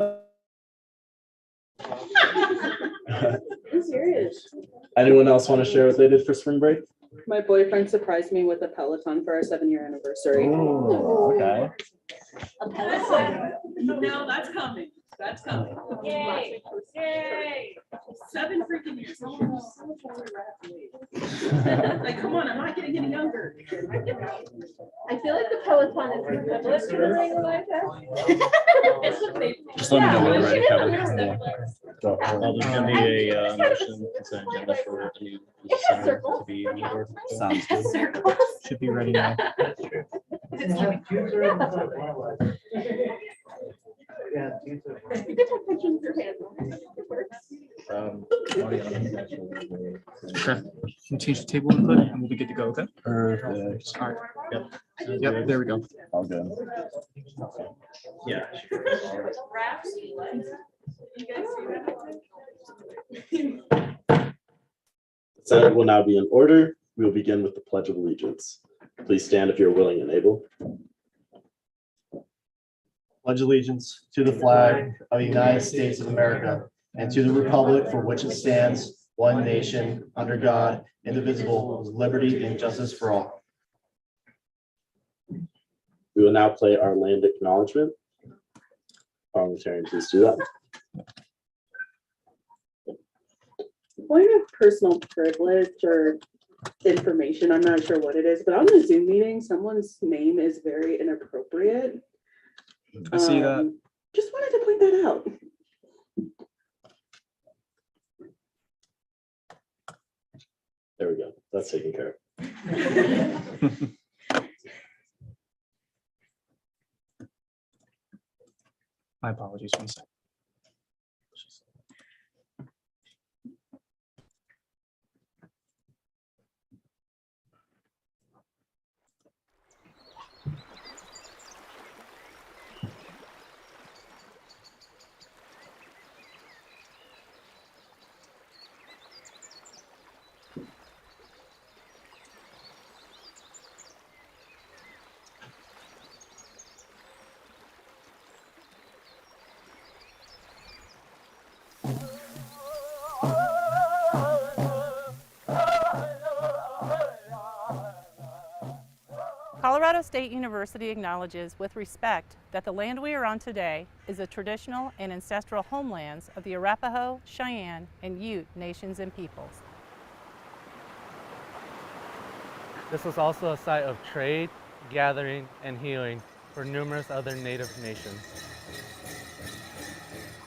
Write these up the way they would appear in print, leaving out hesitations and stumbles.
I'm serious. Anyone else want to share what they did for spring break? My boyfriend surprised me with a Peloton for our 7-year anniversary. Oh, okay. No, that's coming. That's coming. Yay. Yay. 7 freaking years. Like, come on, I'm not getting any younger. I feel like the Peloton is Just let me know when you're ready, Kevin. Go. There's gonna be a motion consent agenda for the new center to be in order. Sounds good. Should be ready now. You can have pictures of your hands. It works. Okay. Can change the table real quick and we'll be good to go, okay? Perfect. All right. Yep, there we go. All good. Yeah. The Senate will now be in order. We will begin with the Pledge of Allegiance. Please stand if you're willing and able. Pledge allegiance to the flag of the United States of America and to the republic for which it stands, one nation, under God, indivisible, with liberty and justice for all. We will now play our land acknowledgement. Parliamentarian, please do that. Point of personal privilege or information, I'm not sure what it is, but on the Zoom meeting, someone's name is very inappropriate. I see that. Just wanted to point that out. There we go. That's taken care of. My apologies. 1 second. Colorado State University acknowledges with respect that the land we are on today is the traditional and ancestral homelands of the Arapaho, Cheyenne, and Ute nations and peoples. This was also a site of trade, gathering, and healing for numerous other Native nations.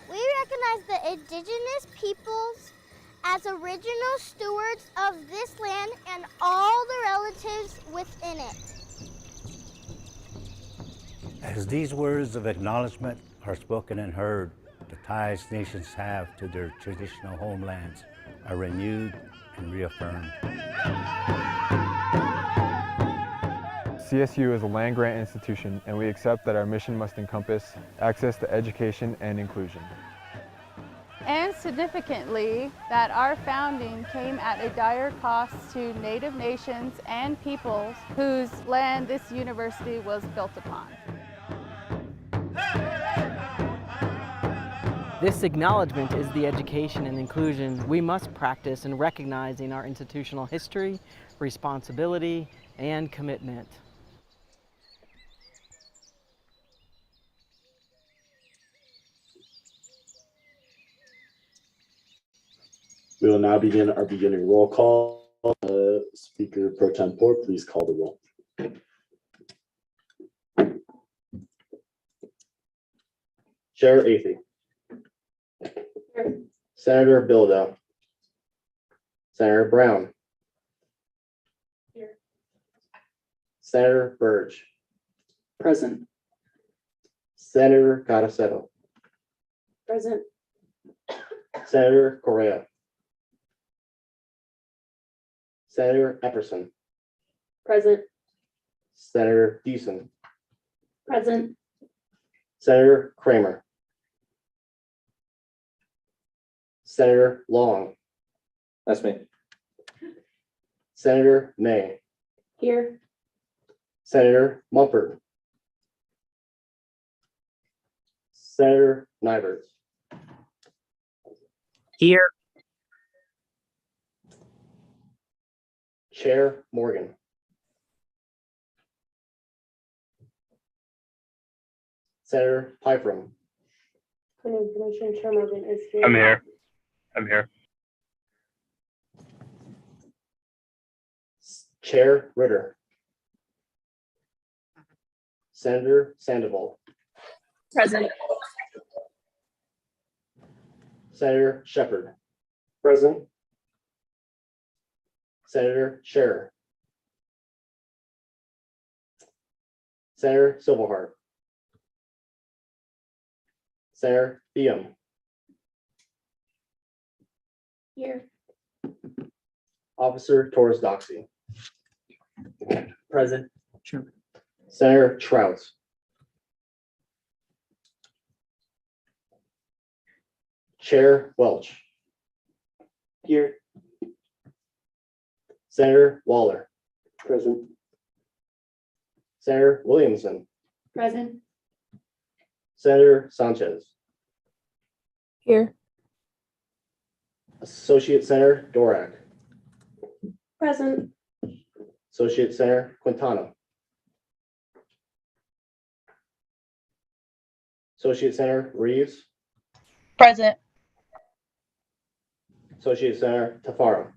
We recognize the indigenous peoples as original stewards of this land and all the relatives within it. As these words of acknowledgement are spoken and heard, the ties nations have to their traditional homelands are renewed and reaffirmed. CSU is a land-grant institution, and we accept that our mission must encompass access to education and inclusion. And significantly, that our founding came at a dire cost to Native nations and peoples whose land this university was built upon. This acknowledgement is the education and inclusion we must practice in recognizing our institutional history, responsibility, and commitment. We will now begin our beginning roll call. Speaker Pro Tempore, please call the roll. Chair Athey. Senator Bilodeau. Senator Brown. Here. Senator Burge. Present. Senator Caraceto. Present. Senator Correa. Senator Epperson. Present. Senator Deason. Present. Senator Kramer. Senator Long. That's me. Senator May. Here. Senator Mumford. Senator Nivert. Here. Chair Morgan. Senator Pyfrom. Point of information, Chair Morgan is here. I'm here. I'm here. Chair Ritter. Senator Sandoval. Present. Senator Shepherd. Present. Senator Scherer. Senator Silverheart. Senator Thiam. Here. Officer Torres Doxey. Present. Senator Trout. Chair Welch. Here. Senator Waller. Present. Senator Williamson. Present. Senator Sanchez. Here. Associate Senator Dorak. Present. Associate Senator Quintana. Associate Senator Reeves. Present. Associate Senator Tafara.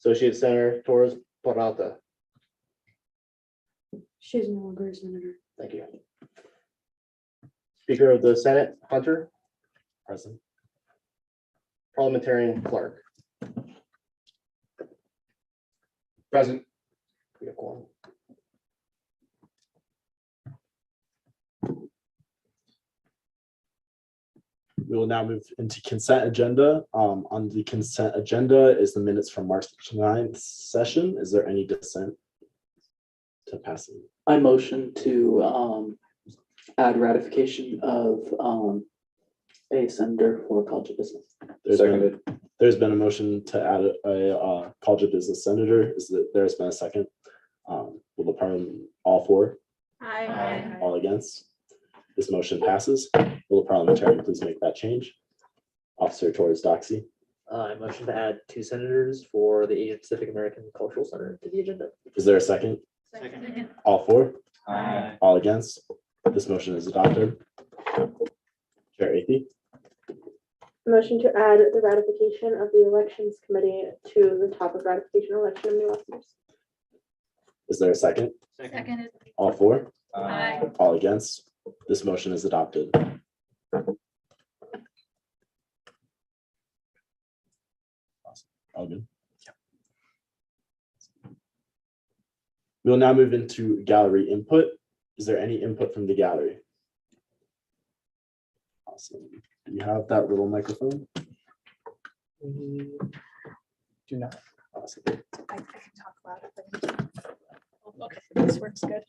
Associate Senator Torres Parata. She's no longer a senator. Thank you. Speaker of the Senate, Hunter. Present. Parliamentarian Clark. Present. We have quorum. We will now move into consent agenda. On the consent agenda is the minutes from March 9th session. Is there any dissent to pass it? I motion to add ratification of a senator for College of Business. There's been a motion to add a College of Business senator. There's been a second. Will the Parliament, all for? Aye. All against? This motion passes. Will the parliamentarian please make that change? Officer Torres Doxey. I motion to add 2 senators for the Asian Pacific American Cultural Center to the agenda. Is there a second? Second. All for? Aye. All against? This motion is adopted. Chair Athey. Motion to add the ratification of the elections committee to the topic ratification election of new officers. Is there a second? Second. All for? Aye. All against? This motion is adopted. Awesome. All good. We will now move into gallery input. Is there any input from the gallery? Awesome. Do you have that little microphone? We do not. Awesome. I can talk loud if I need to. Okay, this works good.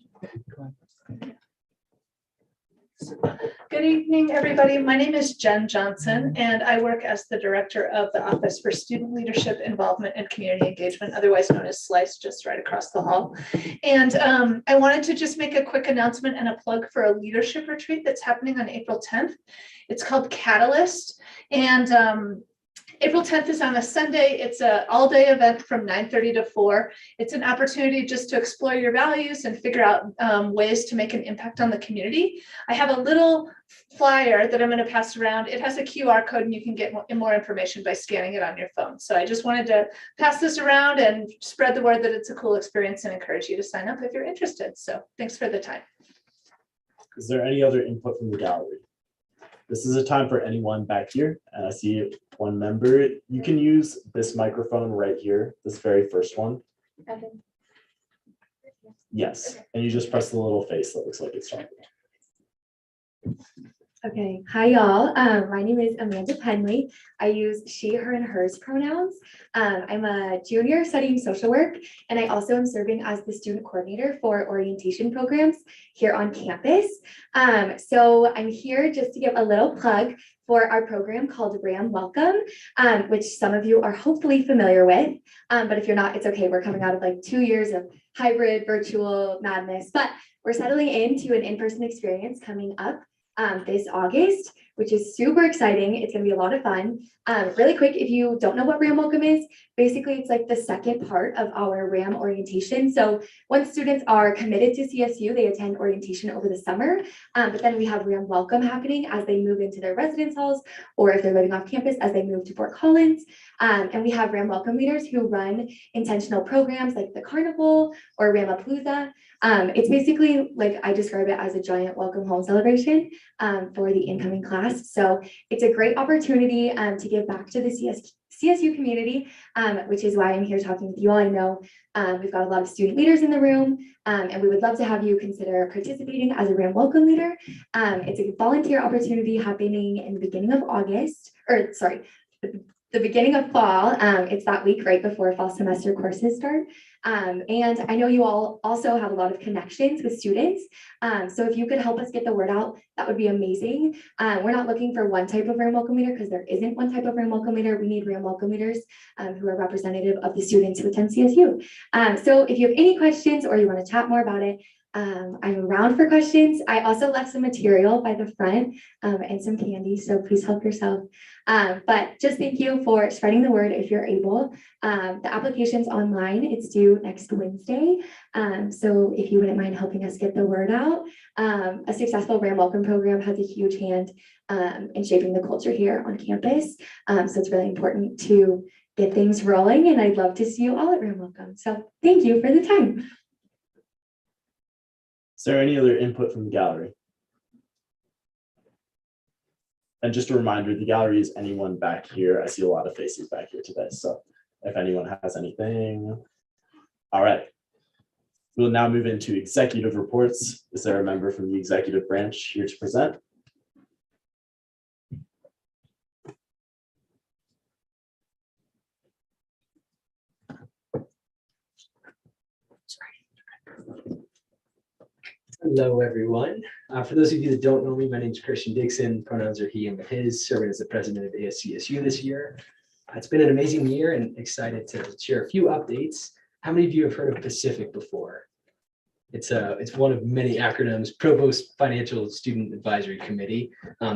Good evening, everybody. My name is Jen Johnson, and I work as the Director of the Office for Student Leadership, Involvement, and Community Engagement, otherwise known as SLICE, just right across the hall. And I wanted to just make a quick announcement and a plug for a leadership retreat that's happening on April 10th. It's called Catalyst, and April 10th is on a Sunday. It's an all-day event from 9:30 to 4. It's an opportunity just to explore your values and figure out ways to make an impact on the community. I have a little flyer that I'm going to pass around. It has a QR code and you can get more information by scanning it on your phone. So I just wanted to pass this around and spread the word that it's a cool experience and encourage you to sign up if you're interested. So thanks for the time. Is there any other input from the gallery? This is a time for anyone back here, and I see one member. You can use this microphone right here, this very first one. Yes, and you just press the little face that looks like it's talking. Okay, hi y'all. My name is Amanda Penley. I use she, her, and hers pronouns. I'm a junior studying social work, and I also am serving as the student coordinator for orientation programs here on campus. So I'm here just to give a little plug for our program called RAM Welcome, which some of you are hopefully familiar with. But if you're not, it's okay. We're coming out of like 2 years of hybrid virtual madness, but we're settling into an in-person experience coming up this August, which is super exciting. It's going to be a lot of fun. Really quick, if you don't know what RAM Welcome is, basically it's like the second part of our RAM orientation. So once students are committed to CSU, they attend orientation over the summer, but then we have RAM Welcome happening as they move into their residence halls, or if they're living off campus, as they move to Fort Collins. And we have RAM Welcome leaders who run intentional programs like the Carnival or Ramapalooza. It's basically, like I describe it as a giant welcome home celebration for the incoming class. So it's a great opportunity to give back to the CSU community, which is why I'm here talking with you all. I know we've got a lot of student leaders in the room, and we would love to have you consider participating as a RAM Welcome leader. It's a volunteer opportunity happening in the beginning of August, or sorry, the beginning of fall. It's that week right before fall semester courses start. And I know you all also have a lot of connections with students. So if you could help us get the word out, that would be amazing. We're not looking for one type of RAM Welcome leader because there isn't one type of RAM Welcome leader. We need RAM Welcome leaders who are representative of the students who attend CSU. So if you have any questions or you want to chat more about it, I'm around for questions. I also left some material by the front and some candy, so please help yourself. But just thank you for spreading the word if you're able. The application's online. It's due next Wednesday. So if you wouldn't mind helping us get the word out, a successful RAM Welcome program has a huge hand in shaping the culture here on campus. So it's really important to get things rolling, and I'd love to see you all at RAM Welcome. So thank you for the time. Is there any other input from the gallery? And just a reminder, the gallery is anyone back here. I see a lot of faces back here today. So if anyone has anything. All right. We'll now move into executive reports. Is there a member from the executive branch here to present? Hello, everyone. For those of you that don't know me, my name is Christian Dixon. Pronouns are he and his, serving as the president of ASCSU this year. It's been an amazing year and excited to share a few updates. How many of you have heard of Pacific before? It's one of many acronyms, Provost Financial Student Advisory Committee.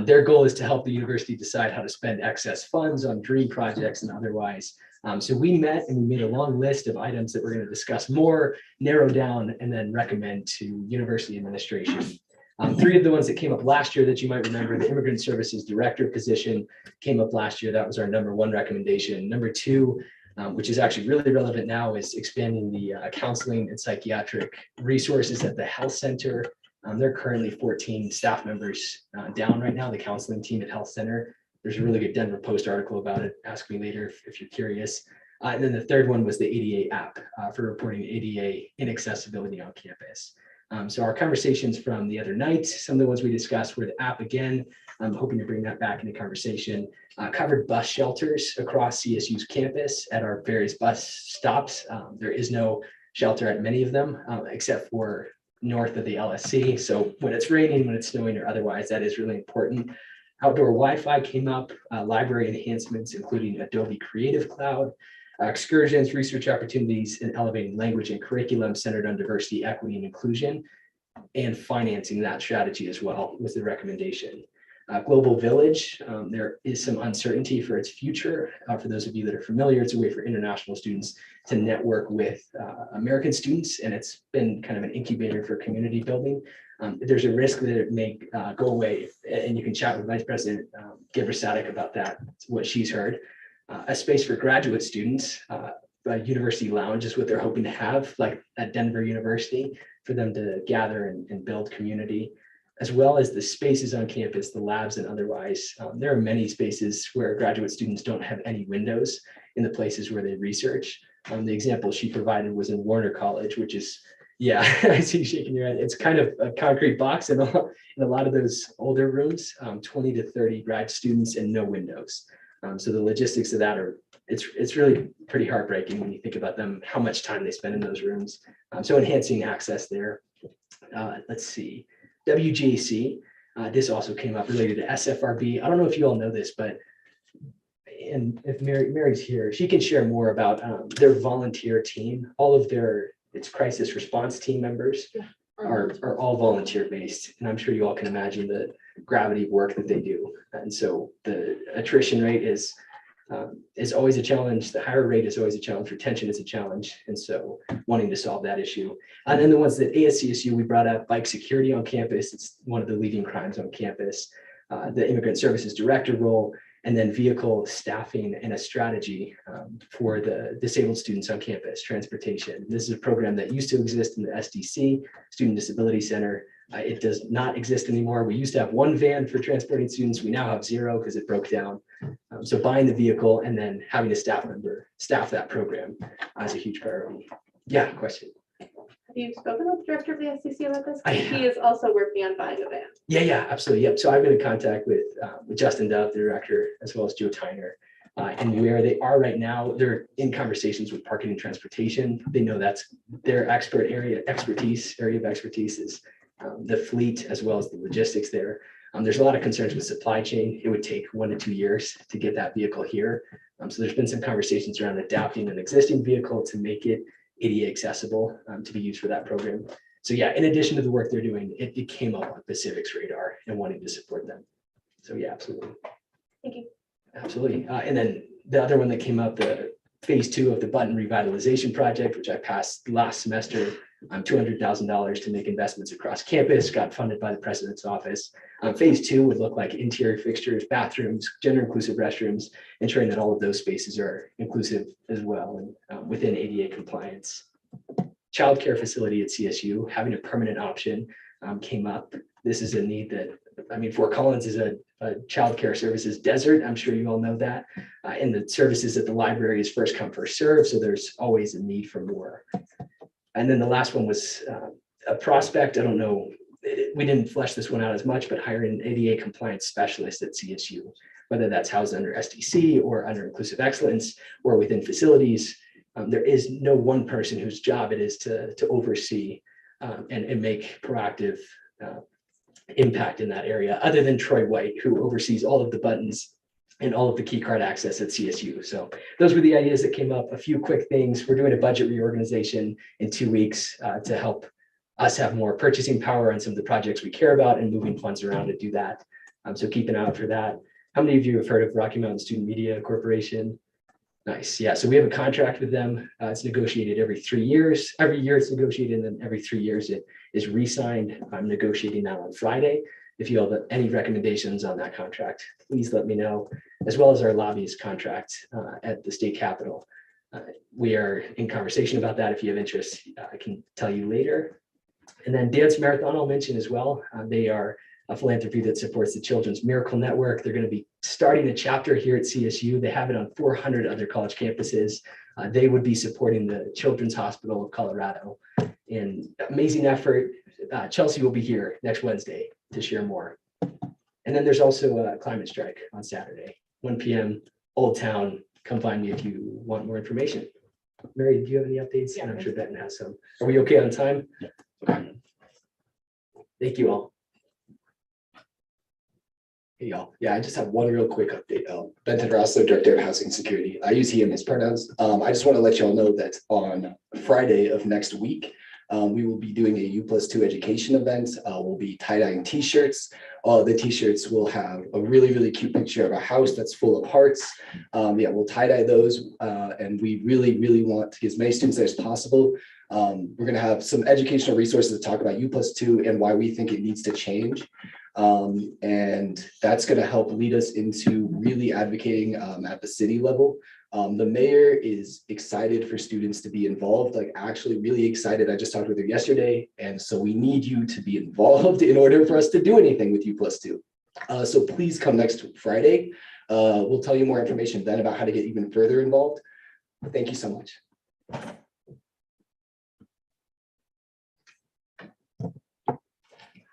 Their goal is to help the university decide how to spend excess funds on dream projects and otherwise. So we met and we made a long list of items that we're going to discuss more, narrow down, and then recommend to university administration. Three of the ones that came up last year that you might remember, the Immigrant Services Director position came up last year. That was our #1 recommendation. #2, which is actually really relevant now, is expanding the counseling and psychiatric resources at the health center. There are currently 14 staff members down right now, the counseling team at Health Center. There's a really good Denver Post article about it. Ask me later if you're curious. And then the third one was the ADA app for reporting ADA inaccessibility on campus. So our conversations from the other night, some of the ones we discussed were the app again. I'm hoping to bring that back into conversation. Covered bus shelters across CSU's campus at our various bus stops. There is no shelter at many of them, except for north of the LSC. So when it's raining, when it's snowing or otherwise, that is really important. Outdoor Wi-Fi came up, library enhancements, including Adobe Creative Cloud, excursions, research opportunities, and elevating language and curriculum centered on diversity, equity, and inclusion, and financing that strategy as well was the recommendation. Global Village, there is some uncertainty for its future. For those of you that are familiar, it's a way for international students to network with American students, and it's been kind of an incubator for community building. There's a risk that it may go away, and you can chat with Vice President Gibrasatic about that, what she's heard. A space for graduate students, a university lounge is what they're hoping to have, like at Denver University, for them to gather and build community, as well as the spaces on campus, the labs and otherwise. There are many spaces where graduate students don't have any windows in the places where they research. The example she provided was in Warner College, which is, yeah, I see you shaking your head. It's kind of a concrete box in a lot of those older rooms, 20 to 30 grad students and no windows. So the logistics of that are, it's really pretty heartbreaking when you think about them, how much time they spend in those rooms. So enhancing access there. Let's see, WGAC, this also came up related to Sfrb. I don't know if you all know this, but and if Mary's here, she can share more about their volunteer team, all of it's crisis response team members. are all volunteer based. And I'm sure you all can imagine the gravity of work that they do. And so the attrition rate is always a challenge. The higher rate is always a challenge. Retention is a challenge. And so wanting to solve that issue. And then the ones that ASCSU, we brought up bike security on campus. It's one of the leading crimes on campus. The immigrant services director role, and then vehicle staffing and a strategy for the disabled students on campus, transportation. This is a program that used to exist in the SDC, Student Disability Center. It does not exist anymore. We used to have one van for transporting students. We now have 0 because it broke down. So buying the vehicle and then having a staff member staff that program is a huge priority. Yeah, question. Have you spoken with the director of the SCC about this? I He is also working on buying a van. Yeah, absolutely. Yep. So I've been in contact with Justin Dove, the director, as well as Joe Tyner. And where they are right now, they're in conversations with parking and transportation. They know that's their area of expertise is the fleet as well as the logistics there. There's a lot of concerns with supply chain. It would take 1 to 2 years to get that vehicle here. So there's been some conversations around adapting an existing vehicle to make it ADA accessible to be used for that program. So yeah, in addition to the work they're doing, it came up on Pacific's radar and wanting to support them. So yeah, absolutely. Thank you. Absolutely. And then the other one that came up, the phase 2 of the button revitalization project, which I passed last semester, $200,000 to make investments across campus, got funded by the president's office. Phase 2 would look like interior fixtures, bathrooms, gender inclusive restrooms, ensuring that all of those spaces are inclusive as well and within ADA compliance. Childcare facility at CSU, having a permanent option came up. This is a need that, Fort Collins is a childcare services desert. I'm sure you all know that. And the services at the library is first come, first serve. So there's always a need for more. And then the last one was a prospect. I don't know, we didn't flesh this one out as much, but hiring an ADA compliance specialist at CSU, whether that's housed under SDC or under Inclusive Excellence or within facilities. There is no one person whose job it is to oversee and make proactive impact in that area, other than Troy White, who oversees all of the buttons and all of the key card access at CSU. So those were the ideas that came up. A few quick things. We're doing a budget reorganization in 2 weeks to help us have more purchasing power on some of the projects we care about and moving funds around to do that. So keep an eye out for that. How many of you have heard of Rocky Mountain Student Media Corporation? Nice. Yeah. So we have a contract with them. It's negotiated every 3 years. Every year it's negotiated, and then every 3 years it is re-signed. I'm negotiating that on Friday. If you have any recommendations on that contract, please let me know, as well as our lobbyist contract at the state capitol. We are in conversation about that. If you have interest, I can tell you later. And then Dance Marathon, I'll mention as well. They are a philanthropy that supports the Children's Miracle Network. They're going to be starting a chapter here at CSU. They have it on 400 other college campuses. They would be supporting the Children's Hospital of Colorado. And amazing effort. Chelsea will be here next Wednesday to share more. And then there's also a climate strike on Saturday, 1 p.m. Old Town. Come find me if you want more information. Mary, do you have any updates? Yeah, I'm sure Benton has some. Are we okay on time? Yeah. Okay. Thank you all. Hey y'all. Yeah, I just have one real quick update. Benton Rossler, Director of Housing Security. I use he and his pronouns. I just want to let y'all know that on Friday of next week, we will be doing a U+2 education event. We'll be tie-dyeing t-shirts. The t-shirts will have a really, really cute picture of a house that's full of hearts. Yeah, we'll tie-dye those. And we really, really want to get as many students there as possible. We're going to have some educational resources to talk about U+2 and why we think it needs to change. And that's going to help lead us into really advocating at the city level. The mayor is excited for students to be involved, like actually really excited. I just talked with her yesterday. And so we need you to be involved in order for us to do anything with U+2. So please come next Friday. We'll tell you more information then about how to get even further involved. Thank you so much.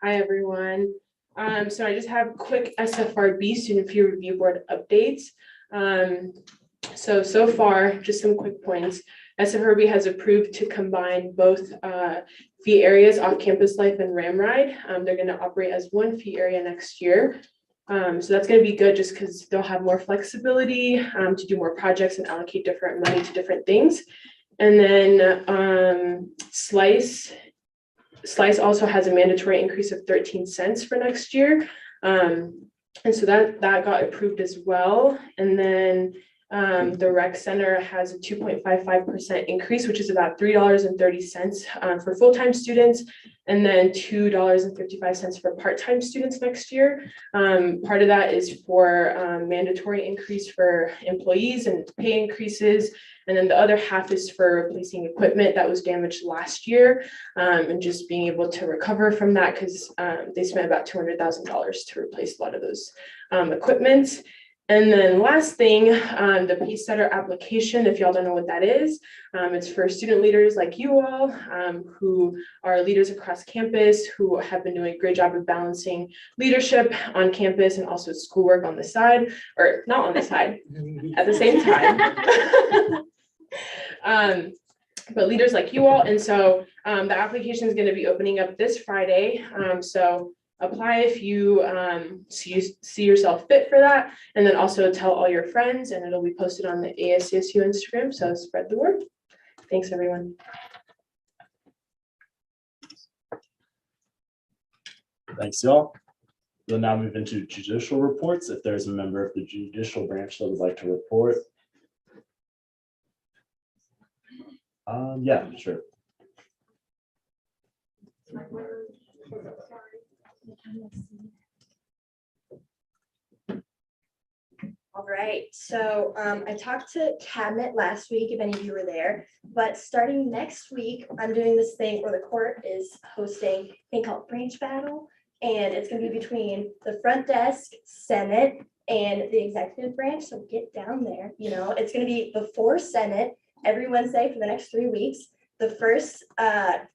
Hi, everyone. So I just have quick Sfrb student fee review board updates. So far, just some quick points. Sfrb has approved to combine both fee areas, off-campus life and Ramride. They're going to operate as one fee area next year. So that's going to be good just because they'll have more flexibility to do more projects and allocate different money to different things. And then Slice Slice also has a mandatory increase of 13 cents for next year. And so that got approved as well. And then the rec center has a 2.55% increase, which is about $3.30 for full-time students, and then $2.55 for part-time students next year. Part of that is for mandatory increase for employees and pay increases. And then the other half is for replacing equipment that was damaged last year, and just being able to recover from that, because they spent about $200,000 to replace a lot of those equipment. And then last thing, the Peacesetter Application, if y'all don't know what that is, it's for student leaders like you all, who are leaders across campus, who have been doing a great job of balancing leadership on campus and also schoolwork on the side, or not on the side, at the same time. But leaders like you all. And so the application is going to be opening up this Friday. So apply if you see yourself fit for that, and then also tell all your friends, and it'll be posted on the ASCSU Instagram, so spread the word. Thanks, everyone. Thanks, y'all. We'll now move into judicial reports. If there's a member of the judicial branch that would like to report. Yeah, sure. All right, so I talked to Cabinet last week, if any of you were there, but starting next week, I'm doing this thing where the court is hosting a thing called Branch Battle, and it's gonna be between the front desk, Senate, and the executive branch, so get down there, you know, it's gonna be before Senate every Wednesday for the next 3 weeks. The first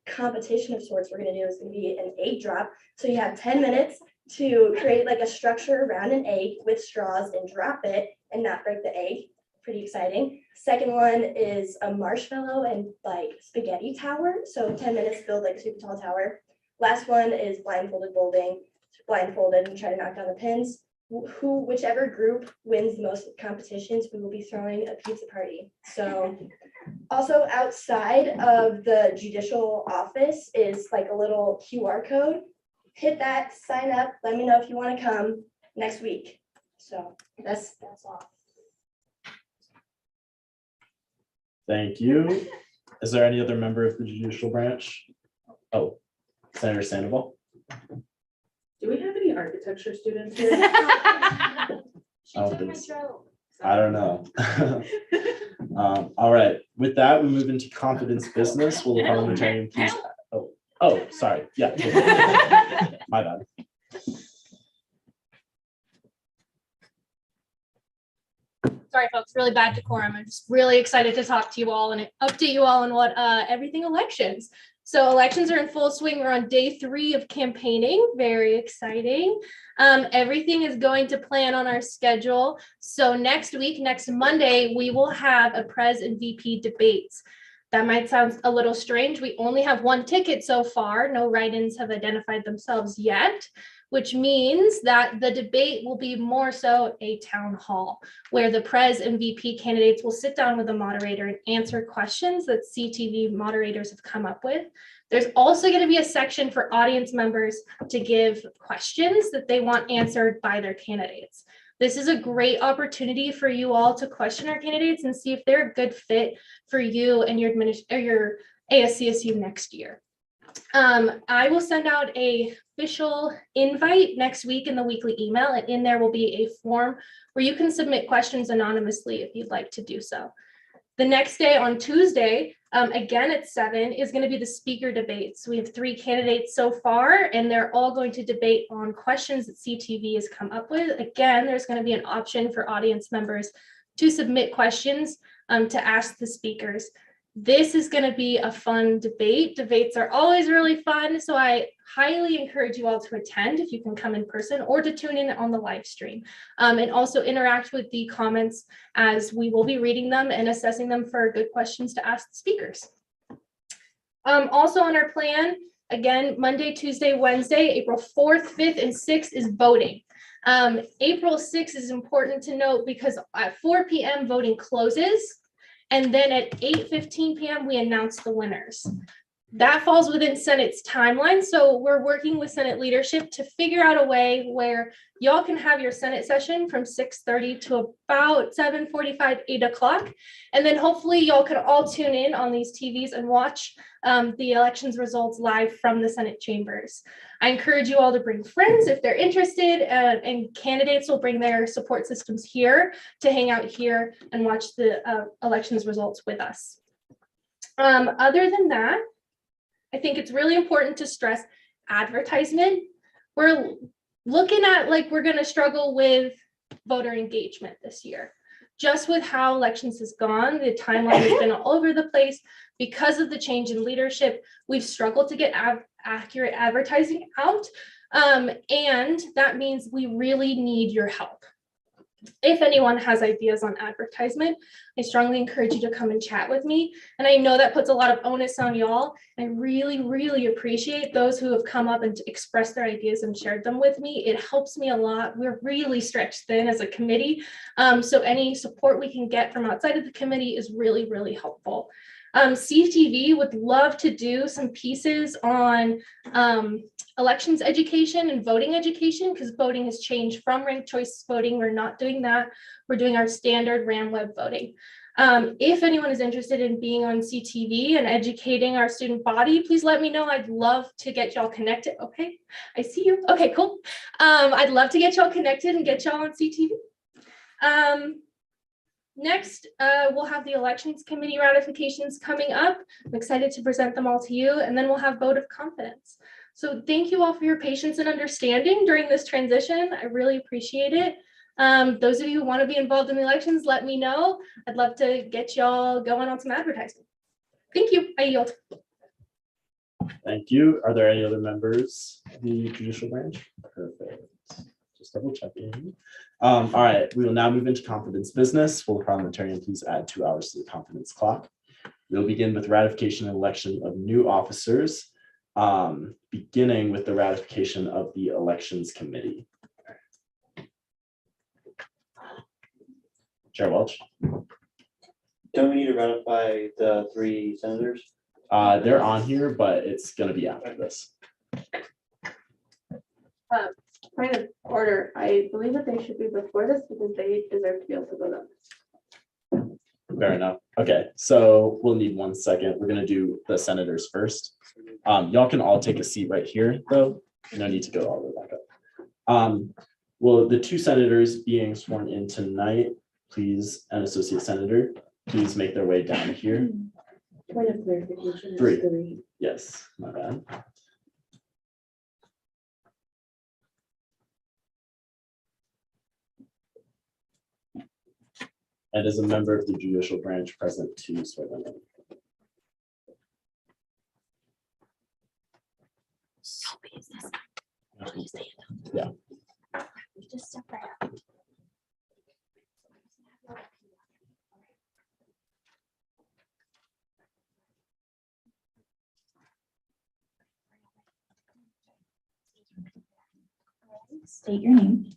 competition of sorts we're gonna do is gonna be an egg drop, so you have 10 minutes to create like a structure around an egg with straws and drop it and not break the egg. Pretty exciting. Second one is a marshmallow and like spaghetti tower. So 10 minutes build like a super tall tower. Last one is blindfolded bowling. Blindfolded and try to knock down the pins. Whichever group wins the most competitions, we will be throwing a pizza party. So also outside of the judicial office is like a little QR code. Hit that, sign up, let me know if you want to come next week. So that's all. Thank you. Is there any other member of the judicial branch? Oh, Senator Sandoval. Do we have any architecture students here? I don't know. All right, with that, we move into confidence business. Will the parliamentarian please? Oh, sorry. Yeah. My bad. Sorry, folks, really bad decorum. I'm just really excited to talk to you all and update you all on what everything elections. So elections are in full swing. We're on day 3 of campaigning. Very exciting. Everything is going to plan on our schedule. So next week, next Monday, we will have a Prez and Vp Debates. That might sound a little strange. We only have 1 ticket so far. No write-ins have identified themselves yet, which means that the debate will be more so a town hall where the Prez and VP candidates will sit down with the moderator and answer questions that CTV moderators have come up with. There's also going to be a section for audience members to give questions that they want answered by their candidates. This is a great opportunity for you all to question our candidates and see if they're a good fit for you and your ASCSU next year. I will send out a official invite next week in the weekly email, and in there will be a form where you can submit questions anonymously if you'd like to do so. The next day on Tuesday, again at 7, is going to be the speaker debates. We have 3 candidates so far, and they're all going to debate on questions that CTV has come up with. Again, there's going to be an option for audience members to submit questions to ask the speakers. This is going to be a fun debate. Debates are always really fun, so I highly encourage you all to attend if you can come in person or to tune in on the live stream, and also interact with the comments as we will be reading them and assessing them for good questions to ask the speakers. Also on our plan, again, Monday, Tuesday, Wednesday, April 4th, 5th, and 6th is voting. April 6th is important to note because at 4 p.m. voting closes. And then at 8:15 p.m. we announce the winners. That falls within Senate's timeline. So we're working with Senate leadership to figure out a way where y'all can have your Senate session from 6:30 to about 7:45, 8 o'clock. And then hopefully y'all can all tune in on these TVs and watch the elections results live from the Senate chambers. I encourage you all to bring friends if they're interested, and candidates will bring their support systems here to hang out here and watch the elections results with us. Other than that, I think it's really important to stress advertisement. We're looking at like we're going to struggle with voter engagement this year. Just with how elections has gone, the timeline has been all over the place because of the change in leadership. We've struggled to get accurate advertising out, and that means we really need your help. If anyone has ideas on advertisement, I strongly encourage you to come and chat with me. And I know that puts a lot of onus on y'all. I really, really appreciate those who have come up and expressed their ideas and shared them with me. It helps me a lot. We're really stretched thin as a committee. So any support we can get from outside of the committee is really, really helpful. CTV would love to do some pieces on elections education and voting education, because voting has changed from ranked choice voting. We're not doing that. We're doing our standard RAM web voting. If anyone is interested in being on CTV and educating our student body, please let me know. I'd love to get y'all connected. Okay, I see you. Okay, cool. I'd love to get y'all connected and get y'all on CTV. Next, we'll have the elections committee ratifications coming up. I'm excited to present them all to you, and then we'll have vote of confidence. So thank you all for your patience and understanding during this transition. I really appreciate it. Those of you who want to be involved in the elections, let me know. I'd love to get y'all going on some advertising. Thank you. I yield. Thank you. Are there any other members of the judicial branch? Perfect. Just double checking. All right, we will now move into confidence business. Will the parliamentarian please add 2 hours to the confidence clock? We'll begin with ratification and election of new officers, beginning with the ratification of the elections committee. Chair Welch. Don't we need to ratify the 3 senators? They're on here, but it's going to be after this. Point of order, I believe that they should be before this because they deserve to be able to vote on this. Fair enough. Okay, so we'll need 1 second. We're going to do the senators first. Y'all can all take a seat right here, though. No need to go all the way back up. Well, the 2 senators being sworn in tonight, please, and associate senator, please make their way down here. Point of clarification. 3. Yes, my bad. And as a member of the judicial branch present to swear them in. Yeah. Just step right up. State your name.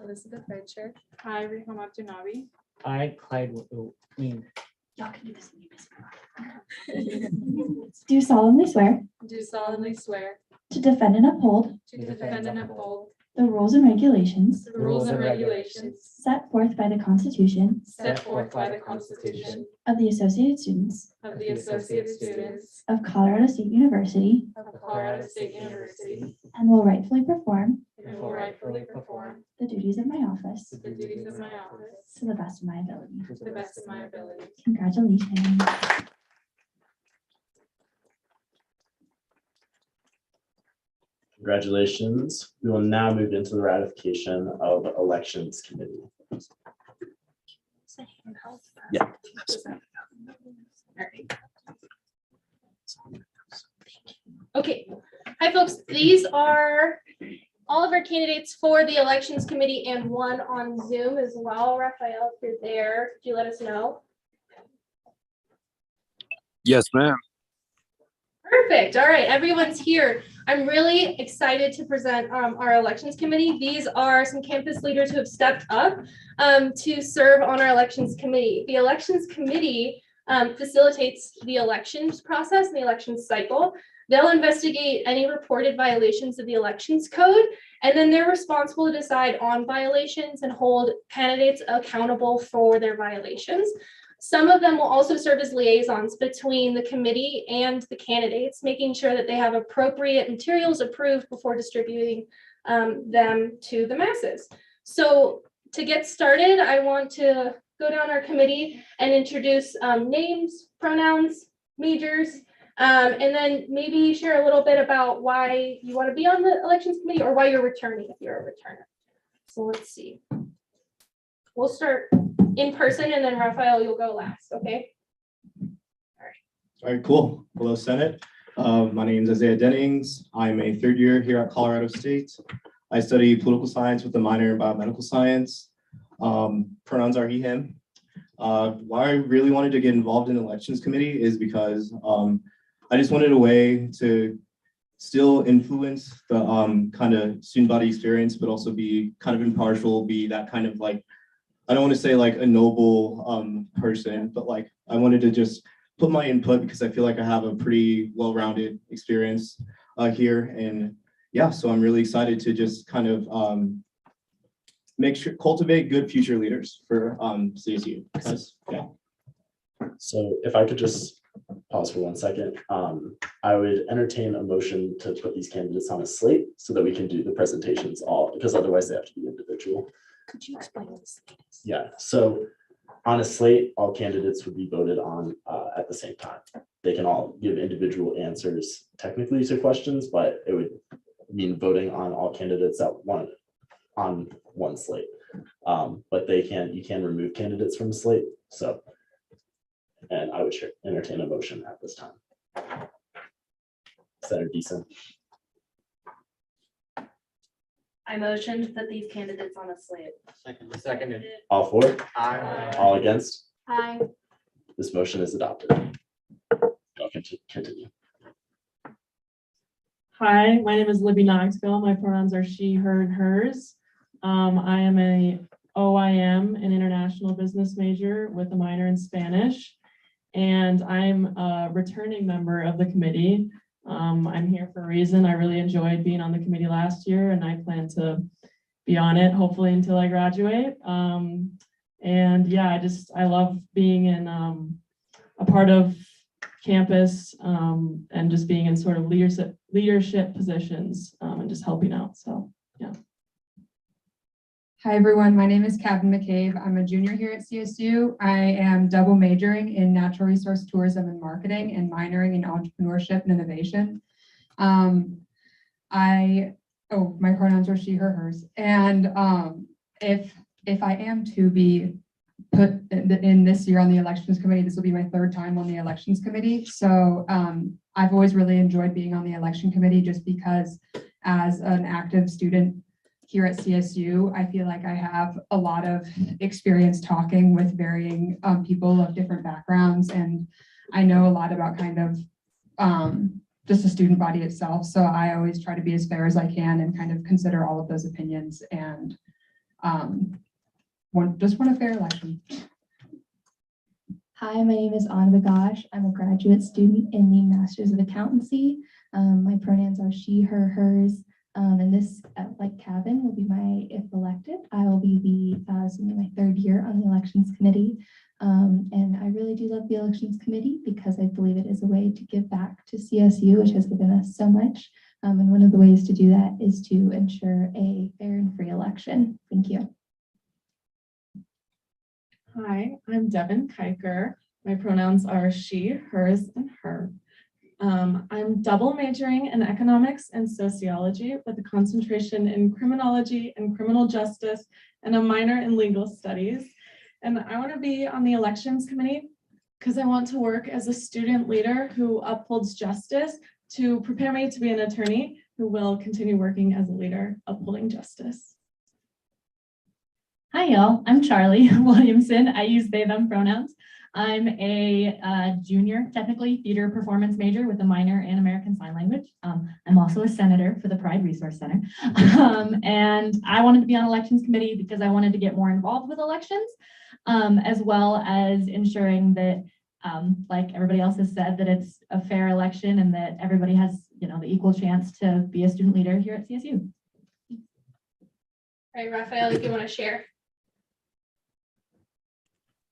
Elizabeth Redcher. Hi, Riham Abdunabi. I, Clyde Wing. Y'all can do this. Do solemnly swear Do solemnly swear to defend and uphold to defend and uphold the rules and regulations the rules and regulations set forth by the Constitution set forth by the Constitution of the Associated Students of the Associated Students of Colorado State University of Colorado State University and will rightfully perform and will rightfully perform the duties of my office the duties of my office to the best of my ability. to the best of my ability. Congratulations. Congratulations. We will now move into the ratification of elections committee. Yeah. Okay. Hi, folks. These are all of our candidates for the elections committee and one on Zoom as well. Raphael, if you're there, could you let us know? Yes, ma'am. Perfect. All right, everyone's here. I'm really excited to present our elections committee. These are some campus leaders who have stepped up to serve on our elections committee. The elections committee facilitates the elections process and the elections cycle. They'll investigate any reported violations of the elections code, and then they're responsible to decide on violations and hold candidates accountable for their violations. Some of them will also serve as liaisons between the committee and the candidates, making sure that they have appropriate materials approved before distributing them to the masses. So to get started, I want to go down our committee and introduce names, pronouns, majors, and then maybe share a little bit about why you want to be on the elections committee or why you're returning if you're a returner. So let's see. We'll start in person and then Raphael, you'll go last, okay? All right, cool. Hello, Senate. My name is Isaiah Dennings. I'm a third year here at Colorado State. I study political science with a minor in biomedical science. Pronouns are he, him. Why I really wanted to get involved in the elections committee is because I just wanted a way to still influence the kind of student body experience, but also be kind of impartial, be that kind of like, I don't want to say like a noble person, but like I wanted to just put my input because I feel like I have a pretty well-rounded experience here. And yeah, so I'm really excited to just kind of make sure, cultivate good future leaders for CSU. Yeah. So if I could just pause for 1 second, I would entertain a motion to put these candidates on a slate so that we can do the presentations all, because otherwise they have to be individual. Could you explain what the slate is? Yeah, so on a slate, all candidates would be voted on at the same time. They can all give individual answers technically to questions, but it would mean voting on all candidates on one slate. But you can remove candidates from the slate. So, and I would entertain a motion at this time. Senator Deason. I motion to put these candidates on a slate. Seconded. All for? Aye. All against? Aye. This motion is adopted. Y'all can continue. Hi, my name is Libby Knoxville. My pronouns are she, her, and hers. I am a OIM, an international business major with a minor in Spanish, and I'm a returning member of the committee. I'm here for a reason. I really enjoyed being on the committee last year, and I plan to be on it hopefully until I graduate. And yeah, I love being in a part of campus and just being in sort of leadership positions and just helping out. So yeah. Hi, everyone. My name is Mccabe. I'm a junior here at CSU. I am double majoring in natural resource tourism and marketing and minoring in entrepreneurship and innovation. My pronouns are she, her, hers. And if I am to be put in this year on the elections committee, this will be my third time on the elections committee. So I've always really enjoyed being on the election committee just because as an active student here at CSU, I feel like I have a lot of experience talking with varying people of different backgrounds, and I know a lot about kind of just the student body itself. So I always try to be as fair as I can and kind of consider all of those opinions and just want a fair election. Hi, my name is Anna Bagash. I'm a graduate student in the Masters of Accountancy. My pronouns are she, her, hers. And this, like Kevin, will be if elected, I will be my third year on the elections committee. And I really do love the elections committee because I believe it is a way to give back to CSU, which has given us so much. And one of the ways to do that is to ensure a fair and free election. Thank you. Hi, I'm Devin Kiker. My pronouns are she, hers, and her. I'm double majoring in economics and sociology with a concentration in criminology and criminal justice and a minor in legal studies. And I want to be on the elections committee because I want to work as a student leader who upholds justice to prepare me to be an attorney who will continue working as a leader upholding justice. Hi, y'all. I'm Charlie Williamson. I use they, them pronouns. I'm a junior, technically, theater performance major with a minor in American Sign Language. I'm also a senator for the Pride Resource Center. And I wanted to be on elections committee because I wanted to get more involved with elections, as well as ensuring that like everybody else has said, that it's a fair election and that everybody has, the equal chance to be a student leader here at CSU. All right, Raphael, if you want to share.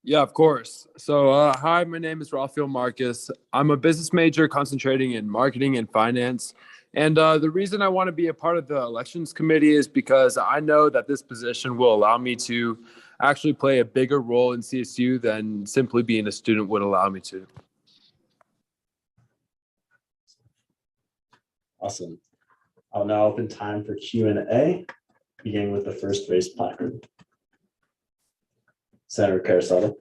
Yeah, of course. So, hi, my name is Rafael Marcus. I'm a business major concentrating in marketing and finance. And the reason I want to be a part of the elections committee is because I know that this position will allow me to actually play a bigger role in CSU than simply being a student would allow me to. Awesome. I'll now open time for Q&A, beginning with the first raised placard. Senator Carosello.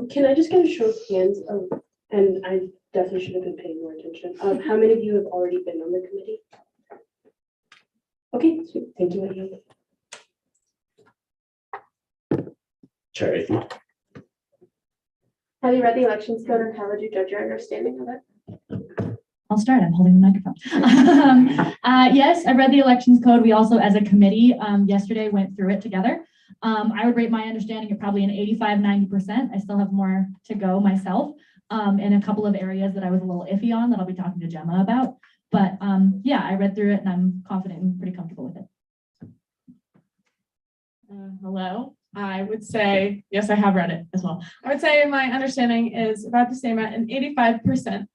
Can I just get a show of hands of, and I definitely should have been paying more attention, of how many of you have already been on the committee? Okay, sweet. Thank you. Chair Athey. Have you read the elections code and how would you judge your understanding of it? I'll start. I'm holding the microphone. Yes, I read the elections code. We also, as a committee, yesterday went through it together. I would rate my understanding at probably an 85–90%. I still have more to go myself in a couple of areas that I was a little iffy on that I'll be talking to Gemma about. But yeah, I read through it and I'm confident and pretty comfortable with it. Hello. I would say, yes, I have read it as well. I would say my understanding is about the same at an 85%.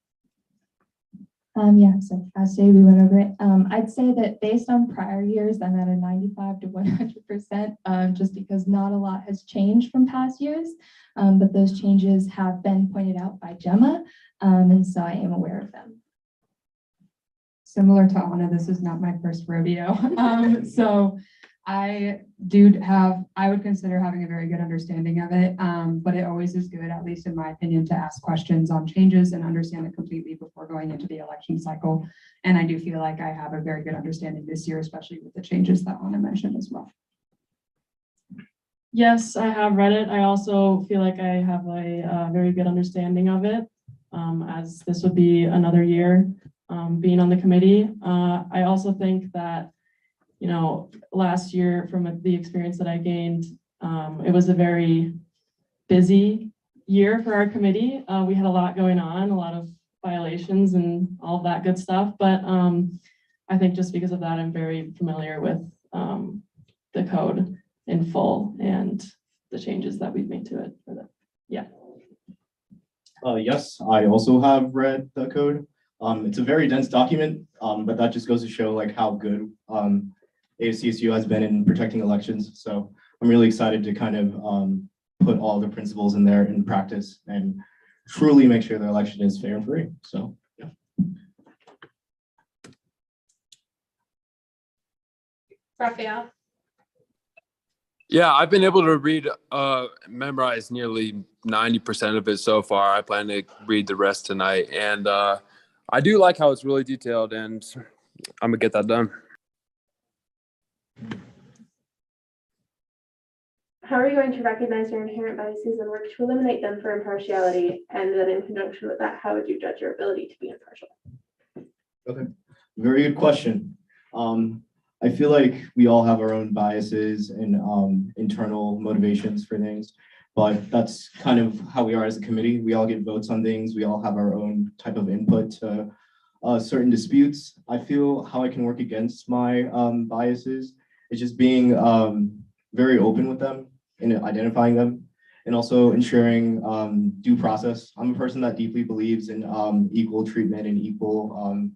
Yeah, so as say we went over it. I'd say that based on prior years, I'm at a 95 to 100%, just because not a lot has changed from past years, but those changes have been pointed out by Gemma, and so I am aware of them. Similar to Anna, this is not my first rodeo. So I would consider having a very good understanding of it, but it always is good, at least in my opinion, to ask questions on changes and understand it completely before going into the election cycle. And I do feel like I have a very good understanding this year, especially with the changes that Anna mentioned as well. Yes, I have read it. I also feel like I have a very good understanding of it, as this would be another year being on the committee. I also think that last year, from the experience that I gained, it was a very busy year for our committee. We had a lot going on, a lot of violations and all of that good stuff. But I think just because of that, I'm very familiar with the code in full and the changes that we've made to it for that. Yeah. Yes, I also have read the code. It's a very dense document, but that just goes to show like how good ASCSU has been in protecting elections. So I'm really excited to kind of put all the principles in there in practice and truly make sure the election is fair and free. So, yeah. Raphael. Yeah, I've been able to read, memorize nearly 90% of it so far. I plan to read the rest tonight. And I do like how it's really detailed, and I'm gonna get that done. How are you going to recognize your inherent biases and work to eliminate them for impartiality? And then in conjunction with that, how would you judge your ability to be impartial? Okay, very good question. I feel like we all have our own biases and internal motivations for things, but that's kind of how we are as a committee. We all get votes on things. We all have our own type of input to certain disputes. I feel how I can work against my biases is just being very open with them and identifying them, and also ensuring due process. I'm a person that deeply believes in equal treatment and equal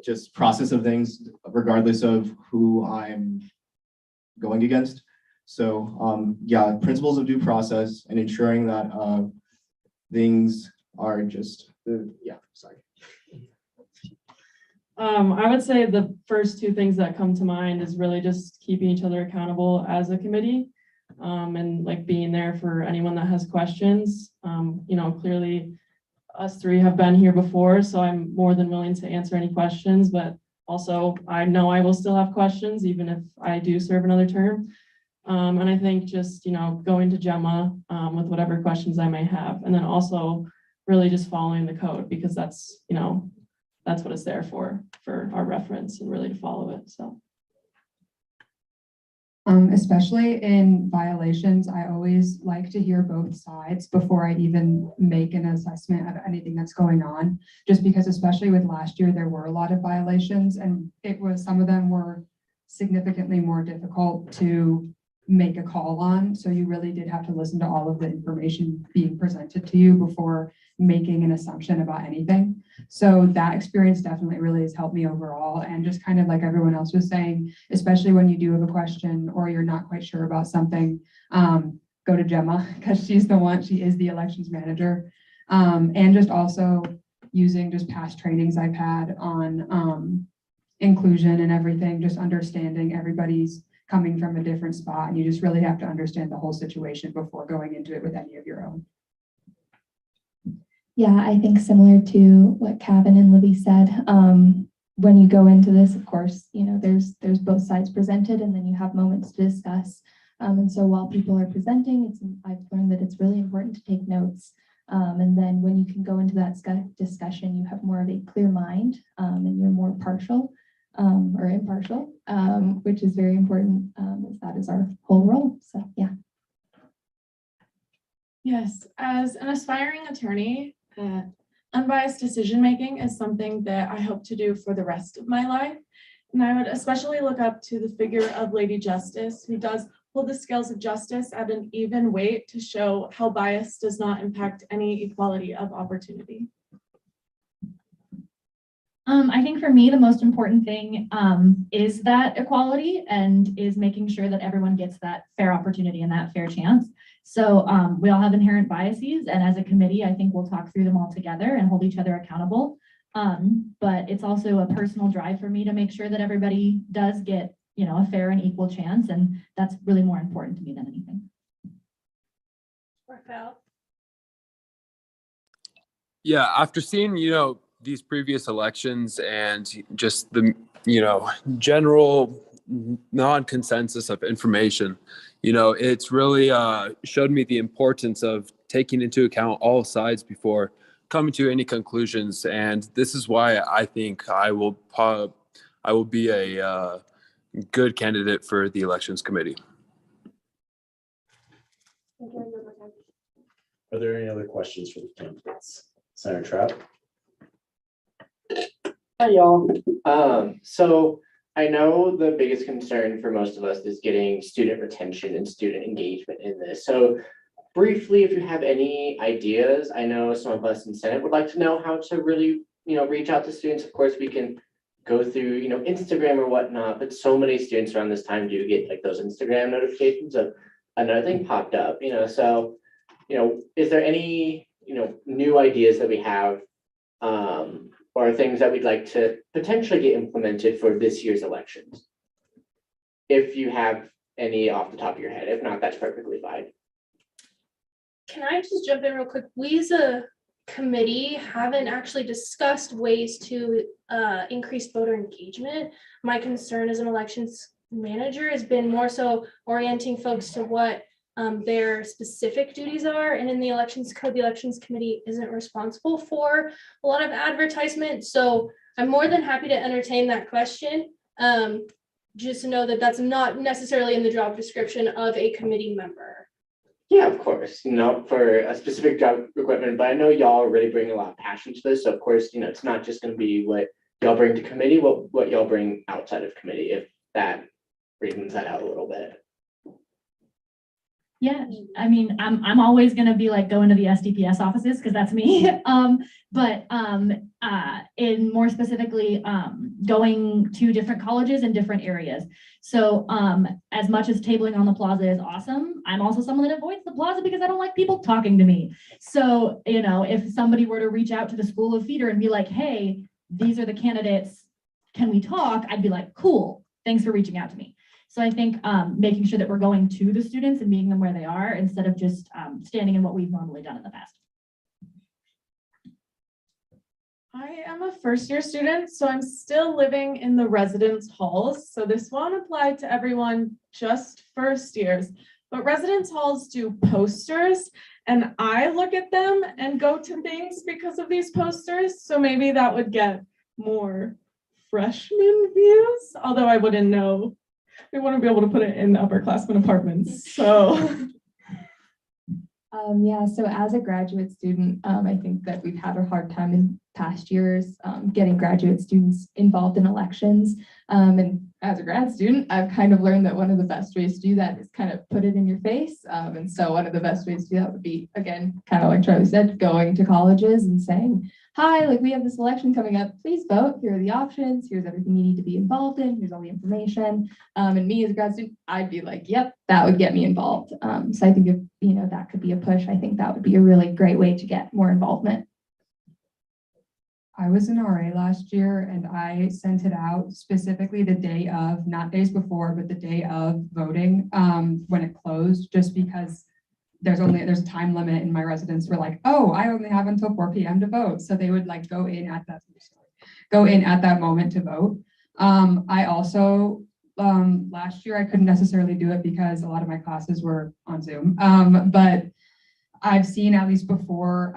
just process of things, regardless of who I'm going against. So yeah, principles of due process and ensuring that things are just, yeah, sorry. I would say the first two things that come to mind is really just keeping each other accountable as a committee, and like being there for anyone that has questions. Clearly us three have been here before, so I'm more than willing to answer any questions, but also I know I will still have questions even if I do serve another term. And I think just, going to Gemma with whatever questions I may have, and then also really just following the code, because that's what it's there for our reference and really to follow it. So. Especially in violations, I always like to hear both sides before I even make an assessment of anything that's going on. Just because, especially with last year, there were a lot of violations, and some of them were significantly more difficult to make a call on. So you really did have to listen to all of the information being presented to you before making an assumption about anything. So that experience definitely really has helped me overall. And just kind of like everyone else was saying, especially when you do have a question or you're not quite sure about something, go to Gemma, because she is the elections manager. And just also using just past trainings I've had on inclusion and everything, just understanding everybody's coming from a different spot, and you just really have to understand the whole situation before going into it with any of your own. Yeah, I think similar to what Kevin and Libby said, when you go into this, of course, there's both sides presented, and then you have moments to discuss. And so while people are presenting, I've learned that it's really important to take notes. And then when you can go into that discussion, you have more of a clear mind, and you're more partial or impartial, which is very important, as that is our whole role. So yeah. Yes, as an aspiring attorney, unbiased decision-making is something that I hope to do for the rest of my life. And I would especially look up to the figure of Lady Justice, who does hold the scales of justice at an even weight to show how bias does not impact any equality of opportunity. I think for me, the most important thing is that equality and is making sure that everyone gets that fair opportunity and that fair chance. So we all have inherent biases, and as a committee, I think we'll talk through them all together and hold each other accountable. But it's also a personal drive for me to make sure that everybody does get, a fair and equal chance, and that's really more important to me than anything. Rafael? Yeah, after seeing, these previous elections and just the, general non-consensus of information, it's really showed me the importance of taking into account all sides before coming to any conclusions. And this is why I think I will be a good candidate for the elections committee. Are there any other questions for the candidates? Senator Trapp? Hi, y'all. So I know the biggest concern for most of us is getting student retention and student engagement in this. So briefly, if you have any ideas, I know some of us in Senate would like to know how to really, reach out to students. Of course, we can go through, Instagram or whatnot, but so many students around this time do get like those Instagram notifications of another thing popped up, so, is there any, new ideas that we have, or things that we'd like to potentially get implemented for this year's elections? If you have any off the top of your head, if not, that's perfectly fine. Can I just jump in real quick? We as a committee haven't actually discussed ways to increase voter engagement. My concern as an elections manager has been more so orienting folks to what their specific duties are. And in the elections code, the elections committee isn't responsible for a lot of advertisement. So I'm more than happy to entertain that question. Just to know that that's not necessarily in the job description of a committee member. Yeah, of course, for a specific job requirement, but I know y'all really bring a lot of passion to this. So of course, it's not just going to be what y'all bring to committee, what y'all bring outside of committee, if that brings that out a little bit. Yeah, I mean, I'm always going to be like going to the SDPS offices because that's me. But in more specifically, going to different colleges in different areas. So as much as tabling on the plaza is awesome, I'm also someone that avoids the plaza because I don't like people talking to me. So, if somebody were to reach out to the School of Theater and be like, hey, these are the candidates, can we talk? I'd be like, cool, thanks for reaching out to me. So I think making sure that we're going to the students and meeting them where they are instead of just standing in what we've normally done in the past. I am a first-year student, so I'm still living in the residence halls. So this won't apply to everyone, just first years. But residence halls do posters, and I look at them and go to things because of these posters. So maybe that would get more freshman views, although I wouldn't know we want to be able to put it in upperclassmen apartments, so. Yeah, so as a graduate student, I think that we've had a hard time in past years getting graduate students involved in elections. And as a grad student, I've kind of learned that one of the best ways to do that is kind of put it in your face. And so one of the best ways to do that would be, again, kind of like Charlie said, going to colleges and saying, hi, like we have this election coming up, please vote. Here are the options. Here's everything you need to be involved in. Here's all the information. And me as a grad student, I'd be like, yep, that would get me involved. So I think if, that could be a push. I think that would be a really great way to get more involvement. I was an RA last year and I sent it out specifically the day of, not days before, but the day of voting when it closed, just because there's a time limit and my residents were like, oh, I only have until 4 p.m. to vote. So they would like go in at that moment to vote. I also, last year I couldn't necessarily do it because a lot of my classes were on Zoom. But I've seen at least before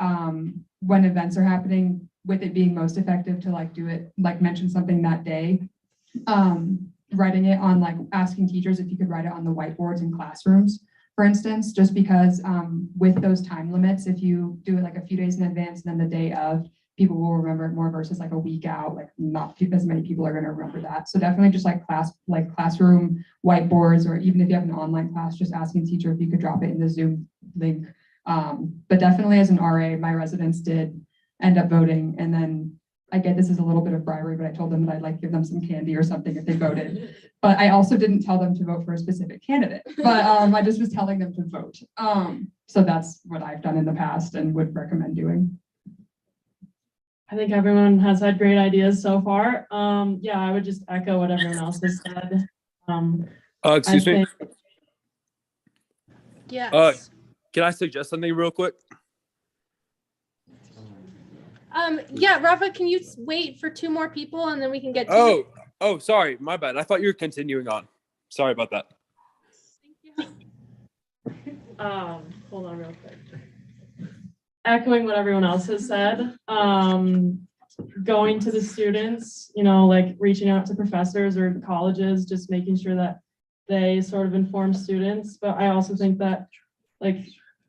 when events are happening, with it being most effective to like do it, like mention something that day, writing it on like asking teachers if you could write it on the whiteboards in classrooms, for instance, just because with those time limits, if you do it like a few days in advance and then the day of, people will remember it more versus like a week out, like not as many people are going to remember that. So definitely just like classroom whiteboards, or even if you have an online class, just asking the teacher if you could drop it in the Zoom link. But definitely as an RA, my residents did end up voting. And then I get this is a little bit of bribery, but I told them that I'd like give them some candy or something if they voted. But I also didn't tell them to vote for a specific candidate, but I just was telling them to vote. So that's what I've done in the past and would recommend doing. I think everyone has had great ideas so far. Yeah, I would just echo what everyone else has said. Excuse me. Yes. Can I suggest something real quick? Yeah, Rafa, can you wait for 2 more people and then we can get to Oh, sorry, my bad. I thought you were continuing on. Sorry about that. Hold on real quick. Echoing what everyone else has said, going to the students, like reaching out to professors or colleges, just making sure that they sort of inform students. But I also think that like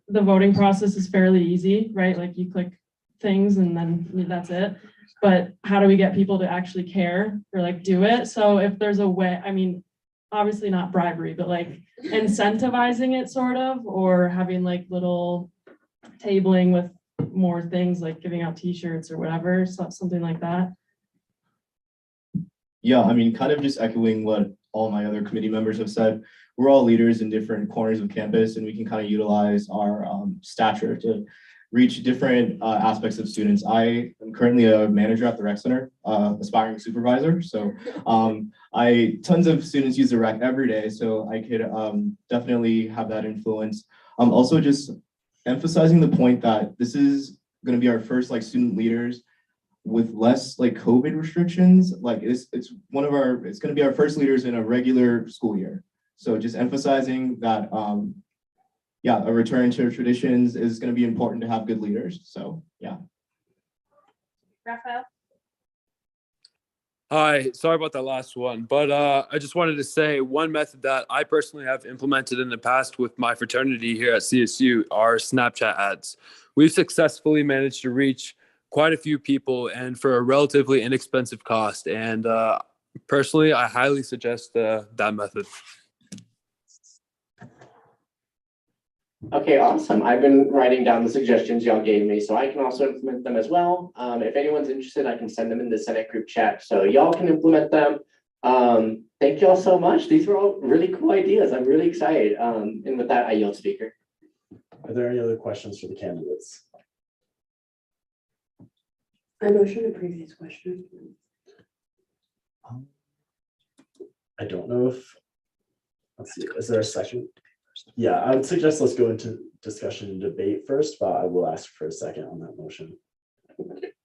the voting process is fairly easy, right? Like you click things and then that's it. But how do we get people to actually care or like do it? So if there's a way, I mean, obviously not bribery, but like incentivizing it sort of, or having like little tabling with more things like giving out t-shirts or whatever, something like that. Yeah, I mean, kind of just echoing what all my other committee members have said. We're all leaders in different corners of campus, and we can kind of utilize our stature to reach different aspects of students. I am currently a manager at the rec center, aspiring supervisor. So tons of students use the rec every day, so I could definitely have that influence. Also just emphasizing the point that this is going to be our first like student leaders with less like COVID restrictions. Like it's going to be our first leaders in a regular school year. So just emphasizing that yeah, a return to traditions is going to be important to have good leaders. So yeah. Raphael? Hi, sorry about that last one, but I just wanted to say one method that I personally have implemented in the past with my fraternity here at CSU are Snapchat ads. We've successfully managed to reach quite a few people and for a relatively inexpensive cost. And personally, I highly suggest that method. Okay, awesome. I've been writing down the suggestions y'all gave me, so I can also implement them as well. If anyone's interested, I can send them in the Senate group chat, so y'all can implement them. Thank y'all so much. These were all really cool ideas. I'm really excited. And with that, I yield speaker. Are there any other questions for the candidates? I motion a previous question. I don't know if, let's see, is there a second? Yeah, I would suggest let's go into discussion and debate first, but I will ask for a second on that motion.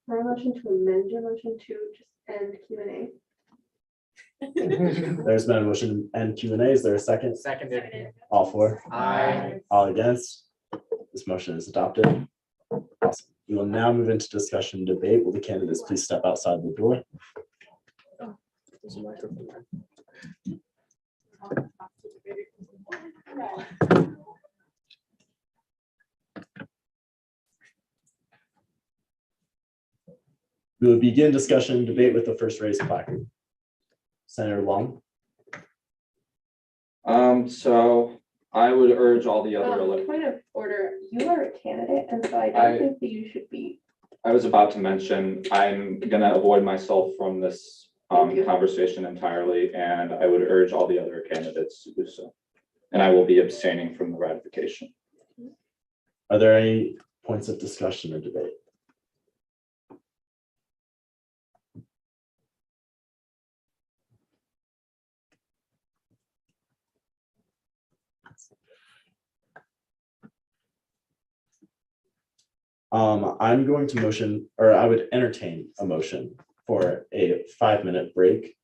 My motion to amend your motion to just end Q&A. There's been a motion to end Q&A. Is there a second? Seconded. All for? Aye. All against? This motion is adopted. Awesome. We will now move into discussion and debate. Will the candidates please step outside the door? We will begin discussion and debate with the first raised placard. Senator Long. So I would urge all the other, Point of order, you are a candidate, and so I I- don't think that you should be. I was about to mention, I'm gonna avoid myself from this conversation entirely, and I would urge all the other candidates to do so. And I will be abstaining from the ratification. Are there any points of discussion or debate? I'm going to motion, or I would entertain a motion for a 5-minute break,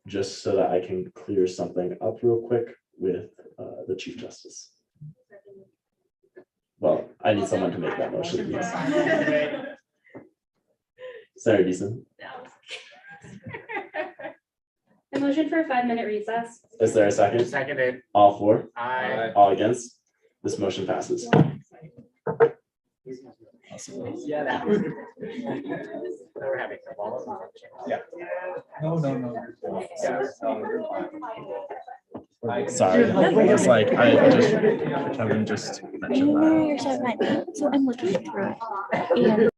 just so that I can clear something up real quick with the Chief Justice. Well, I need someone to make that motion, please. Senator Deason, I motion for a 5-minute recess. is there a second? Seconded. All for? Aye. All against? This motion passes. Yeah, that was. We're having trouble. Yeah. No. Sorry, it's like, Kevin just mentioned that. You're so fine. So I'm looking through it. And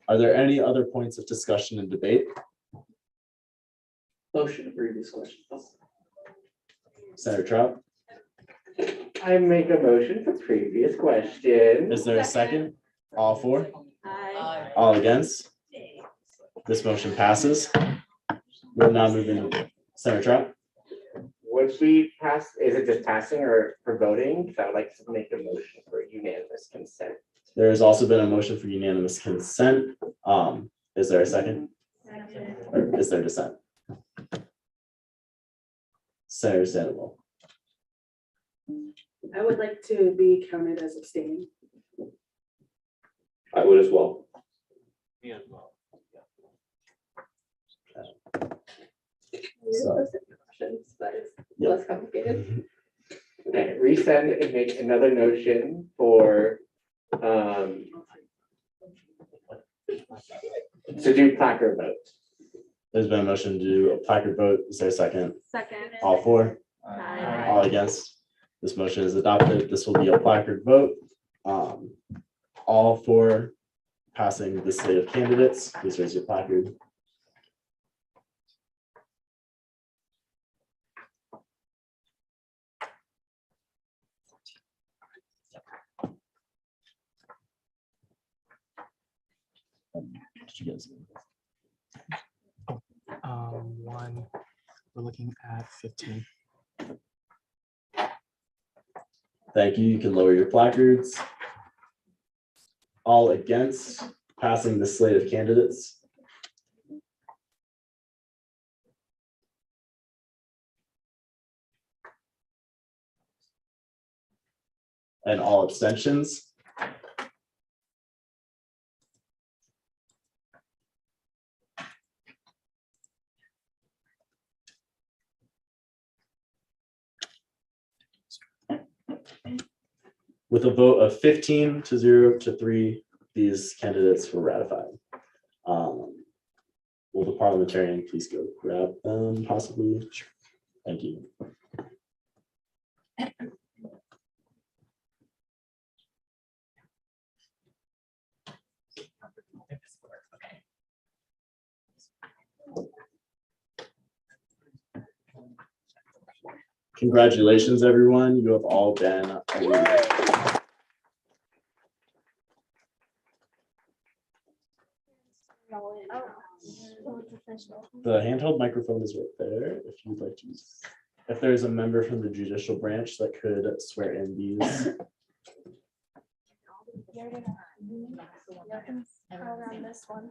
Are there any other points of discussion and debate? Motion to previous question. Senator Trout, I make a motion for previous question. is there a second? All for? Aye. All against? This motion passes. We'll now move into Senator Trout. Would we pass, is it just passing or for voting? Because I would like to make a motion for unanimous consent. There has also been a motion for unanimous consent. Is there a second? Or is there dissent? Senator Sandoval. I would like to be counted as abstaining. I would as well. So- Questions, but it's Yep. less complicated. Okay, resend and make another motion for, to do placard vote. There's been a motion to do a placard vote. Is there a second? Second. All for? Aye. All against? This motion is adopted. This will be a placard vote. All for passing the slate of candidates, please raise your placard. Did you guys? One, we're looking at 15. Thank you. You can lower your placards. All against passing the slate of candidates. And all abstentions. With a vote of 15 to 0 to 3, these candidates were ratified. Will the parliamentarian please go grab them possibly? Sure. Thank you. Congratulations, everyone. You have all been elected. The handheld microphone is right there if you'd like to use. If there's a member from the judicial branch that could swear in these. Around this one.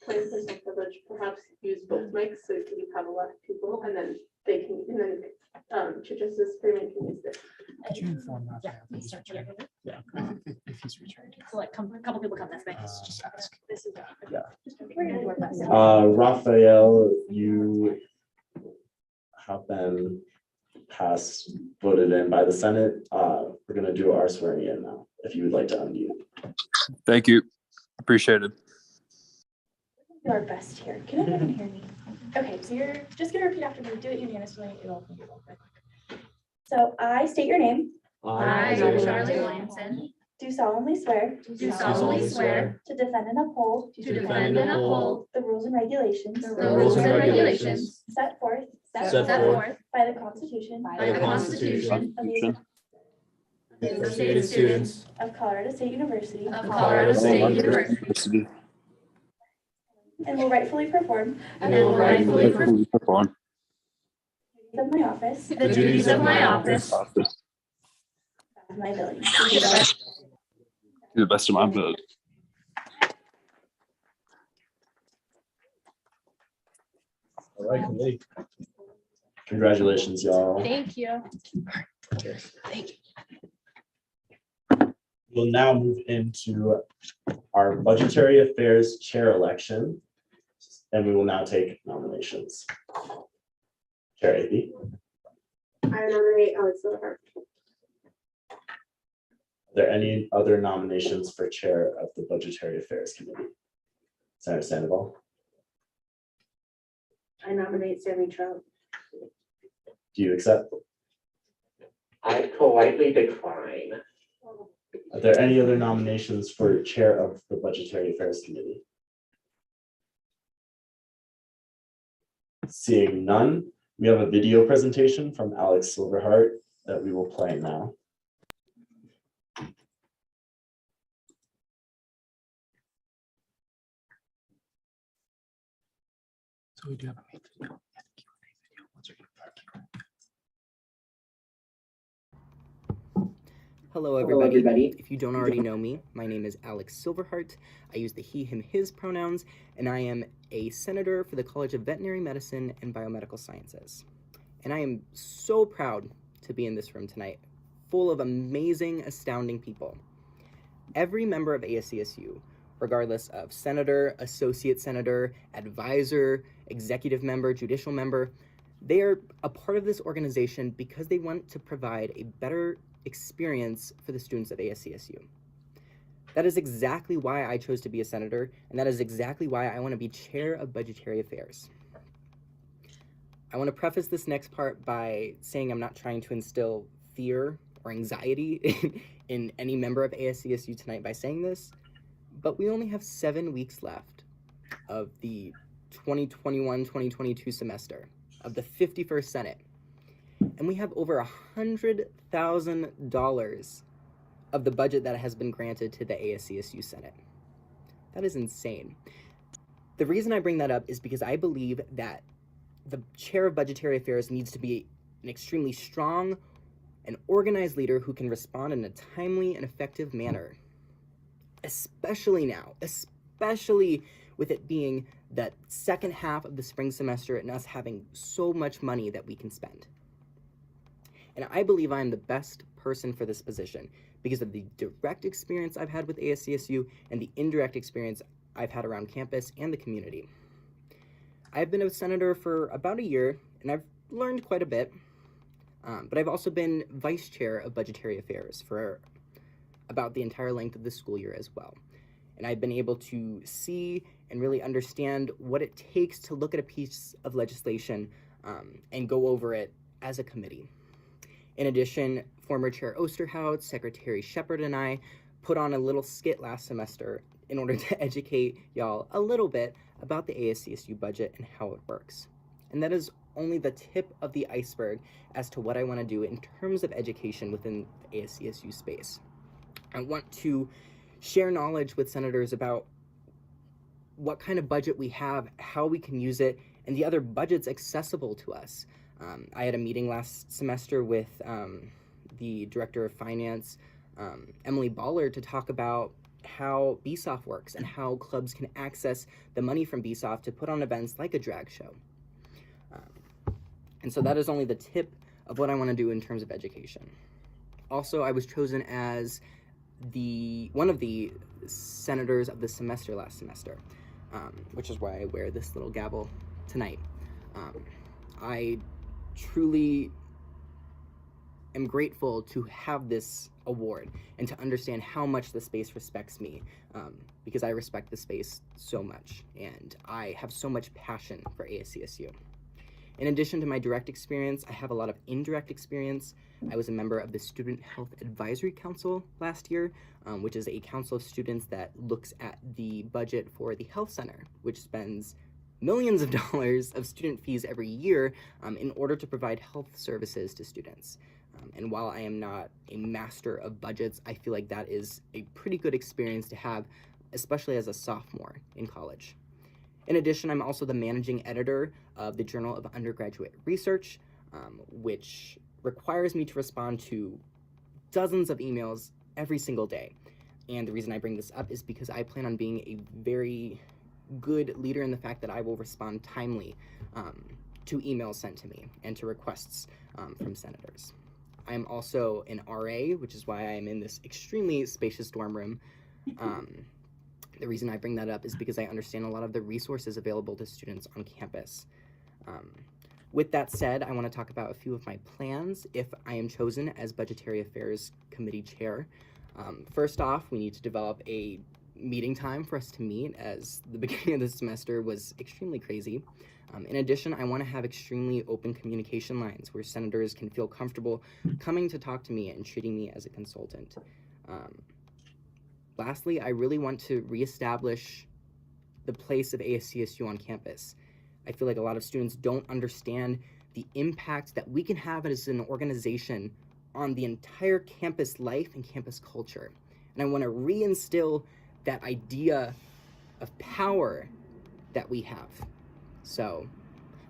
Plans and the village perhaps use both mics so you have a lot of people and then they can, and then Chief Justice Freeman can use this. Could you inform that? Yeah, we start here. Yeah, if he's returned. So like a couple people come this way. Just ask. This is. Yeah. We're gonna do our best. Raphael, you have been passed, voted in by the Senate. We're gonna do our swearing in now, if you would like to unmute. Thank you. Appreciate it. Do our best here. Can everyone hear me? Okay, so you're just gonna repeat after me. Do it unanimously. So I state your name. I, Charlie Williamson, Do solemnly swear. do solemnly swear To defend and uphold. to defend and uphold The rules and regulations. the rules and regulations Set forth. set forth By the Constitution. by the Constitution Of the students of Colorado State University. of Colorado State University And will rightfully perform. and will rightfully Perform Of my office. the duties of my office Of my ability. to the best of my ability. All right, congratulations, y'all. Thank you. Thank you. We'll now move into our Budgetary Affairs Chair election, and we will now take nominations. Chair AP. I nominate Alex Silver. Are there any other nominations for Chair of the Budgetary Affairs Committee? Senator Sandoval, I nominate Sammy Trout. do you accept? I politely decline. Are there any other nominations for Chair of the Budgetary Affairs Committee? Seeing none, we have a video presentation from Alex Silverhart that we will play now. So we do have a main video and a Q&A video. Once we get Hello, everybody. If you don't already know me, my name is Alex Silverhart. I use the he, him, his pronouns, and I am a senator for the College of Veterinary Medicine and Biomedical Sciences. And I am so proud to be in this room tonight, full of amazing, astounding people. Every member of ASCSU, regardless of senator, associate senator, advisor, executive member, judicial member, they are a part of this organization because they want to provide a better experience for the students of ASCSU. That is exactly why I chose to be a senator, and that is exactly why I want to be chair of Budgetary Affairs. I want to preface this next part by saying I'm not trying to instill fear or anxiety in any member of ASCSU tonight by saying this, but we only have 7 weeks left of the 2021-2022 semester of the 51st Senate. And we have over $100,000 of the budget that has been granted to the ASCSU Senate. That is insane. The reason I bring that up is because I believe that the chair of Budgetary Affairs needs to be an extremely strong and organized leader who can respond in a timely and effective manner. Especially now, especially with it being the second half of the spring semester and us having so much money that we can spend. And I believe I'm the best person for this position because of the direct experience I've had with ASCSU and the indirect experience I've had around campus and the community. I've been a senator for about a year, and I've learned quite a bit, but I've also been vice chair of Budgetary Affairs for about the entire length of the school year as well. And I've been able to see and really understand what it takes to look at a piece of legislation and go over it as a committee. In addition, former Chair Osterhout, Secretary Shepard, and I put on a little skit last semester in order to educate y'all a little bit about the ASCSU budget and how it works. And that is only the tip of the iceberg as to what I want to do in terms of education within the ASCSU space. I want to share knowledge with senators about what kind of budget we have, how we can use it, and the other budgets accessible to us. I had a meeting last semester with the Director of Finance, Emily Baller, to talk about how BSOF works and how clubs can access the money from BSOF to put on events like a drag show. And so that is only the tip of what I want to do in terms of education. Also, I was chosen as one of the senators of the semester last semester, which is why I wear this little gavel tonight. I truly am grateful to have this award and to understand how much the space respects me, because I respect the space so much and I have so much passion for ASCSU. In addition to my direct experience, I have a lot of indirect experience. I was a member of the Student Health Advisory Council last year, which is a council of students that looks at the budget for the health center, which spends millions of dollars of student fees every year in order to provide health services to students. And while I am not a master of budgets, I feel like that is a pretty good experience to have, especially as a sophomore in college. In addition, I'm also the managing editor of the Journal of Undergraduate Research, which requires me to respond to dozens of emails every single day. And the reason I bring this up is because I plan on being a very good leader in the fact that I will respond timely to emails sent to me and to requests from senators. I am also an RA, which is why I am in this extremely spacious dorm room. The reason I bring that up is because I understand a lot of the resources available to students on campus. With that said, I want to talk about a few of my plans if I am chosen as Budgetary Affairs Committee Chair. First off, we need to develop a meeting time for us to meet, as the beginning of the semester was extremely crazy. In addition, I want to have extremely open communication lines where senators can feel comfortable coming to talk to me and treating me as a consultant. Lastly, I really want to reestablish the place of ASCSU on campus. I feel like a lot of students don't understand the impact that we can have as an organization on the entire campus life and campus culture. And I want to reinstill that idea of power that we have. So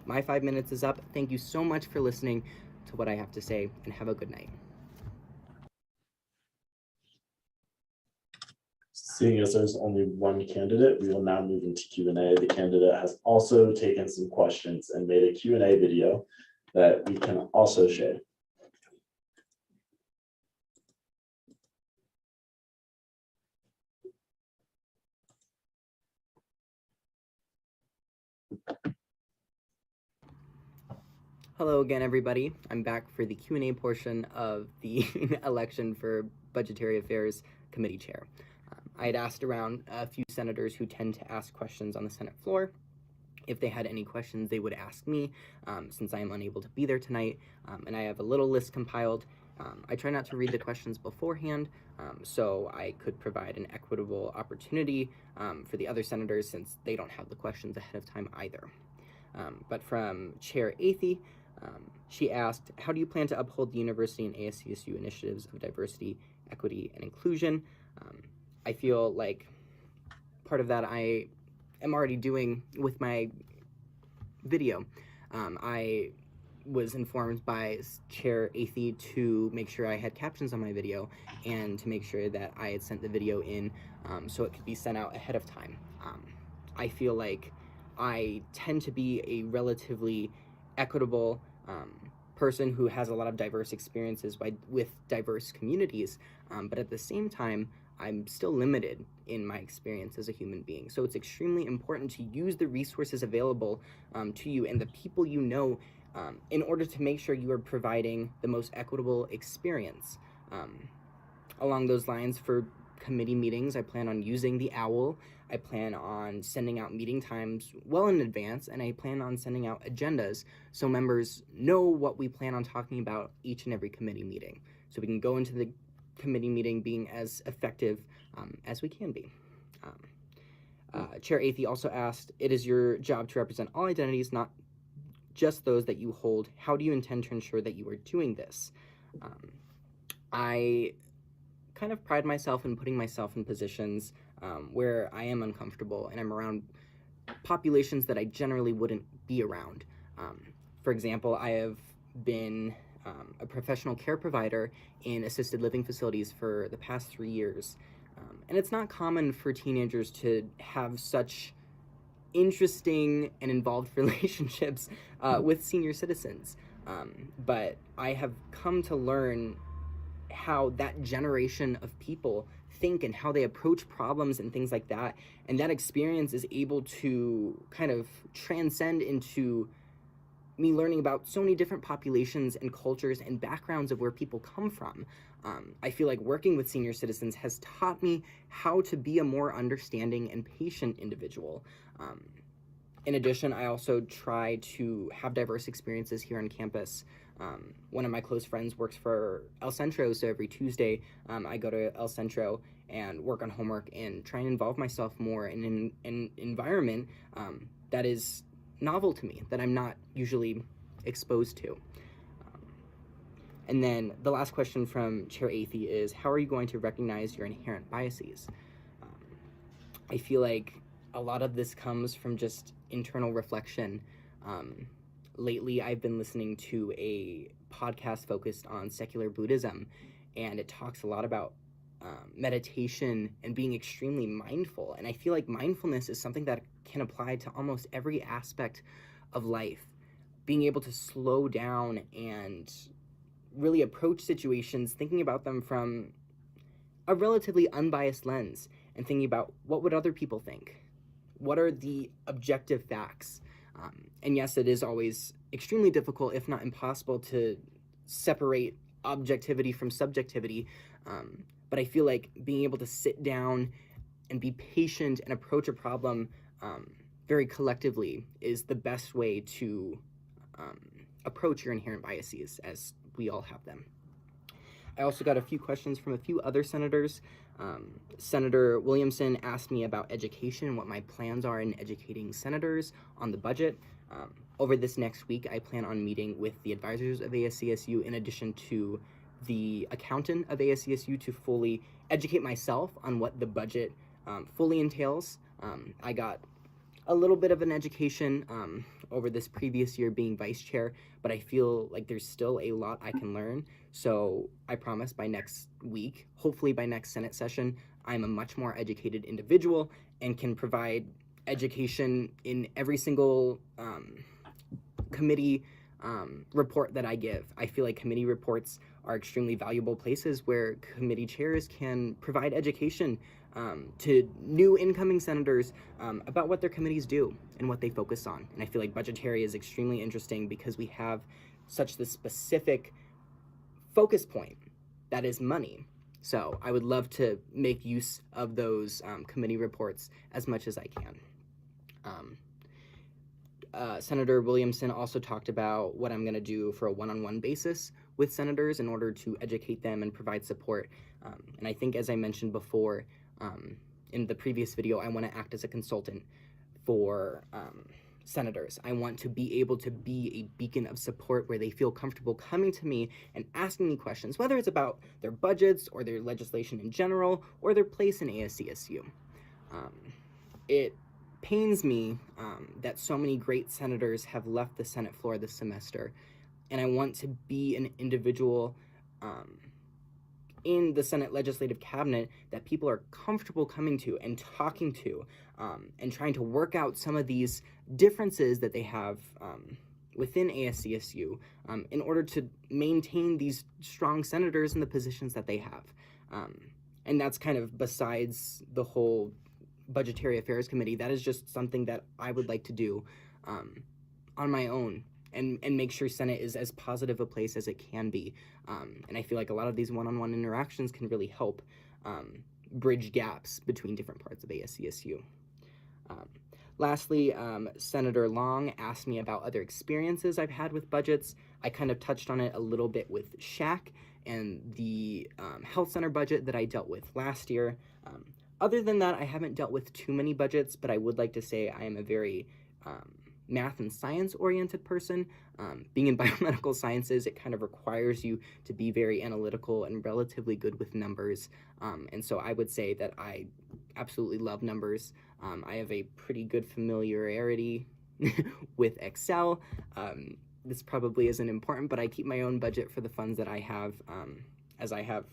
my 5 minutes is up. Thank you so much for listening to what I have to say, and have a good night. Seeing as there's only one candidate, we will now move into Q&A. The candidate has also taken some questions and made a Q&A video that we can also share. Hello again, everybody. I'm back for the Q&A portion of the election for Budgetary Affairs Committee Chair. I had asked around a few senators who tend to ask questions on the Senate floor. If they had any questions, they would ask me, since I am unable to be there tonight, and I have a little list compiled. I try not to read the questions beforehand, so I could provide an equitable opportunity for the other senators, since they don't have the questions ahead of time either. But from Chair Athey, she asked, how do you plan to uphold the university and ASCSU initiatives of diversity, equity, and inclusion? I feel like part of that I am already doing with my video. I was informed by Chair Athey to make sure I had captions on my video and to make sure that I had sent the video in so it could be sent out ahead of time. I feel like I tend to be a relatively equitable person who has a lot of diverse experiences with diverse communities, but at the same time, I'm still limited in my experience as a human being. So it's extremely important to use the resources available to you and the people you know in order to make sure you are providing the most equitable experience. Along those lines, for committee meetings, I plan on using the OWL. I plan on sending out meeting times well in advance, and I plan on sending out agendas so members know what we plan on talking about each and every committee meeting, so we can go into the committee meeting being as effective as we can be. Chair Athey also asked, it is your job to represent all identities, not just those that you hold. How do you intend to ensure that you are doing this? I kind of pride myself in putting myself in positions where I am uncomfortable and I'm around populations that I generally wouldn't be around. For example, I have been a professional care provider in assisted living facilities for the past 3 years. And it's not common for teenagers to have such interesting and involved relationships with senior citizens. But I have come to learn how that generation of people think and how they approach problems and things like that. And that experience is able to kind of transcend into me learning about so many different populations and cultures and backgrounds of where people come from. I feel like working with senior citizens has taught me how to be a more understanding and patient individual. In addition, I also try to have diverse experiences here on campus. One of my close friends works for El Centro, so every Tuesday I go to El Centro and work on homework and try and involve myself more in an environment that is novel to me, that I'm not usually exposed to. And then the last question from Chair Athey is, how are you going to recognize your inherent biases? I feel like a lot of this comes from just internal reflection. Lately, I've been listening to a podcast focused on secular Buddhism, and it talks a lot about meditation and being extremely mindful. And I feel like mindfulness is something that can apply to almost every aspect of life. Being able to slow down and really approach situations, thinking about them from a relatively unbiased lens, and thinking about what would other people think? What are the objective facts? And yes, it is always extremely difficult, if not impossible, to separate objectivity from subjectivity. But I feel like being able to sit down and be patient and approach a problem very collectively is the best way to approach your inherent biases, as we all have them. I also got a few questions from a few other senators. Senator Williamson asked me about education and what my plans are in educating senators on the budget. Over this next week, I plan on meeting with the advisors of ASCSU in addition to the accountant of ASCSU to fully educate myself on what the budget fully entails. I got a little bit of an education over this previous year being vice chair, but I feel like there's still a lot I can learn. So I promise by next week, hopefully by next Senate session, I'm a much more educated individual and can provide education in every single committee report that I give. I feel like committee reports are extremely valuable places where committee chairs can provide education to new incoming senators about what their committees do and what they focus on. And I feel like budgetary is extremely interesting because we have such the specific focus point that is money. So I would love to make use of those committee reports as much as I can. Senator Williamson also talked about what I'm going to do for a one-on-one basis with senators in order to educate them and provide support. And I think, as I mentioned before in the previous video, I want to act as a consultant for senators. I want to be able to be a beacon of support where they feel comfortable coming to me and asking me questions, whether it's about their budgets or their legislation in general or their place in ASCSU. It pains me that so many great senators have left the Senate floor this semester, and I want to be an individual in the Senate Legislative Cabinet that people are comfortable coming to and talking to and trying to work out some of these differences that they have within ASCSU in order to maintain these strong senators in the positions that they have. And that's kind of besides the whole Budgetary Affairs Committee. That is just something that I would like to do on my own and make sure Senate is as positive a place as it can be. And I feel like a lot of these one-on-one interactions can really help bridge gaps between different parts of ASCSU. Lastly, Senator Long asked me about other experiences I've had with budgets. I kind of touched on it a little bit with SHAC and the health center budget that I dealt with last year. Other than that, I haven't dealt with too many budgets, but I would like to say I am a very math and science-oriented person. Being in biomedical sciences, it kind of requires you to be very analytical and relatively good with numbers. And so I would say that I absolutely love numbers. I have a pretty good familiarity with Excel. This probably isn't important, but I keep my own budget for the funds that I have, as I have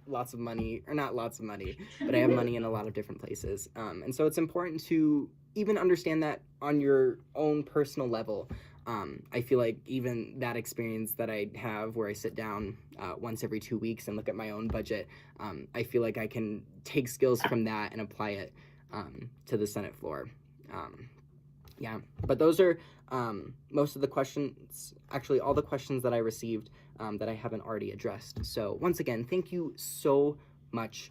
lots of money, or not lots of money, but I have money in a lot of different places. And so it's important to even understand that on your own personal level. I feel like even that experience that I have where I sit down once every 2 weeks and look at my own budget, I feel like I can take skills from that and apply it to the Senate floor. Yeah, but those are most of the questions, actually all the questions that I received that I haven't already addressed. So once again, thank you so much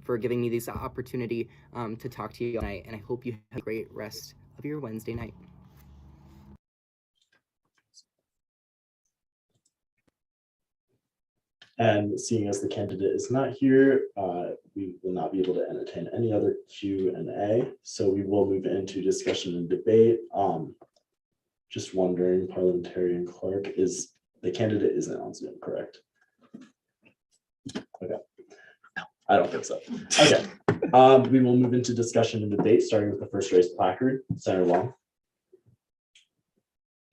for giving me this opportunity to talk to you tonight, and I hope you have a great rest of your Wednesday night. And seeing as the candidate is not here, we will not be able to entertain any other Q&A. So we will move into discussion and debate. Just wondering, Parliamentarian Clerk, is the candidate isn't on Zoom, correct? Okay. I don't think so. Okay. We will move into discussion and debate, starting with the first race placard. Senator Long.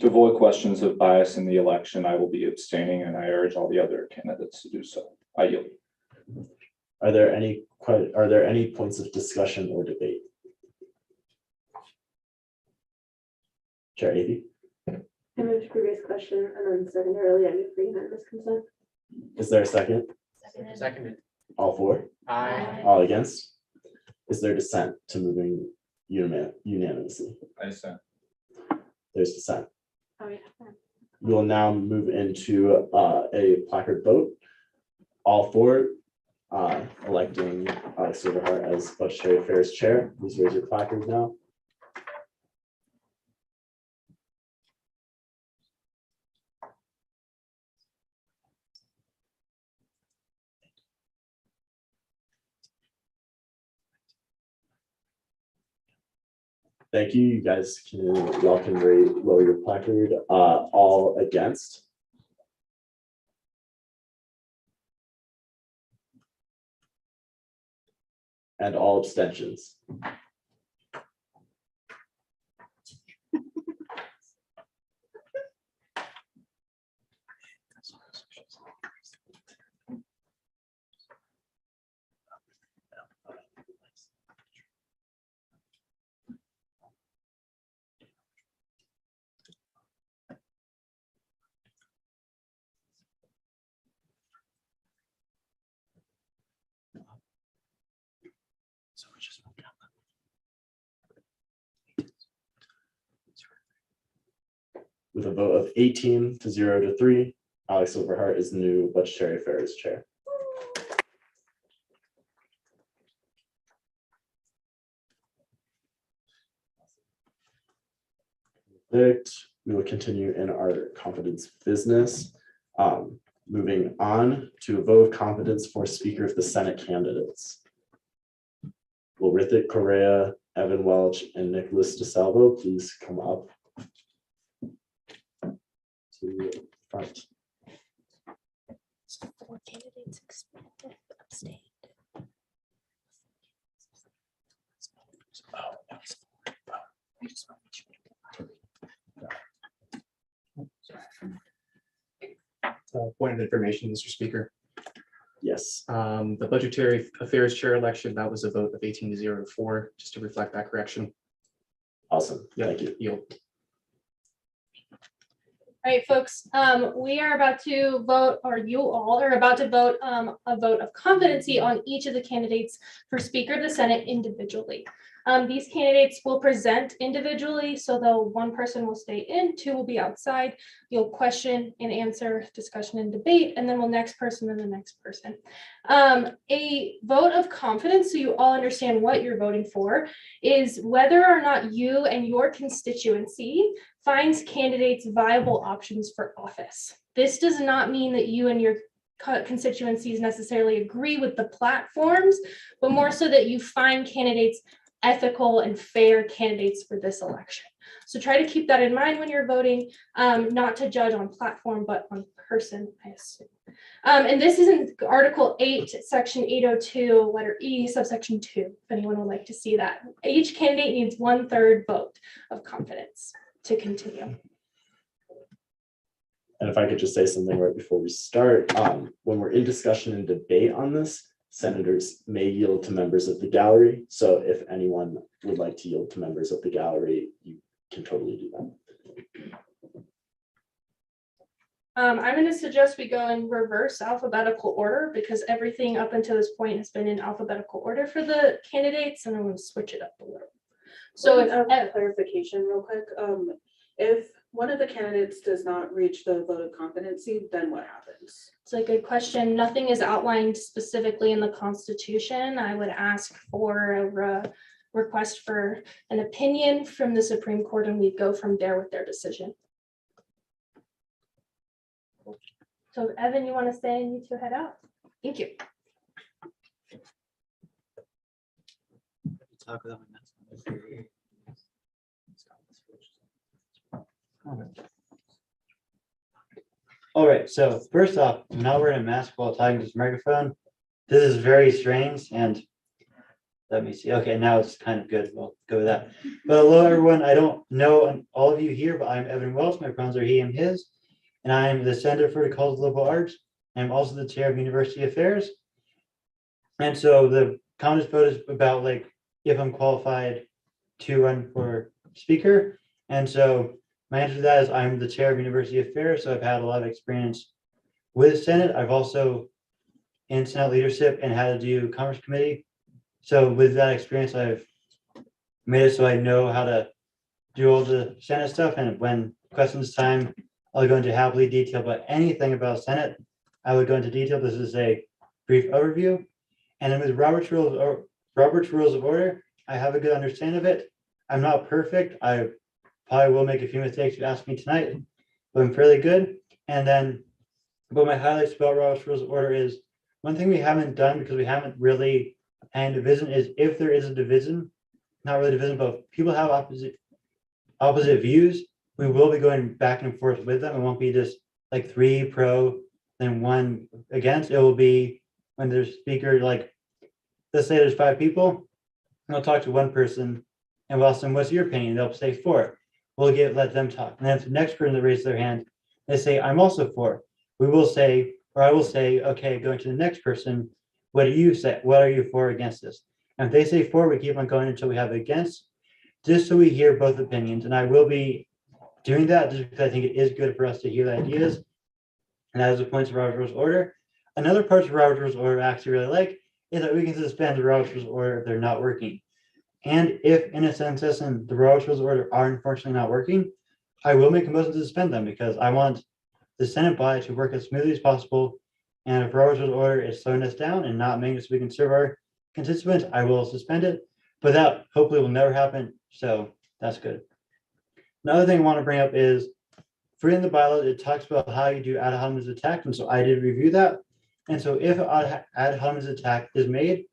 To avoid questions of bias in the election, I will be abstaining, and I urge all the other candidates to do so. I yield. Are there any points of discussion or debate? Chair Avey. I moved previous question and then secondarily I move for unanimous consent. Is there a second? Seconded. All for? Aye. All against? Is there dissent to moving unanimously? I dissent. There's dissent. Oh, yeah. We will now move into a placard vote. All for electing Silverheart as Budgetary Affairs Chair. Please raise your placard now. Thank you. You guys y'all can lower your placard. All against? And all abstentions. With a vote of 18 to 0 to 3, Alex Silverhart is the new Budgetary Affairs Chair. We will continue in our confidence business. Moving on to a vote of confidence for Speaker of the Senate candidates. Will Rithik Correa, Evan Welch, and Nicholas DeSalvo please come up to the front. Four candidates abstained. Point of information, Mr. Speaker. Yes. The Budgetary Affairs Chair election, that was a vote of 18 to 0 to 4, just to reflect that correction. Awesome. Thank you. Yield. All right, folks, we are about to vote, or you all are about to vote a vote of confidence on each of the candidates for Speaker of the Senate individually. These candidates will present individually, so though one person will stay in, two will be outside. You'll question and answer, discussion and debate, and then we'll next person and the next person. A vote of confidence, so you all understand what you're voting for, is whether or not you and your constituency finds candidates viable options for office. This does not mean that you and your constituencies necessarily agree with the platforms, but more so that you find candidates ethical and fair candidates for this election. So try to keep that in mind when you're voting, not to judge on platform, but on person, I assume. And this is in Article 8, Section 802, letter E, subsection 2, if anyone would like to see that. Each candidate needs 1/3 vote of confidence to continue. And if I could just say something right before we start, when we're in discussion and debate on this, senators may yield to members of the gallery. So if anyone would like to yield to members of the gallery, you can totally do that. I'm going to suggest we go in reverse alphabetical order because everything up until this point has been in alphabetical order for the candidates, and I'm going to switch it up a little. So if clarification real quick, if one of the candidates does not reach the vote of competency, then what happens? It's a good question. Nothing is outlined specifically in the Constitution. I would ask for a request for an opinion from the Supreme Court, and we go from there with their decision. So Evan, you want to stay and you two head out? Thank you. Talk about all right, so first off, I'm not wearing a mask while talking to this microphone. This is very strange, and let me see. Okay, now it's kind of good. We'll go with that. But hello, everyone. I don't know all of you here, but I'm Evan Welch. My pronouns are he and his, and I'm the Center for the College of Liberal Arts. I'm also the chair of University Affairs. And so the confidence vote is about like if I'm qualified to run for speaker. And so my answer to that is I'm the chair of University Affairs, so I've had a lot of experience with Senate. I've also in Senate leadership and had to do Commerce Committee. So with that experience, I've made it so I know how to do all the Senate stuff. And when questions time, I'll go into happily detail about anything about Senate. I would go into detail. This is a brief overview. And then with Robert's Rules of Order, I have a good understanding of it. I'm not perfect. I probably will make a few mistakes you ask me tonight, but I'm fairly good. And then, but my highlights about Robert's Rules of Order is one thing we haven't done because we haven't really had a division is if there is a division, not really division, but if people have opposite views, we will be going back and forth with them. It won't be just like 3 pro, then 1 against. It will be when there's a speaker, like, let's say there's 5 people, and I'll talk to one person and we'll ask them, what's your opinion? They'll say 4. We'll let them talk. And then if the next person that raises their hand, they say, I'm also 4. We will say, or I will say, okay, going to the next person, what do you say? What are you for against this? And if they say 4, we keep on going until we have against, just so we hear both opinions. And I will be doing that just because I think it is good for us to hear the ideas. And that is the points of Robert's Rules of Order. Another part of Robert's Rules of Order I actually really like is that we can suspend the Robert's Rules of Order if they're not working. And if in a sentence and the Robert's Rules of Order are unfortunately not working, I will make a motion to suspend them because I want the Senate body to work as smoothly as possible. And if Robert's Rules of Order is slowing us down and not making us so we can serve our constituents, I will suspend it. But that hopefully will never happen. So that's good. Another thing I want to bring up is for in the bylaws, it talks about how you do ad hominem attack. And so I did review that. And so if an ad hominem attack is made,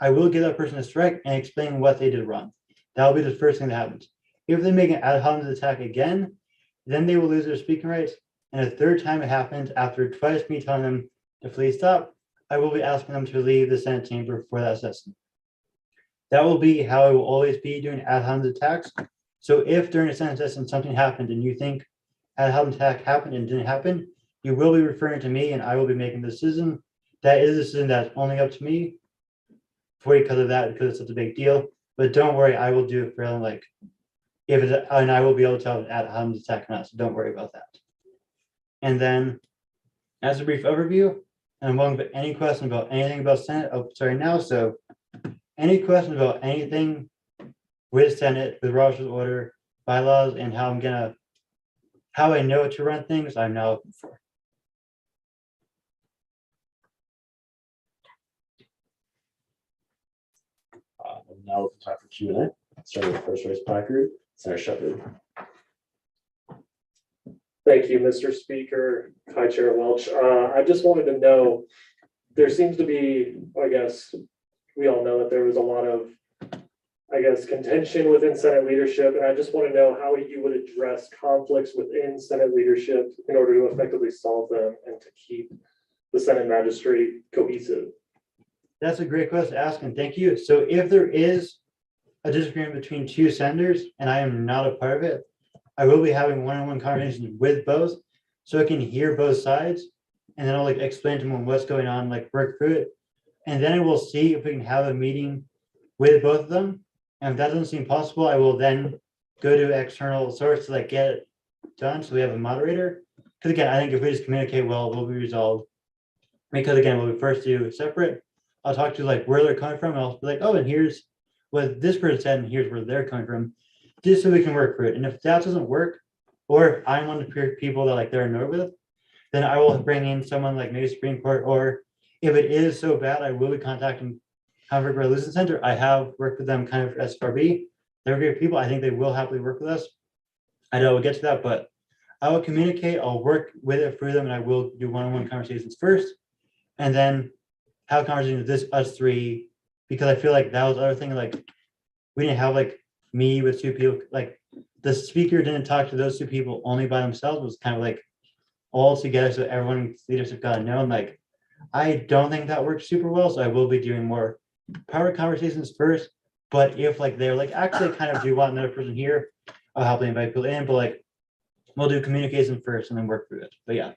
I will give that person a strike and explain what they did wrong. That will be the first thing that happens. If they make an ad hominem attack again, then they will lose their speaking rights. And a third time it happens after twice me telling them to please stop, I will be asking them to leave the Senate chamber for that session. That will be how I will always be doing ad hominem attacks. So if during a Senate session something happened and you think ad hominem attack happened and didn't happen, you will be referring to me and I will be making the decision. That is a decision that's only up to me because of that, because it's such a big deal. But don't worry, I will do it for like if it's and I will be able to tell if ad hominem attack or not. So don't worry about that. And then as a brief overview, and I'm willing to any question about anything about Senate. Oh, sorry now. So any questions about anything with Senate, with Robert's Rules of Order, bylaws, and how I know to run things, I'm now open for. Now open time for Q&A. Starting with the first race placard, Senator Shepherd. Thank you, Mr. Speaker. Hi, Chair Welch. I just wanted to know, there seems to be, I guess, we all know that there was a lot of, I guess, contention within Senate leadership, and I just want to know how you would address conflicts within Senate leadership in order to effectively solve them and to keep the Senate magistrate cohesive. That's a great question to ask, and thank you. So if there is a disagreement between 2 senators, and I am not a part of it, I will be having one-on-one conversations with both, so I can hear both sides, and then I'll like explain to them what's going on, like work through it, and then I will see if we can have a meeting with both of them. And if that doesn't seem possible, I will then go to external source to like get it done. So we have a moderator. Because again, I think if we just communicate well, we'll be resolved. Because again, when we first do separate, I'll talk to like where they're coming from. And I'll be like, oh, and here's what this person said, and here's where they're coming from, just so we can work through it. And if that doesn't work, or if I'm one of the people that like they're annoyed with, then I will bring in someone like maybe Supreme Court, or if it is so bad, I will be contacting Conflict Resolution Center. I have worked with them kind of for Sfrb. They're great people. I think they will happily work with us. I know we'll get to that, but I will communicate. I'll work with it through them, and I will do one-on-one conversations first, and then have conversations with us 3, because I feel like that was the other thing. Like we didn't have like me with 2 people. Like the speaker didn't talk to those 2 people only by themselves. It was kind of like all together, so everyone's leadership got known. Like I don't think that works super well, so I will be doing more power conversations first. But if like they're like actually kind of do want another person here, I'll happily invite people in. But like we'll do communication first and then work through it. But yeah,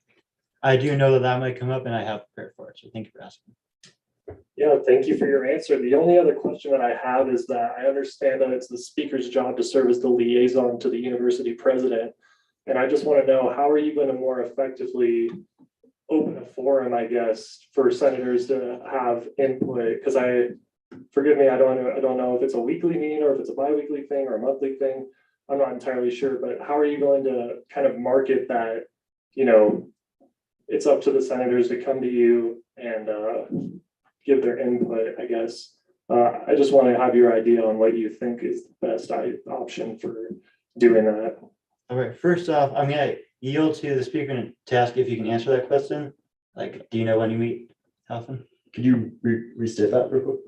I do know that might come up, and I have prepared for it. So thank you for asking. Yeah, thank you for your answer. The only other question that I have is that I understand that it's the speaker's job to serve as the liaison to the university president. And I just want to know, how are you going to more effectively open a forum, I guess, for senators to have input? Because forgive me, I don't know if it's a weekly meeting or if it's a bi-weekly thing or a monthly thing. I'm not entirely sure, but how are you going to kind of market that, it's up to the senators to come to you and give their input, I guess. I just want to have your idea on what you think is the best option for doing that. All right, first off, I'm gonna yield to the speaker to ask if you can answer that question. Like, do you know when you meet often? Could you restate that real quick?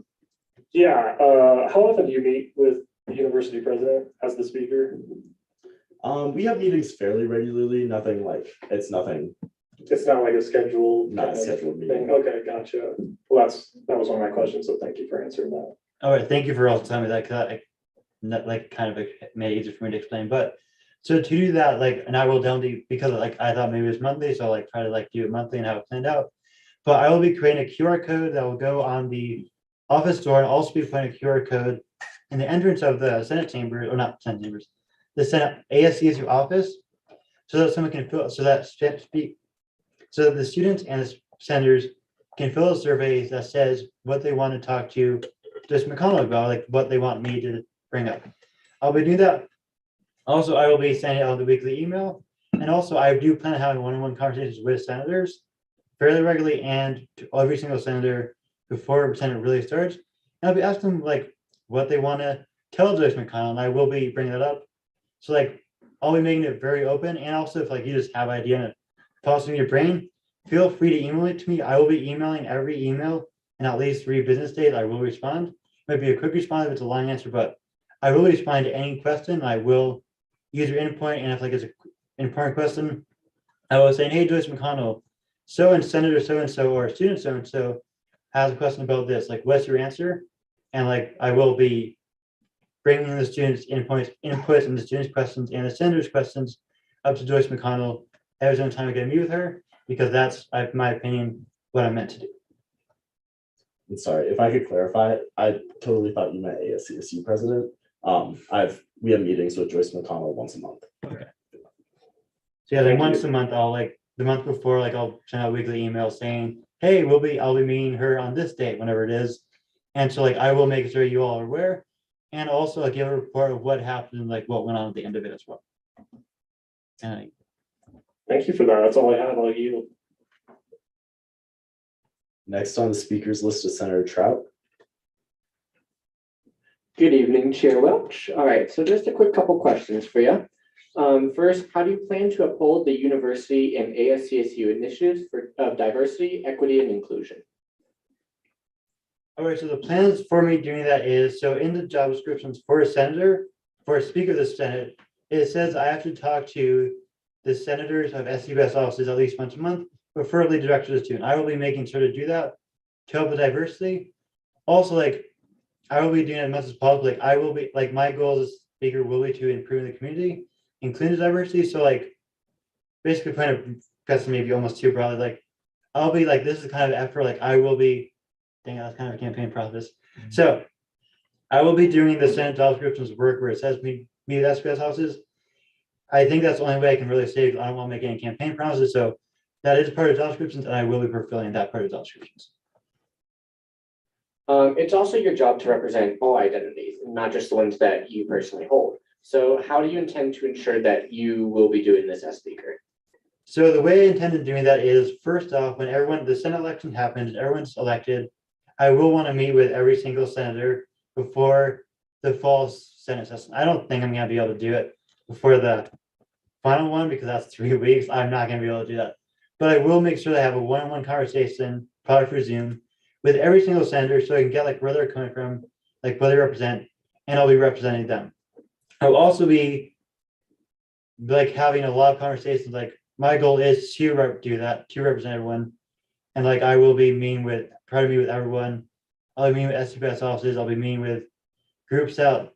Yeah, how often do you meet with the university president as the speaker? We have meetings fairly regularly, nothing like, it's nothing, It's not like a scheduled. not a kind of scheduled thing. meeting. Okay, gotcha. Well, that was one of my questions, so thank you for answering that. All right, thank you for also telling me that, because I not like kind of made it easier for me to explain, but so to do that, like, and I will definitely, because like I thought maybe it was monthly, so I'll like try to like do it monthly and have it planned out. But I will be creating a QR code that will go on the office door and also be putting a QR code in the entrance of the Senate chamber, or not Senate chambers, the Senate ASCSU office, so that someone can fill, so that the students and the senators can fill a survey that says what they want to talk to Justice McConnell about, like what they want me to bring up. I'll be doing that. Also, I will be sending out the weekly email, and also I do plan on having one-on-one conversations with senators fairly regularly and to every single senator before the Senate really starts. And I'll be asking them like what they want to tell Justice McConnell, and I will be bringing that up. So like I'll be making it very open, and also if like you just have an idea and it pops in your brain, feel free to email it to me. I will be emailing every email in at least 3 business days. I will respond. Might be a quick response if it's a long answer, but I will respond to any question. I will use your input, and if like it's an important question, I will say, hey, Joyce McConnell, so and Senator so-and-so or student so-and-so has a question about this. Like, what's your answer? And like, I will be bringing the students' inputs and the students' questions and the senators' questions up to Joyce McConnell every single time I get to meet with her, because that's, in my opinion, what I'm meant to do. I'm sorry, if I could clarify, I totally thought you meant ASCSU president. We have meetings with Joyce McConnell once a month. Okay. So yeah, like once a month, I'll like the month before, like I'll send out a weekly email saying, hey, I'll be meeting her on this date, whenever it is. And so like I will make sure you all are aware, and also like give a report of what happened and like what went on at the end of it as well. And Thank you for that. That's all I have. I'll yield. Next on the speakers list is Senator Trout. Good evening, Chair Welch. All right, so just a quick couple questions for you. First, how do you plan to uphold the university and ASCSU initiatives of diversity, equity, and inclusion? all right, so the plans for me doing that is, so in the job descriptions for a senator, for a speaker of the Senate, it says I have to talk to the senators of SCBS offices at least once a month, preferably directors too. And I will be making sure to do that to help with diversity. Also, like I will be doing it as much as possible. Like I will be like my goal as a speaker will be to improve the community, including diversity. So like basically kind of guessing maybe almost too broadly, like I'll be like, this is the kind of effort, like I will be, dang, that's kind of a campaign process. So I will be doing the Senate job descriptions work where it says me with SPS houses. I think that's the only way I can really save. I don't want to make any campaign promises. So that is part of job descriptions, and I will be fulfilling that part of job descriptions. It's also your job to represent all identities, not just the ones that you personally hold. So how do you intend to ensure that you will be doing this as speaker? So the way I intend on doing that is, first off, when the Senate election happens and everyone's elected, I will want to meet with every single senator before the fall Senate session. I don't think I'm going to be able to do it before the final one because that's 3 weeks. I'm not going to be able to do that. But I will make sure that I have a one-on-one conversation, probably through Zoom, with every single senator so I can get like where they're coming from, like what they represent, and I'll be representing them. I'll also be like having a lot of conversations. Like my goal is to do that, to represent everyone. And like I will be try to meet with everyone. I'll be meeting with SCPS offices. I'll be meeting with groups that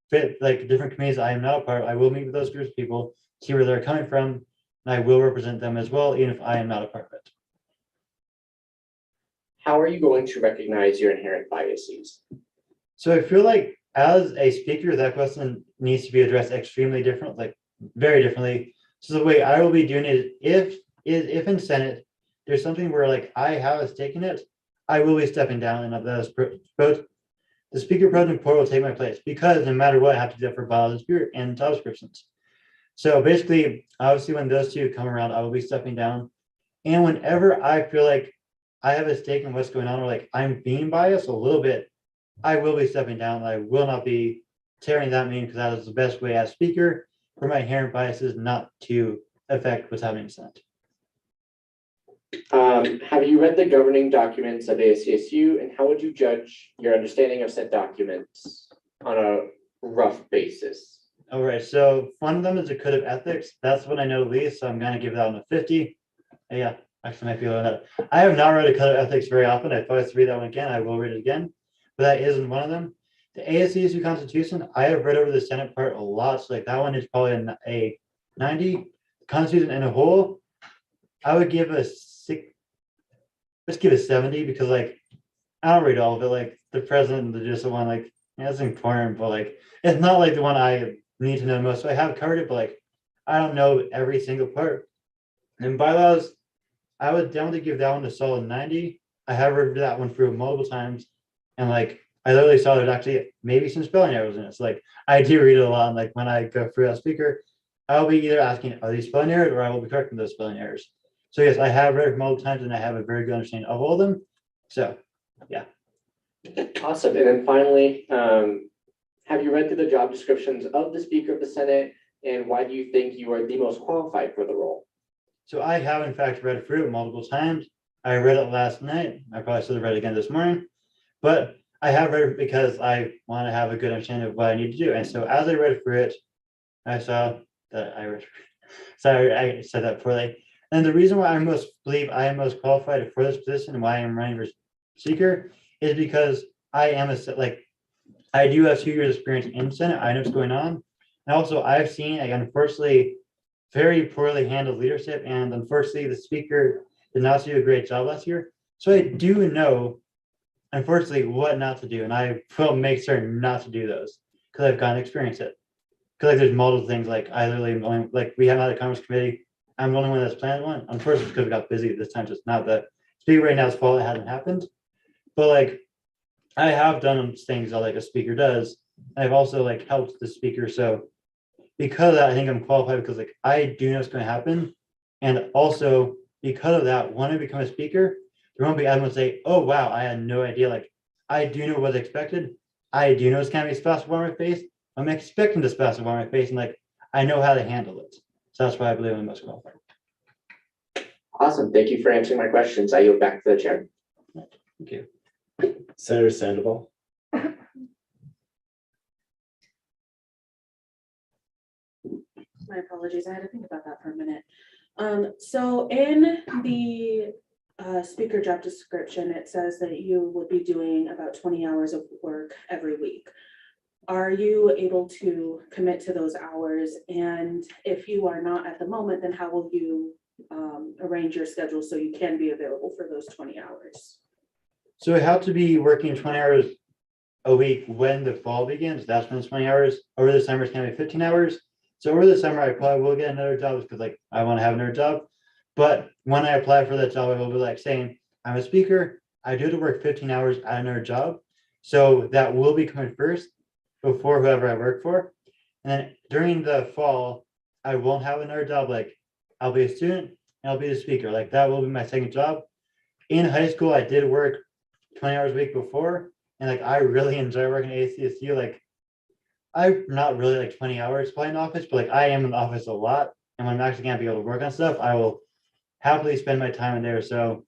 fit like different communities I am not a part of. I will meet with those groups of people, see where they're coming from, and I will represent them as well, even if I am not a part of it. How are you going to recognize your inherent biases? So I feel like as a speaker, that question needs to be addressed extremely different, like very differently. So the way I will be doing it is if in Senate, there's something where like I have a stake in it, I will be stepping down, and the speaker president report will take my place because no matter what, I have to do that for bylaws and job descriptions. So basically, obviously, when those two come around, I will be stepping down. And whenever I feel like I have a stake in what's going on, or like I'm being biased a little bit, I will be stepping down. And I will not be tearing that meeting because that is the best way as speaker for my inherent biases not to affect what's happening in Senate. Have you read the governing documents of ASCSU, and how would you judge your understanding of said documents on a rough basis? All right, so one of them is a code of ethics. That's what I know least, so I'm gonna give that one a 50. Yeah, actually might be low on that. I have not read a code of ethics very often. If I was to read that one again, I will read it again. But that isn't one of them. The ASCSU Constitution, I have read over the Senate part a lot, so like that one is probably a 90. Constitution in a whole, I would give a 6. Let's give it 70 because like I don't read all of it. Like the president and the judicial one, like yeah, it's important, but like it's not like the one I need to know most. So I have covered it, but like I don't know every single part. And bylaws, I would definitely give that one a solid 90. I have read that one through multiple times, and like I literally saw there's actually maybe some spelling errors in it. So like I do read it a lot. And like when I go through as speaker, I'll be either asking, are these spelling errors, or I will be correcting those spelling errors. So yes, I have read it multiple times and I have a very good understanding of all of them. So yeah. Awesome. And then finally, have you read through the job descriptions of the Speaker of the Senate, and why do you think you are the most qualified for the role? So I have in fact read through it multiple times. I read it last night. I probably should have read it again this morning, but I have read it because I want to have a good understanding of what I need to do. And so as I read through it, I saw that I read. Sorry, I said that poorly. And the reason why I believe I am most qualified for this position and why I am running for speaker is because I am I do have 2 years experience in Senate. I know what's going on. And also I've seen, like, unfortunately, very poorly handled leadership. And unfortunately, the speaker did not do a great job last year. So I do know, unfortunately, what not to do. And I will make sure not to do those because I've gotten experience it. Because like there's multiple things, like I literally only, like we haven't had a Commerce Committee. I'm the only one that's planned one. Unfortunately, because we got busy this time, just not the speaker right now's fault. It hasn't happened. But like I have done things that like a speaker does. And I've also like helped the speaker. So because of that, I think I'm qualified because like I do know what's going to happen. And also because of that, when I become a speaker, there won't be anyone say, oh wow, I had no idea. Like I do know what's expected. I do know it's gonna be splashed on my face. I'm expecting to splash on my face, and like I know how to handle it. So that's why I believe I'm most qualified. Awesome. Thank you for answering my questions. I yield back to the chair. Thank you. Senator Sandoval. My apologies, I had to think about that for a minute. So in the speaker job description, it says that you would be doing about 20 hours of work every week. Are you able to commit to those hours? And if you are not at the moment, then how will you arrange your schedule so you can be available for those 20 hours? So I have to be working 20 hours a week when the fall begins. That's when it's 20 hours. Over the summer, it's gonna be 15 hours. So over the summer, I probably will get another job because like I want to have another job. But when I apply for that job, I will be like saying, I'm a speaker. I do have to work 15 hours at another job. So that will be coming first before whoever I work for. And then during the fall, I won't have another job. Like I'll be a student and I'll be the speaker. Like that will be my second job. In high school, I did work 20 hours a week before. And like I really enjoy working at ACSU. Like I'm not really like 20 hours probably in the office, but like I am in the office a lot. And when I'm actually gonna be able to work on stuff, I will happily spend my time in there. So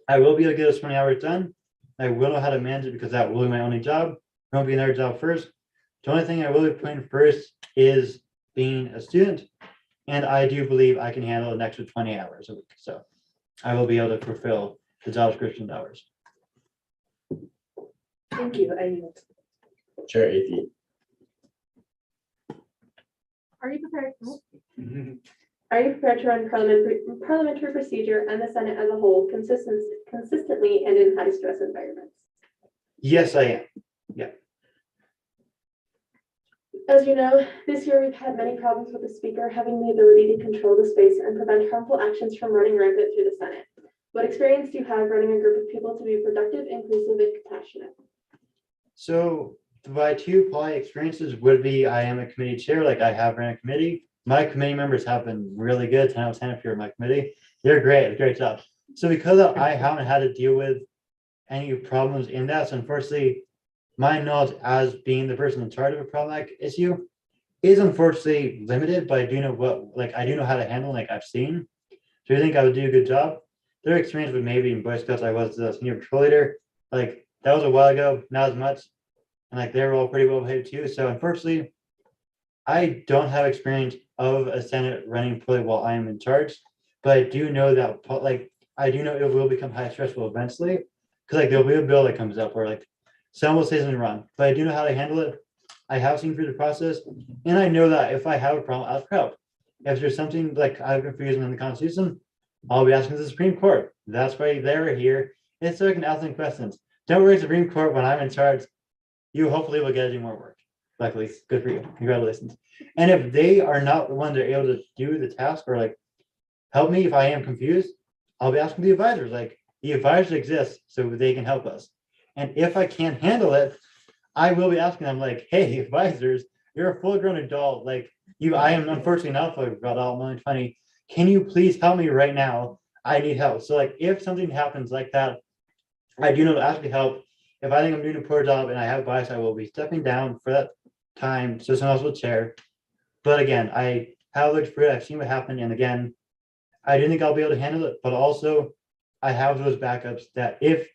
I will be able to get those 20 hours done. I will know how to manage it because that will be my only job. It won't be another job first. The only thing I will be putting first is being a student. And I do believe I can handle an extra 20 hours a week. So I will be able to fulfill the job description hours. Thank you. I yield. Chair AP. Are you prepared? Are you prepared to run parliamentary procedure and the Senate as a whole consistently and in high stress environments? Yes, I am. Yeah. As you know, this year we've had many problems with the speaker having the ability to control the space and prevent harmful actions from running rampant through the Senate. What experience do you have running a group of people to be productive, inclusive, and compassionate? So my two probably experiences would be I am a committee chair, like I have ran a committee. My committee members have been really good. 10 out of 10 if you're in my committee. They're great, great job. So because I haven't had to deal with any problems in that, so unfortunately, my knowledge as being the person in charge of a problematic issue is unfortunately limited, but I do know I do know how to handle, like I've seen. So I think I would do a good job. Their experience with maybe in Boy Scouts, I was the senior patrol leader. Like that was a while ago, not as much. and like they're all pretty well behaved too. So unfortunately, I don't have experience of a Senate running poorly while I am in charge, but I do know that like I do know it will become high stressful eventually, because like there'll be a bill that comes up where like someone will say something wrong, but I do know how to handle it. I have seen through the process, and I know that if I have a problem, I'll ask for help. If there's something like I've confused in the Constitution, I'll be asking the Supreme Court. That's why they're here. And so I can ask them questions. Don't worry, Supreme Court, when I'm in charge, you hopefully will get to do more work. Luckily, good for you. Congratulations. And if they are not the one that are able to do the task or like help me if I am confused, I'll be asking the advisors. Like the advisors exist so they can help us. And if I can't handle it, I will be asking them like, hey, advisors, you're a full-grown adult. Like I am unfortunately not a full-grown adult, I'm only 20. Can you please help me right now? I need help. So like if something happens like that, I do know to ask for help. If I think I'm doing a poor job and I have bias, I will be stepping down for that time so someone else will chair. But again, I have looked for it. I've seen what happened. And again, I do think I'll be able to handle it, but also I have those backups that if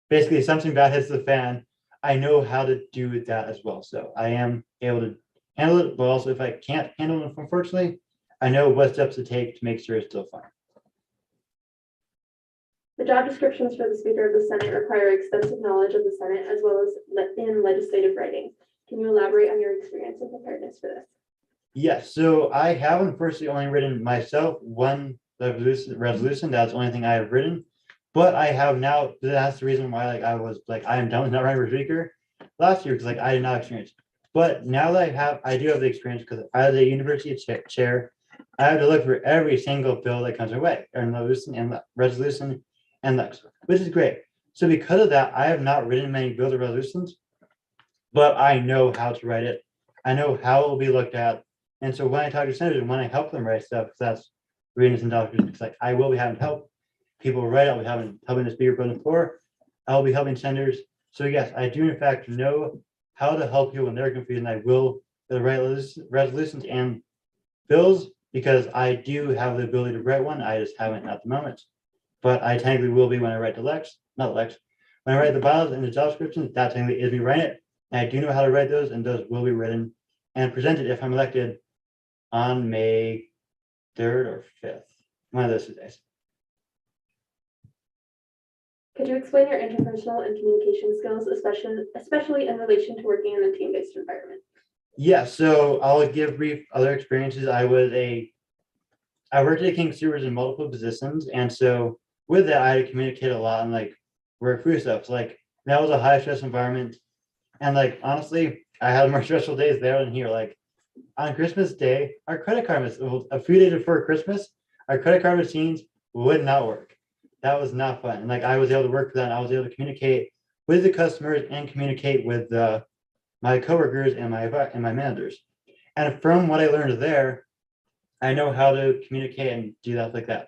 basically something bad hits the fan, I know how to do that as well. So I am able to handle it, but also if I can't handle it, unfortunately, I know what steps to take to make sure it's still fine. The job descriptions for the Speaker of the Senate require extensive knowledge of the Senate as well as in legislative writing. Can you elaborate on your experience and preparedness for this? Yes, so I have unfortunately only written myself one resolution. That's the only thing I have written. But I have now, that's the reason why like I was like, I am done with not running for speaker last year because like I did not experience. But now that I do have the experience because as a university chair, I have to look for every single bill that comes our way, or resolution and lex, which is great. So because of that, I have not written many bills or resolutions, but I know how to write it. I know how it will be looked at. And so when I talk to senators and when I help them write stuff, because that's reading some documents, it's like I will be having help people write, I'll be helping the speaker on the floor, I'll be helping senators. So yes, I do in fact know how to help people when they're confused, and I will write resolutions and bills because I do have the ability to write one. I just haven't at the moment. But I technically will be when I write the when I write the bylaws and the job descriptions, that technically is me writing it. And I do know how to write those, and those will be written and presented if I'm elected on May 3rd or 5th, one of those 2 days. Could you explain your interpersonal and communication skills, especially in relation to working in a team-based environment? Yeah, so I'll give brief other experiences. I worked at King Soopers in multiple positions, and so with that, I had to communicate a lot and like work through stuff. So like that was a high stress environment, and like honestly, I had more stressful days there than here. Like on Christmas Day, our credit card a few days before Christmas, our credit card machines would not work. That was not fun. And like I was able to work for that. And I was able to communicate with the customers and communicate with my coworkers and my managers. And from what I learned there, I know how to communicate and do that like that.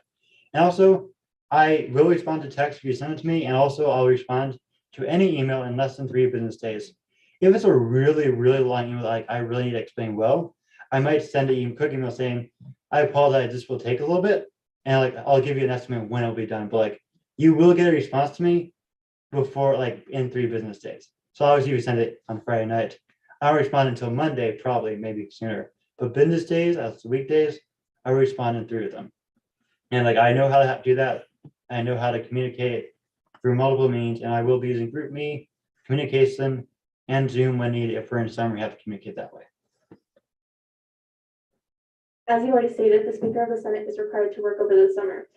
And also, I will respond to text if you send it to me, and also I'll respond to any email in less than 3 business days. If it's a really, really long email, like I really need to explain well, I might send a quick email saying, I apologize, this will take a little bit. And like I'll give you an estimate when it'll be done. But like you will get a response to me before like in 3 business days. So I'll usually send it on Friday night. I'll respond until Monday, probably, maybe sooner. But business days, as the weekdays, I'll respond in 3 of them. And like I know how to do that. I know how to communicate through multiple means, and I will be using GroupMe, Communication, and Zoom when needed. If we're in summer, we have to communicate that way. As you already stated, the Speaker of the Senate is required to work over the summer.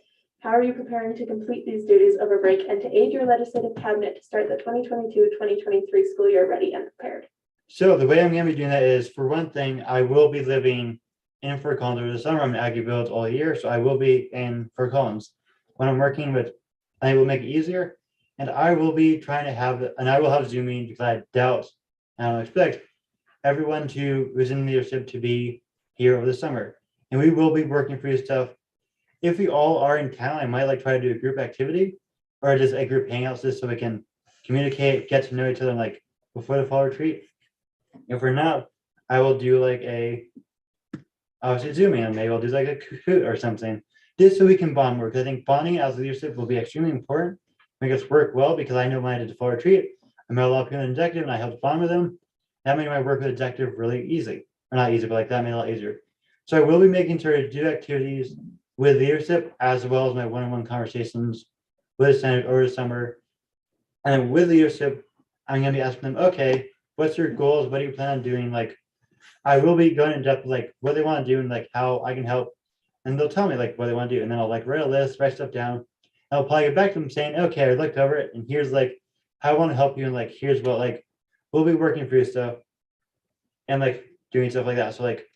How are you preparing to complete these duties over break and to aid your legislative cabinet to start the 2022-2023 school year ready and prepared? So the way I'm going to be doing that is, for one thing, I will be living in Fort Collins over the summer. I'm in Aggie Village all year, so I will be in Fort Collins. When I'm working with, I will make it easier, and I will be trying to have, and I will have Zoom meetings because I doubt, and I don't expect everyone who's in leadership to be here over the summer. And we will be working through stuff. If we all are in town, I might like try to do a group activity or just a group hangout just so we can communicate, get to know each other like before the fall retreat. If we're not, I will do like obviously Zooming, and maybe I'll do like a Kahoot or something, just so we can bond more. Because I think bonding as leadership will be extremely important, make us work well, because I know when I did the fall retreat, I met a lot of people in executive and I helped bond with them. That made my work with executive really easy, or not easy, but like that made it a lot easier. So I will be making sure to do activities with leadership as well as my one-on-one conversations with the Senate over the summer. And with leadership, I'm gonna be asking them, okay, what's your goals? What do you plan on doing? Like, I will be going in depth, like what they want to do and like how I can help. And they'll tell me like what they want to do. And then I'll like write a list, write stuff down. And I'll probably get back to them saying, okay, I looked over it and here's like how I want to help you. And like, here's what like we'll be working for you stuff and like doing stuff like that. So like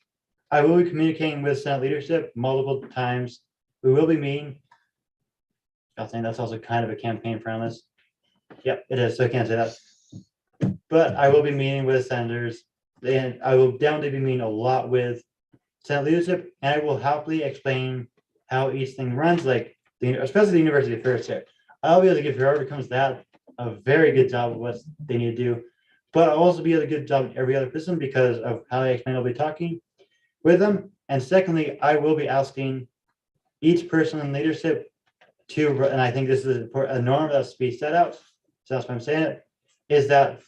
I will be communicating with Senate leadership multiple times. We will be meeting. I think that's also kind of a campaign promise. Yep, it is. So I can't say that. But I will be meeting with senators and I will definitely be meeting a lot with Senate leadership, and I will happily explain how each thing runs, like especially the University Affairs chair. I'll be able to give whoever becomes that a very good job of what they need to do, but I'll also be able to do a good job in every other person because of how I explain. I'll be talking with them, and secondly, I will be asking each person in leadership to, and I think this is a norm that's to be set out. So that's why I'm saying it, is that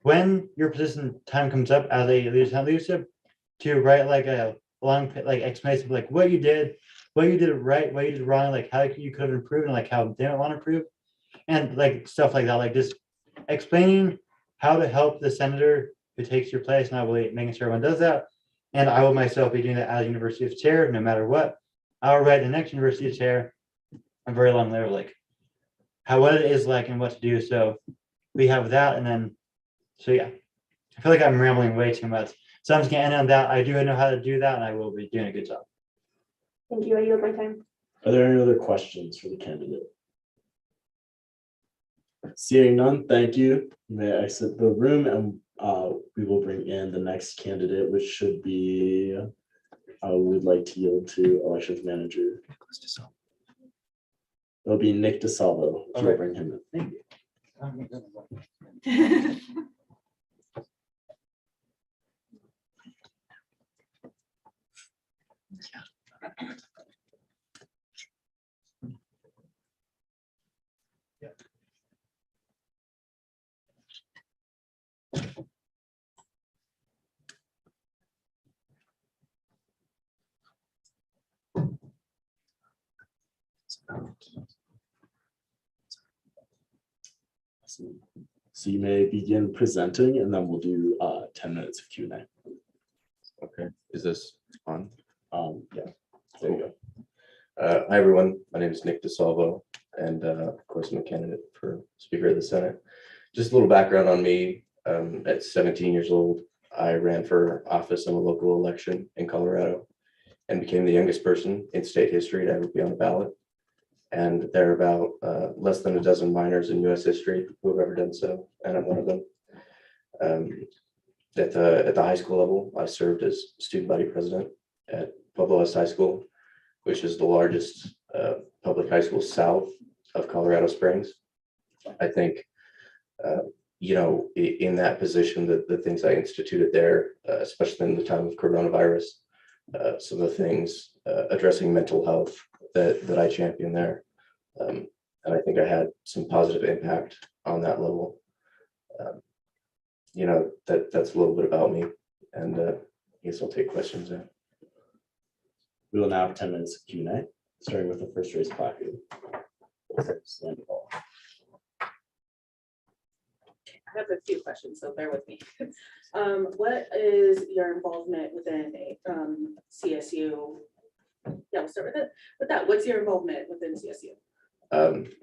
when your position time comes up as a leadership, to write like a long like explanation of like what you did right, what you did wrong, like how you could have improved and like how they didn't want to improve, and like stuff like that, like just explaining how to help the senator who takes your place, and I will be making sure everyone does that. And I will myself be doing that as university chair, no matter what. I'll write the next university chair a very long letter, like what it is like and what to do. So we have that, and then so yeah, I feel like I'm rambling way too much. So I'm just gonna end on that. I do know how to do that, and I will be doing a good job. Thank you. I yield my time. Are there any other questions for the candidate? Seeing none, thank you. You may exit the room, and we will bring in the next candidate, which should be, I would like to yield to elections manager. It'll be Nick DeSalvo. If you'll bring him in. Thank you. So you may begin presenting, and then we'll do 10 minutes of Q&A. Okay, is this on? Yeah, there you go. Hi, everyone. My name is Nick DeSalvo, and of course, I'm a candidate for Speaker of the Senate. Just a little background on me. At 17 years old, I ran for office in a local election in Colorado and became the youngest person in state history to ever be on the ballot. And there are about less than a dozen minors in U.S. history who have ever done so, and I'm one of them. At the high school level, I served as student body president at Pueblo West High School, which is the largest public high school south of Colorado Springs. I think, in that position, the things I instituted there, especially in the time of coronavirus, some of the things addressing mental health that I championed there. And I think I had some positive impact on that level. That's a little bit about me, and I guess I'll take questions now. We will now have 10 minutes of Q&A, starting with the first race placard. I have a few questions, so bear with me. What is your involvement within a CSU? Yeah, we'll start with that. What's your involvement within CSU?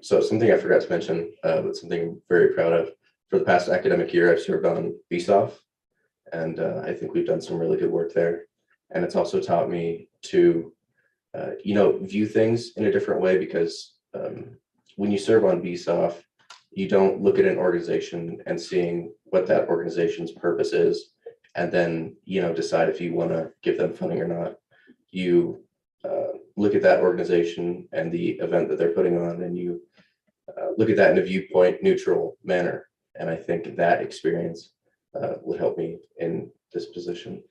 So something I forgot to mention, but something I'm very proud of. For the past academic year, I've served on BSOF, and I think we've done some really good work there. And it's also taught me to, view things in a different way, because when you serve on BSOF, you don't look at an organization and seeing what that organization's purpose is, and then, decide if you want to give them funding or not. You look at that organization and the event that they're putting on, and you look at that in a viewpoint neutral manner. And I think that experience would help me in this position.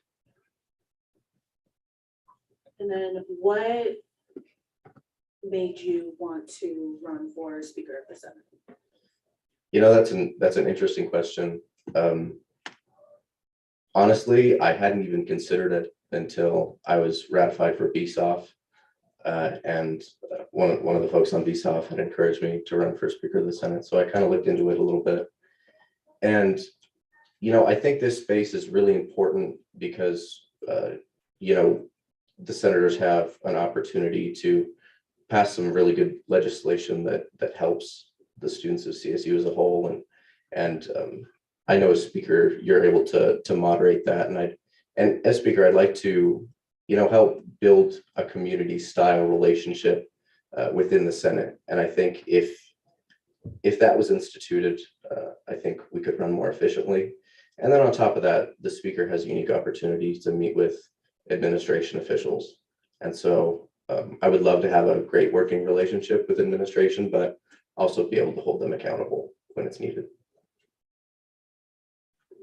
And then what made you want to run for Speaker of the Senate? That's an interesting question. Honestly, I hadn't even considered it until I was ratified for BSOF. And one of the folks on BSOF had encouraged me to run for Speaker of the Senate. So I kind of looked into it a little bit. And, I think this space is really important because, the senators have an opportunity to pass some really good legislation that helps the students of CSU as a whole. And I know as Speaker, you're able to moderate that. And as Speaker, I'd like to, help build a community style relationship within the Senate. And I think if that was instituted, I think we could run more efficiently. And then on top of that, the Speaker has unique opportunities to meet with administration officials. And so I would love to have a great working relationship with administration, but also be able to hold them accountable when it's needed.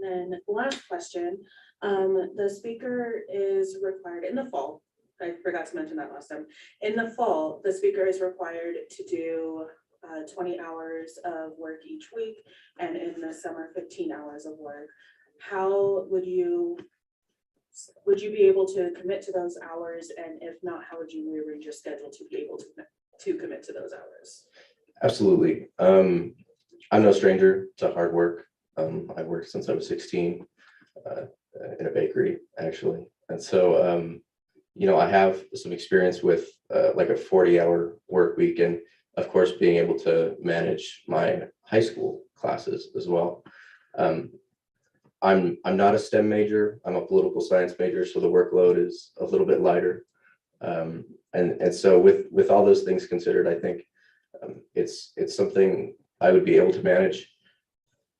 And then last question, the Speaker is required in the fall, I forgot to mention that last time. In the fall, the Speaker is required to do 20 hours of work each week, and in the summer, 15 hours of work. How would you be able to commit to those hours? And if not, how would you rearrange your schedule to be able to commit to those hours? Absolutely. I'm no stranger to hard work. I've worked since I was 16 in a bakery, actually. And so, I have some experience with like a 40-hour work week, and of course, being able to manage my high school classes as well. I'm not a STEM major. I'm a political science major, so the workload is a little bit lighter. And so with all those things considered, I think it's something I would be able to manage.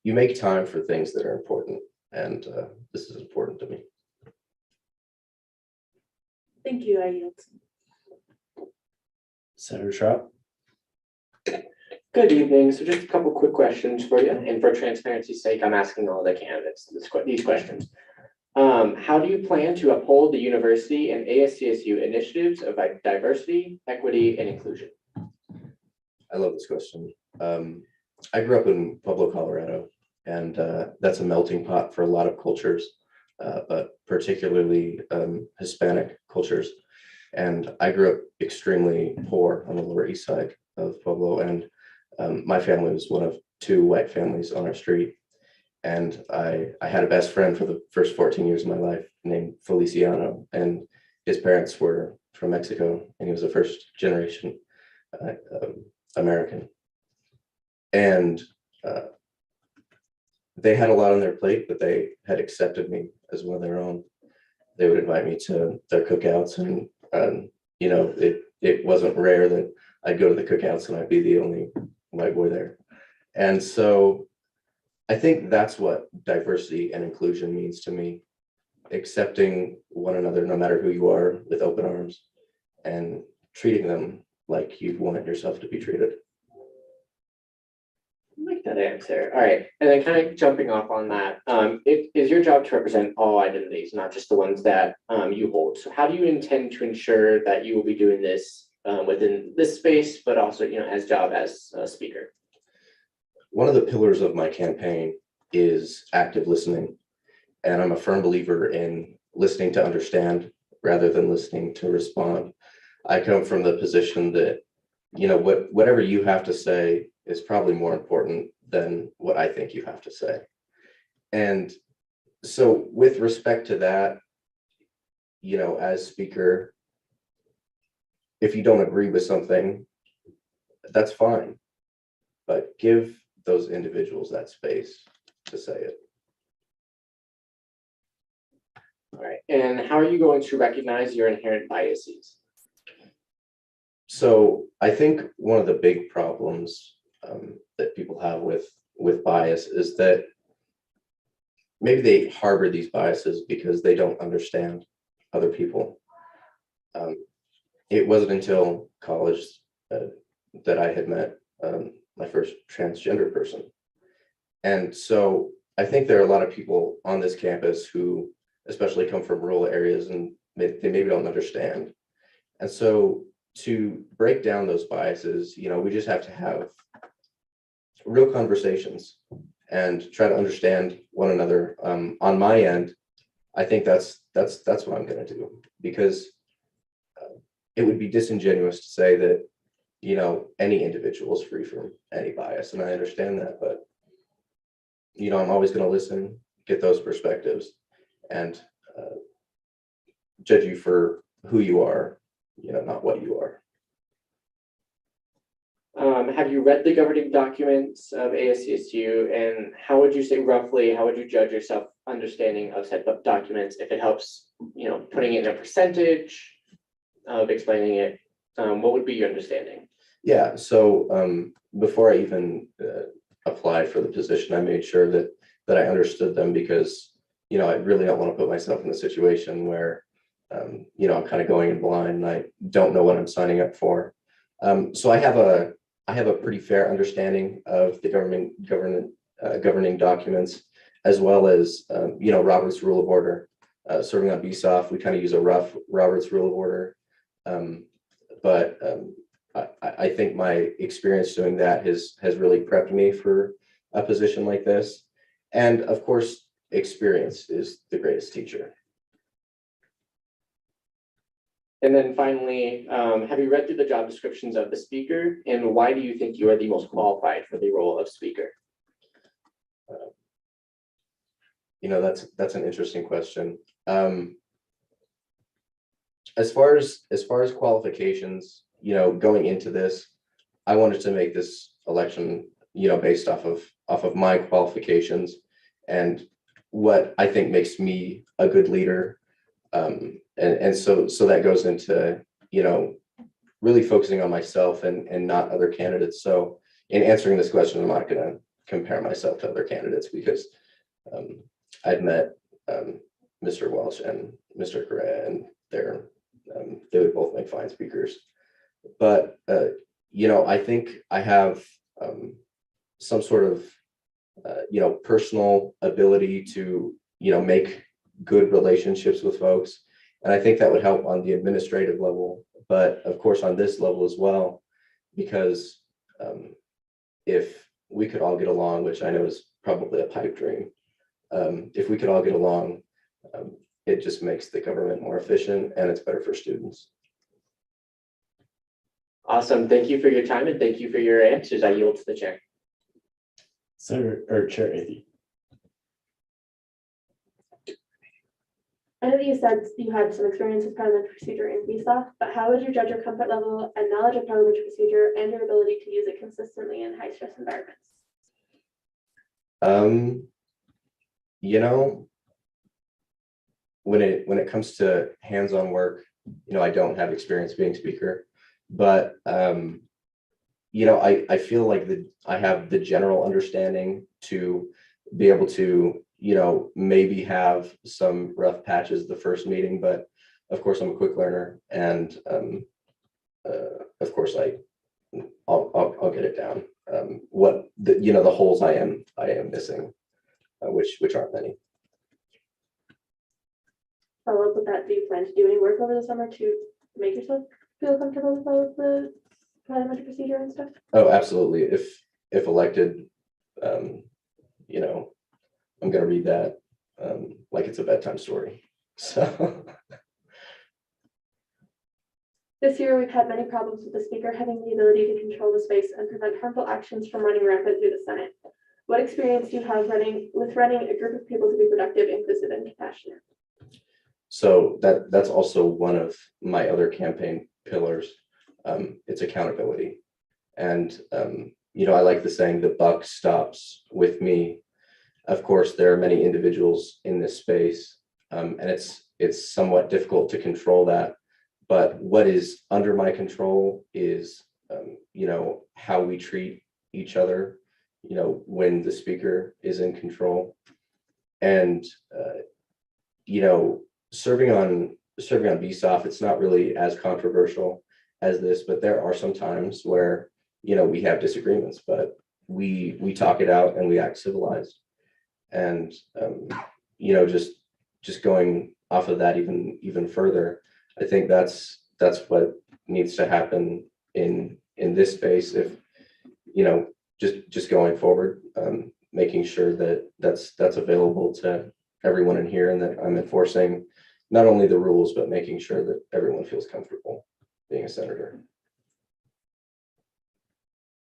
You make time for things that are important, and this is important to me. Thank you, I yield. Senator Schropp. Good evening. So just a couple quick questions for you. And for transparency's sake, I'm asking all the candidates these questions. How do you plan to uphold the university and ASCSU initiatives of diversity, equity, and inclusion? I love this question. I grew up in Pueblo, Colorado, and that's a melting pot for a lot of cultures, but particularly Hispanic cultures. And I grew up extremely poor on the Lower East Side of Pueblo, and my family was one of 2 white families on our street. And I had a best friend for the first 14 years of my life named Feliciano, and his parents were from Mexico, and he was a first generation American. And they had a lot on their plate, but they had accepted me as one of their own. They would invite me to their cookouts, and it wasn't rare that I'd go to the cookouts and I'd be the only white boy there. And so I think that's what diversity and inclusion means to me: accepting one another, no matter who you are, with open arms, and treating them like you'd want yourself to be treated. I like that answer. All right. And then kind of jumping off on that, it is your job to represent all identities, not just the ones that you hold. So how do you intend to ensure that you will be doing this within this space, but also, as job as a speaker? One of the pillars of my campaign is active listening. And I'm a firm believer in listening to understand rather than listening to respond. I come from the position that, whatever you have to say is probably more important than what I think you have to say. And so with respect to that, as speaker, if you don't agree with something, that's fine, but give those individuals that space to say it. All right. And how are you going to recognize your inherent biases? So I think one of the big problems that people have with bias is that maybe they harbor these biases because they don't understand other people. It wasn't until college that I had met my first transgender person. And so I think there are a lot of people on this campus who especially come from rural areas, and they maybe don't understand. And so to break down those biases, we just have to have real conversations and try to understand one another. On my end, I think that's what I'm gonna do, because it would be disingenuous to say that, you know, any individual is free from any bias, and I understand that, but you know, I'm always gonna listen, get those perspectives, and judge you for who you are, you know, not what you are. Have you read the governing documents of ASCSU, and how would you say roughly, how would you judge yourself understanding of said documents, if it helps, you know, putting it in a percentage of explaining it, what would be your understanding? Yeah, so before I even applied for the position, I made sure that I understood them, because, you know, I really don't want to put myself in a situation where, you know, I'm kind of going in blind and I don't know what I'm signing up for. So I have a pretty fair understanding of the governing documents, as well as, you know, Robert's Rule of Order. Serving on BSOF, we kind of use a rough Robert's Rule of Order. But I think my experience doing that has really prepped me for a position like this. And of course, experience is the greatest teacher. And then finally, have you read through the job descriptions of the speaker, and why do you think you are the most qualified for the role of speaker? You know, that's an interesting question. As far as qualifications, you know, going into this, I wanted to make this election, you know, based off of my qualifications and what I think makes me a good leader. And so that goes into, you know, really focusing on myself and not other candidates. So in answering this question, I'm not going to compare myself to other candidates, because I've met Mr. Welch and Mr. Correa, and they would both make fine speakers. But you know, I think I have some sort of you know, personal ability to, you know, make good relationships with folks, and I think that would help on the administrative level, but of course on this level as well, because if we could all get along, which I know is probably a pipe dream, if we could all get along, it just makes the government more efficient, and it's better for students. Awesome. Thank you for your time, and thank you for your answers. I yield to the chair. Senator or Chair Athey. I know that you said you had some experience with parliamentary procedure in BSOF, but how would you judge your comfort level and knowledge of parliamentary procedure and your ability to use it consistently in high stress environments? You know, when it comes to hands-on work, you know, I don't have experience being speaker, but you know, I feel like I have the general understanding to be able to, you know, maybe have some rough patches the first meeting, but of course I'm a quick learner, and of course I'll get it down. You know, the holes I am missing, which aren't many. Follow up with that, do you plan to do any work over the summer to make yourself feel comfortable with all of the parliamentary procedure and stuff? Oh, absolutely. If elected, you know, I'm gonna read that like it's a bedtime story. So this year, we've had many problems with the speaker having the ability to control the space and prevent harmful actions from running rampant through the Senate. What experience do you have running a group of people to be productive, inclusive, and compassionate? So that's also one of my other campaign pillars. It's accountability. And, you know, I like the saying, the buck stops with me. Of course, there are many individuals in this space, and it's somewhat difficult to control that. But what is under my control is, you know, how we treat each other, you know, when the speaker is in control. And, you know, serving on BSOF, it's not really as controversial as this, but there are some times where, you know, we have disagreements, but we talk it out and we act civilized. And you know, just going off of that even further, I think that's what needs to happen in this space. If, you know, just going forward, making sure that that's available to everyone in here and that I'm enforcing not only the rules, but making sure that everyone feels comfortable being a senator.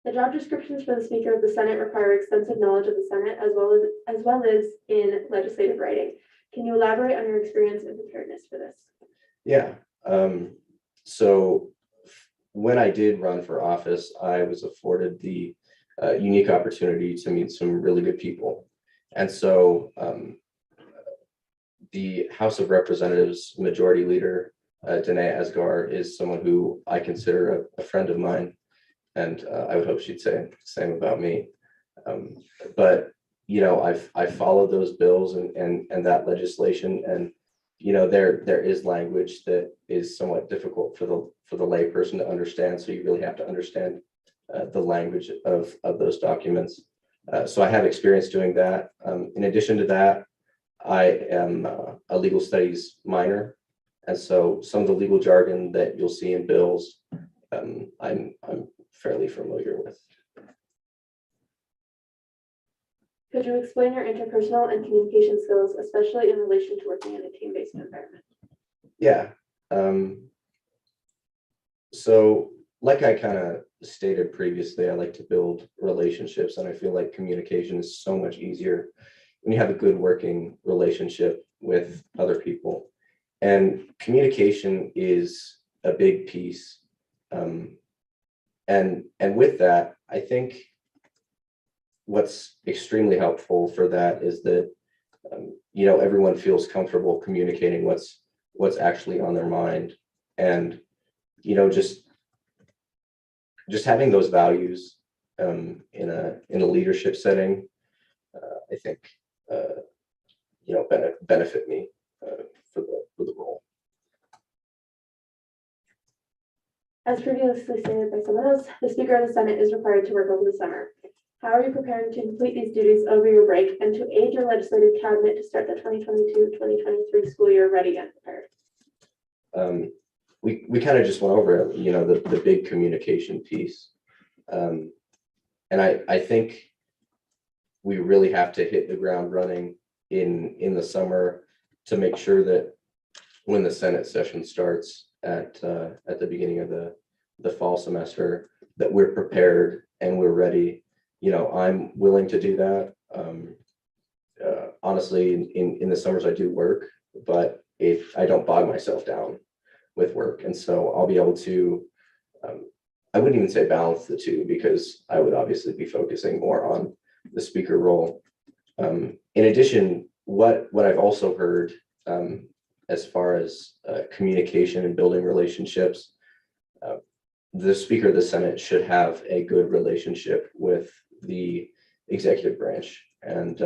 The job descriptions for the Speaker of the Senate require extensive knowledge of the Senate as well as in legislative writing. Can you elaborate on your experience and preparedness for this? Yeah. So when I did run for office, I was afforded the unique opportunity to meet some really good people. And so the House of Representatives Majority Leader, Danae Asgar, is someone who I consider a friend of mine. And I would hope she'd say the same about me. But, you know, I've followed those bills and that legislation. And, you know, there is language that is somewhat difficult for the lay person to understand. So you really have to understand the language of those documents. So I have experience doing that. In addition to that, I am a legal studies minor. And so some of the legal jargon that you'll see in bills, I'm fairly familiar with. Could you explain your interpersonal and communication skills, especially in relation to working in a team-based environment? Yeah. So like I kind of stated previously, I like to build relationships, and I feel like communication is so much easier when you have a good working relationship with other people. And communication is a big piece. And with that, I think what's extremely helpful for that is that, you know, everyone feels comfortable communicating what's actually on their mind. And, you know, just having those values in a leadership setting, I think, you know, benefit me for the role. As previously stated by someone else, the Speaker of the Senate is required to work over the summer. How are you preparing to complete these duties over your break and to aid your legislative cabinet to start the 2022-2023 school year ready and prepared? We kind of just went over, you know, the big communication piece. And I think we really have to hit the ground running in the summer to make sure that when the Senate session starts at the beginning of the fall semester, that we're prepared and we're ready. You know, I'm willing to do that. Honestly, in the summers I do work, but if I don't bog myself down with work, and so I'll be able to, I wouldn't even say balance the two, because I would obviously be focusing more on the speaker role. In addition, what I've also heard as far as communication and building relationships, the Speaker of the Senate should have a good relationship with the executive branch. And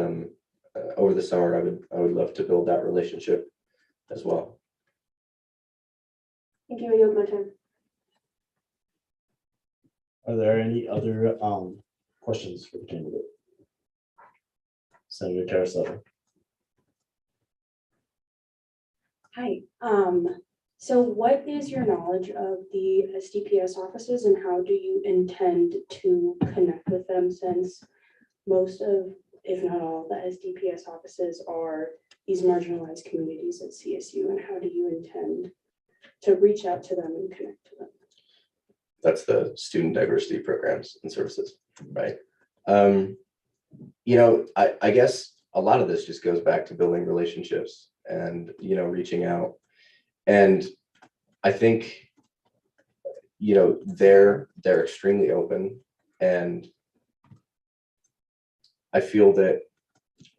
over the summer, I would love to build that relationship as well. Thank you. I yield my time. Are there any other questions for the candidate? Senator Carousel. Hi, so what is your knowledge of the SDPS offices and how do you intend to connect with them, since most of, if not all, the SDPS offices are these marginalized communities at CSU, and how do you intend to reach out to them and connect to them? That's the student diversity programs and services, right? You know, I guess a lot of this just goes back to building relationships and, you know, reaching out. And I think, you know, they're extremely open, and I feel that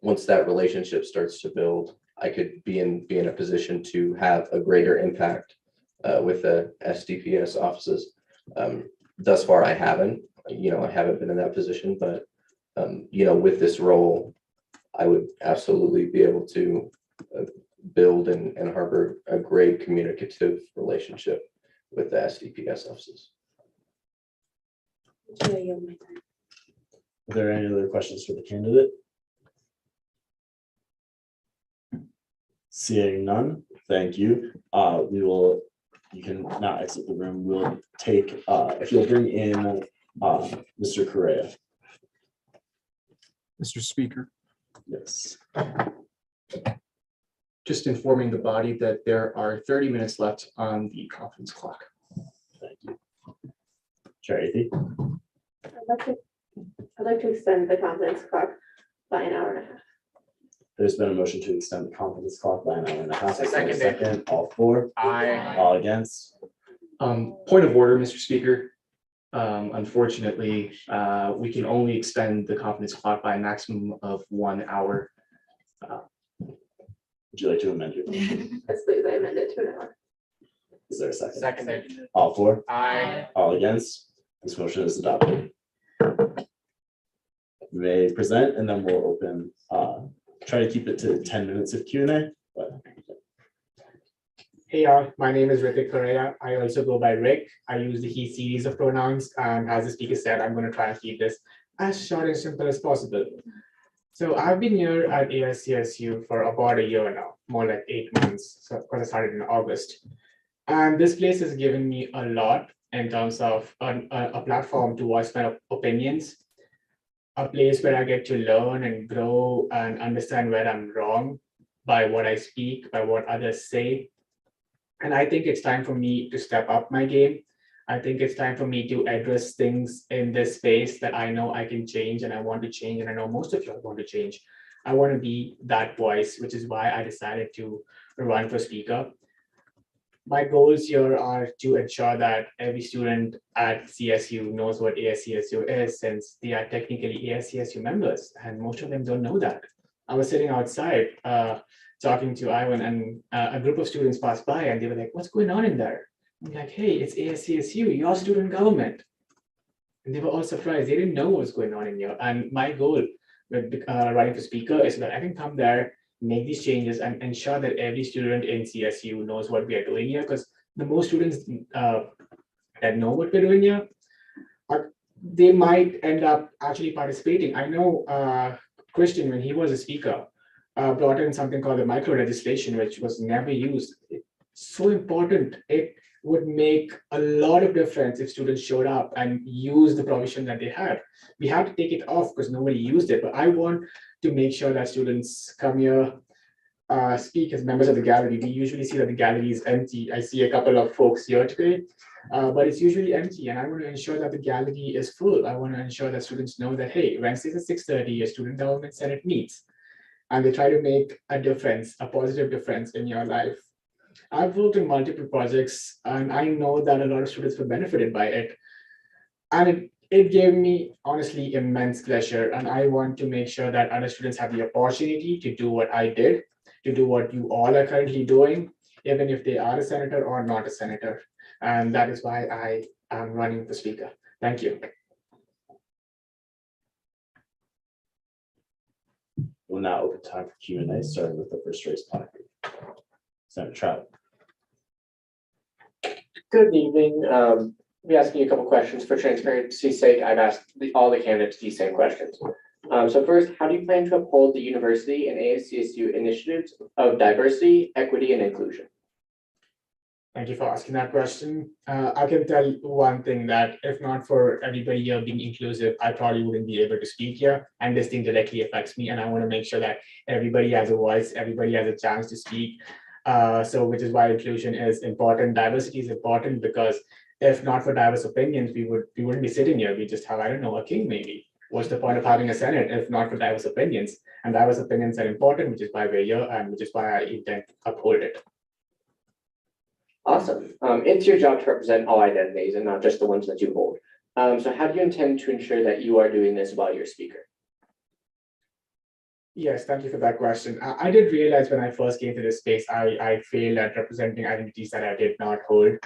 once that relationship starts to build, I could be in a position to have a greater impact with the SDPS offices. Thus far, I haven't been in that position, but you know, with this role, I would absolutely be able to build and harbor a great communicative relationship with the SDPS offices. Are there any other questions for the candidate? Seeing none, thank you. You can now exit the room. We'll take, if you'll bring in Mr. Correa. Mr. Speaker. Yes. Just informing the body that there are 30 minutes left on the conference clock. Thank you. Chair Athy. I'd like to extend the confidence clock by an hour and a half. There's been a motion to extend the confidence clock by an hour and a half. Is there a Second. second? All for? Aye. All against? Point of order, Mr. Speaker. Unfortunately, we can only extend the confidence clock by a maximum of 1 hour. Would you like to amend your motion? Yes, please, I amend it to an hour. Is there a second? Seconded. All for? Aye. All against? This motion is adopted. You may present and then we'll open, try to keep it to 10 minutes of Q&A. But Hey y'all, my name is Ritik Correa. I also go by Rick. I use the he series of pronouns, and as the speaker said, I'm going to try and keep this as short and simple as possible. So I've been here at ASCSU for about a year now, more like 8 months. So of course I started in August. And this place has given me a lot in terms of a platform to voice my opinions, a place where I get to learn and grow and understand where I'm wrong by what I speak, by what others say. And I think it's time for me to step up my game. I think it's time for me to address things in this space that I know I can change and I want to change. And I know most of you want to change. I want to be that voice, which is why I decided to run for speaker. My goals here are to ensure that every student at CSU knows what ASCSU is, since they are technically ASCSU members, and most of them don't know that. I was sitting outside talking to Ivan, and a group of students passed by and they were like, "What's going on in there?" I'm like, "Hey, it's ASCSU, your student government." And they were all surprised. They didn't know what was going on in here. And my goal with running for speaker is that I can come there, make these changes, and ensure that every student in CSU knows what we are doing here. Because the more students that know what we're doing here, they might end up actually participating. I know Christian, when he was a speaker, brought in something called the micro legislation, which was never used. It's so important. It would make a lot of difference if students showed up and used the provision that they had. We had to take it off because nobody used it, but I want to make sure that students come here, speak as members of the gallery. We usually see that the gallery is empty. I see a couple of folks here today, but it's usually empty, and I want to ensure that the gallery is full. I want to ensure that students know that, hey, Wednesdays at 6:30, a student government senate meets, and they try to make a difference, a positive difference in your life. I've worked in multiple projects, and I know that a lot of students were benefited by it. And it gave me, honestly, immense pleasure. And I want to make sure that other students have the opportunity to do what I did, to do what you all are currently doing, even if they are a senator or not a senator. And that is why I am running for speaker. Thank you. we'll now open time for Q&A, starting with the first raised placard. Senator Trout. Good evening. I'll be asking you a couple questions. For transparency's sake, I've asked all the candidates these same questions. So first, how do you plan to uphold the university and ASCSU initiatives of diversity, equity, and inclusion? Thank you for asking that question. I can tell one thing, that if not for everybody here being inclusive, I probably wouldn't be able to speak here. And this thing directly affects me. And I want to make sure that everybody has a voice, everybody has a chance to speak. So which is why inclusion is important. Diversity is important, because if not for diverse opinions, we wouldn't be sitting here. We just have, I don't know, a king maybe. What's the point of having a Senate if not for diverse opinions? And diverse opinions are important, which is why we're here and which is why I intend to uphold it. Awesome. It's your job to represent all identities and not just the ones that you hold. So how do you intend to ensure that you are doing this while you're speaker? Yes, thank you for that question. I did realize when I first came to this space, I failed at representing identities that I did not hold.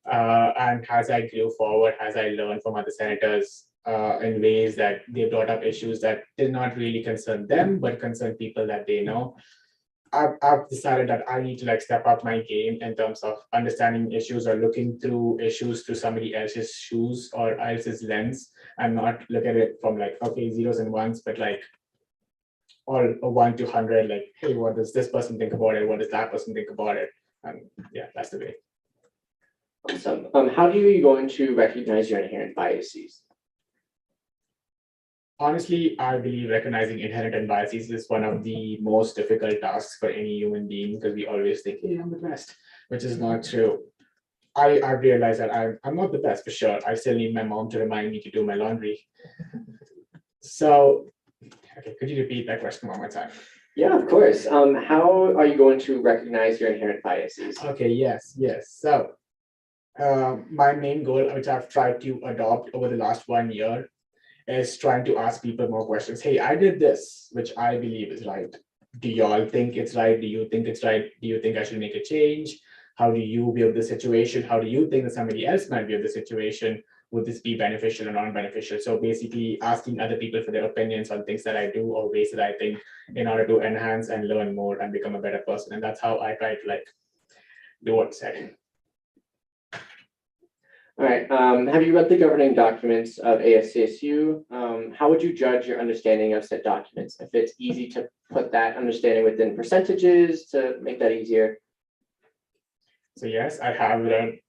And as I grew forward, as I learned from other senators in ways that they brought up issues that did not really concern them, but concern people that they know, I've decided that I need to step up my game in terms of understanding issues or looking through issues through somebody else's shoes or else's lens, and not look at it from okay, zeros and ones, but all 1 to 100, hey, what does this person think about it? What does that person think about it? And yeah, that's the way. Awesome. How do you going to recognize your inherent biases? honestly, I believe recognizing inherent biases is one of the most difficult tasks for any human being because we always think, hey, I'm the best, which is not true. I've realized that I'm not the best for sure. I still need my mom to remind me to do my laundry. So, okay, could you repeat that question one more time? Yeah, of course. How are you going to recognize your inherent biases? Okay, yes. So, my main goal, which I've tried to adopt over the last 1 year, is trying to ask people more questions. Hey, I did this, which I believe is right. Do y'all think it's right? Do you think it's right? Do you think I should make a change? How do you view the situation? How do you think that somebody else might view the situation? Would this be beneficial or non-beneficial? So basically asking other people for their opinions on things that I do or ways that I think in order to enhance and learn more and become a better person. And that's how I try to do what's said. All right, have you read the governing documents of ASCSU? How would you judge your understanding of said documents? If it's easy to put that understanding within percentages to make that easier. So yes, I have read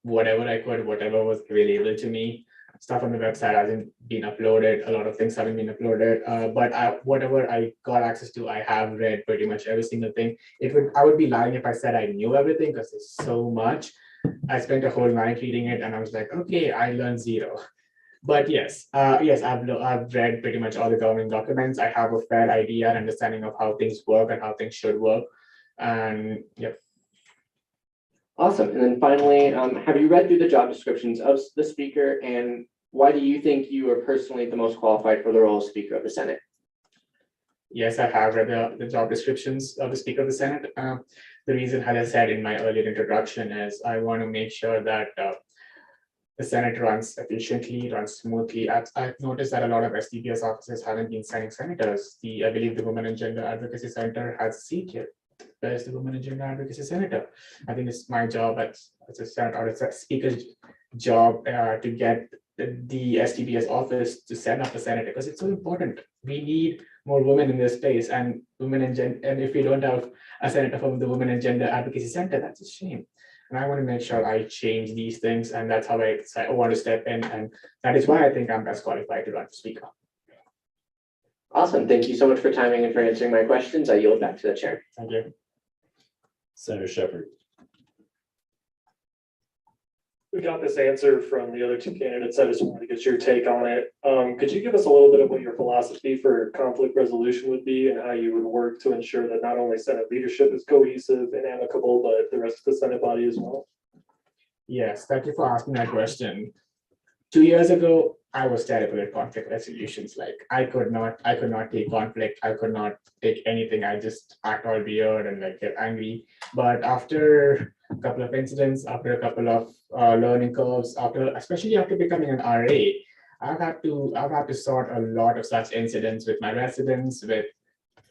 whatever I could, whatever was available to me. Stuff on the website hasn't been uploaded. A lot of things haven't been uploaded, but whatever I got access to, I have read pretty much every single thing. I would be lying if I said I knew everything because there's so much. I spent a whole night reading it and I was like, okay, I learned zero. But yes, I've read pretty much all the governing documents. I have a fair idea and understanding of how things work and how things should work. And yep. Awesome. And then finally, have you read through the job descriptions of the speaker, and why do you think you are personally the most qualified for the role of Speaker of the Senate? Yes, I have read the job descriptions of the Speaker of the Senate. The reason, as I said in my earlier introduction, is I want to make sure that the Senate runs efficiently, runs smoothly. I've noticed that a lot of SDPS offices haven't been sending senators. I believe the Women and Gender Advocacy Center has a seat here. Where's the Women and Gender Advocacy Senator? I think it's my job as a Senate or it's a Speaker's job to get the SDPS office to send up a senator because it's so important. We need more women in this space, and and if we don't have a senator from the Women and Gender Advocacy Center, that's a shame. And I want to make sure I change these things, and that's how I want to step in, and that is why I think I'm best qualified to run for Speaker. Awesome. Thank you so much for timing and for answering my questions. I yield back to the chair. Thank you. Senator Shepherd. We got this answer from the other two candidates. I just wanted to get your take on it. Could you give us a little bit of what your philosophy for conflict resolution would be and how you would work to ensure that not only Senate leadership is cohesive and amicable, but the rest of the Senate body as well? Yes, thank you for asking that question. 2 years ago, I was terrible at conflict resolutions. Like I could not take conflict. I could not take anything. I just act all weird and get angry. But after a couple of incidents, after a couple of learning curves, especially after becoming an RA, I've had to sort a lot of such incidents with my residents, with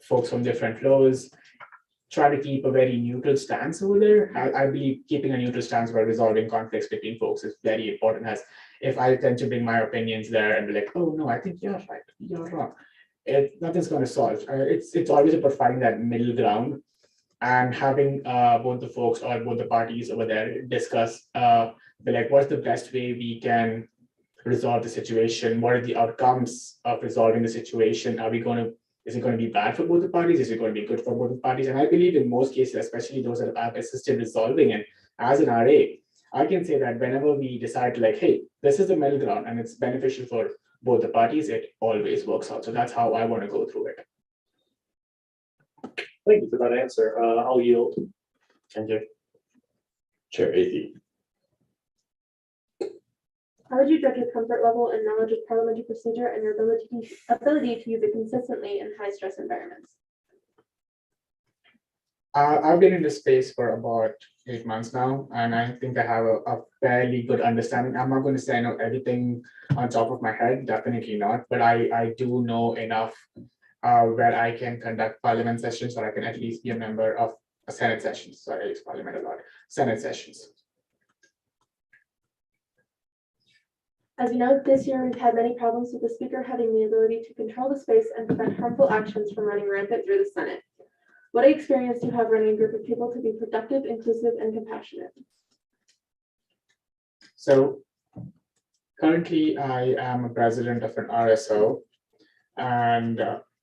folks from different floors. Try to keep a very neutral stance over there. I believe keeping a neutral stance while resolving conflicts between folks is very important. As if I tend to bring my opinions there and be like, oh no, I think you're right, you're wrong, nothing's going to solve. It's always about finding that middle ground and having both the folks or both the parties over there discuss what's the best way we can resolve the situation? What are the outcomes of resolving the situation? Is it going to be bad for both the parties? Is it going to be good for both the parties? And I believe in most cases, especially those that I've assisted resolving, and as an RA, I can say that whenever we decide hey, this is the middle ground and it's beneficial for both the parties, it always works out. So that's how I want to go through it. Thank you for that answer. I'll yield. Thank you. Chair Athey. How would you judge your comfort level and knowledge of parliamentary procedure and your ability to use it consistently in high stress environments? I've been in this space for about 8 months now, and I think I have a fairly good understanding. I'm not going to say I know everything on top of my head, definitely not, but I do know enough where I can conduct parliament sessions, or I can at least be a member of a Senate session. Sorry, I use parliament a lot. Senate sessions. As you know, this year we've had many problems with the speaker having the ability to control the space and prevent harmful actions from running rampant through the Senate. What experience do you have running a group of people to be productive, inclusive, and compassionate? So currently I am a president of an RSO, And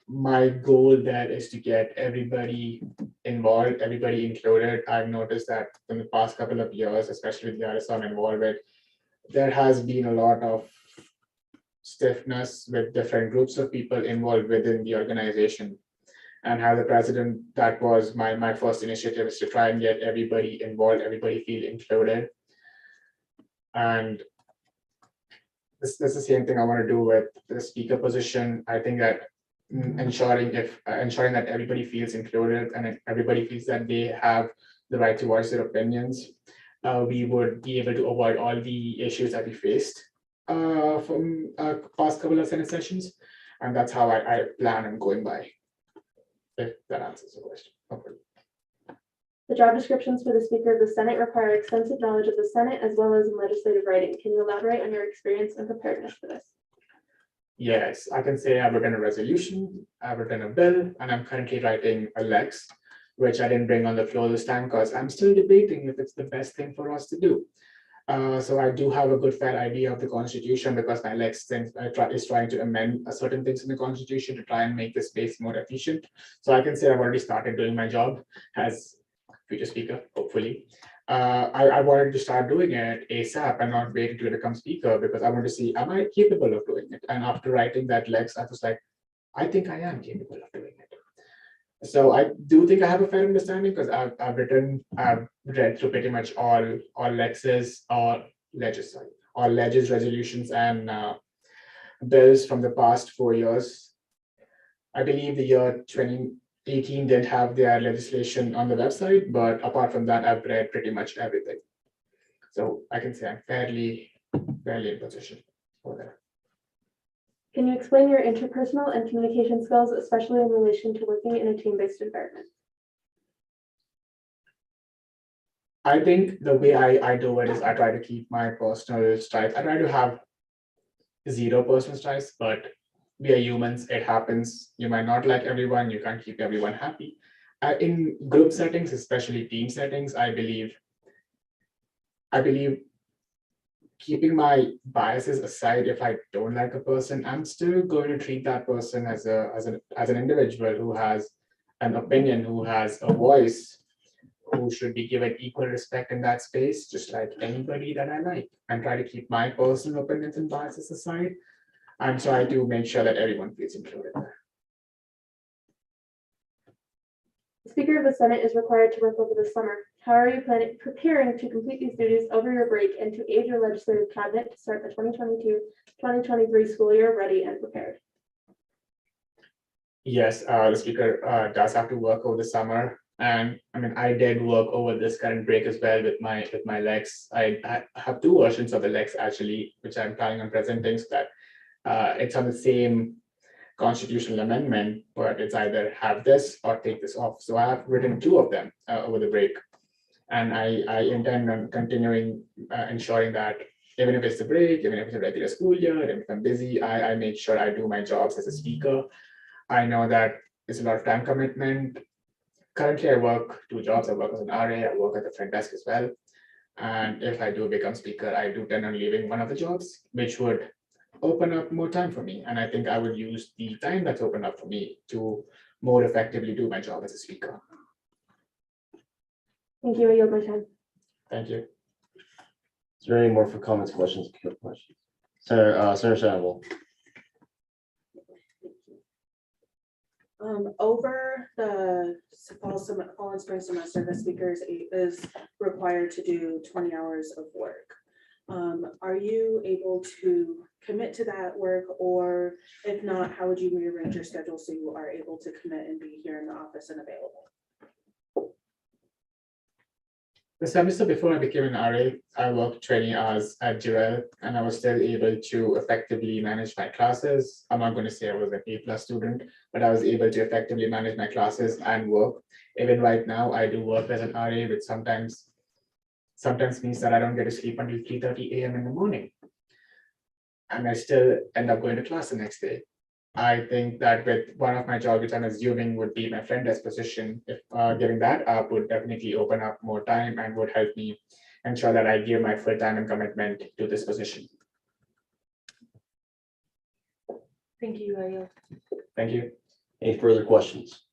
my goal there is to get everybody involved, everybody included. I've noticed that in the past couple of years, especially with the RSO I'm involved with, there has been a lot of stiffness with different groups of people involved within the organization. And as the president, that was my first initiative, is to try and get everybody involved, everybody feel included. And this is the same thing I want to do with the speaker position. I think that ensuring that everybody feels included and everybody feels that they have the right to voice their opinions, we would be able to avoid all the issues that we faced from past couple of Senate sessions. And that's how I plan on going by, if that answers the question. Okay. The job descriptions for the Speaker of the Senate require extensive knowledge of the Senate as well as in legislative writing. Can you elaborate on your experience and preparedness for this? Yes, I can say I've written a resolution, I've written a bill, and I'm currently writing a lex, which I didn't bring on the floor this time because I'm still debating if it's the best thing for us to do. So I do have a good fair idea of the Constitution because my lex is trying to amend certain things in the Constitution to try and make the space more efficient. So I can say I've already started doing my job as future speaker, hopefully. I wanted to start doing it ASAP and not wait until I become speaker because I want to see, am I capable of doing it? And after writing that lex, I was like, I think I am capable of doing it. So I do think I have a fair understanding because I've read through pretty much all lexes or ledges, resolutions, and bills from the past 4 years. I believe the year 2018 didn't have their legislation on the website, but apart from that, I've read pretty much everything. So I can say I'm fairly in position for that. Can you explain your interpersonal and communication skills, especially in relation to working in a team-based environment? I think the way I do it is I try to keep my personal strife. I try to have 0 personal strife, but we are humans, it happens. You might not like everyone, you can't keep everyone happy. In group settings, especially team settings, I believe keeping my biases aside, if I don't like a person, I'm still going to treat that person as an individual who has an opinion, who has a voice, who should be given equal respect in that space, just like anybody that I like, and try to keep my personal opinions and biases aside. And so I do make sure that everyone feels included. The Speaker of the Senate is required to work over the summer. How are you preparing to complete these duties over your break and to aid your legislative cabinet to start the 2022-2023 school year ready and prepared? Yes, the Speaker does have to work over the summer. And I mean, I did work over this current break as well with my lex. I have 2 versions of the lex actually, which I'm planning on presenting, so that it's on the same constitutional amendment, but it's either have this or take this off. So I have written 2 of them over the break. And I intend on continuing ensuring that even if it's a break, even if it's a regular school year, even if I'm busy, I make sure I do my jobs as a speaker. I know that it's a lot of time commitment. Currently, I work 2 jobs. I work as an RA, I work at the front desk as well. And if I do become speaker, I do tend on leaving one of the jobs, which would open up more time for me. And I think I would use the time that's opened up for me to more effectively do my job as a speaker. Thank you. I yield my time. Thank you. Is there any more for comments, questions? Senator Shannon. Over the fall and spring semester, the speaker is required to do 20 hours of work. Are you able to commit to that work, or if not, how would you rearrange your schedule so you are able to commit and be here in the office and available? The semester before I became an RA, I worked 20 hours at Jurel, and I was still able to effectively manage my classes. I'm not going to say I was an A+ student, but I was able to effectively manage my classes and work. Even right now, I do work as an RA, which sometimes means that I don't get to sleep until 3:30 a.m. in the morning. And I still end up going to class the next day. I think that with one of my jobs, which I'm assuming would be my front desk position, if giving that up would definitely open up more time and would help me ensure that I give my full time and commitment to this position. Thank you, Ariel. Thank you. Any further questions?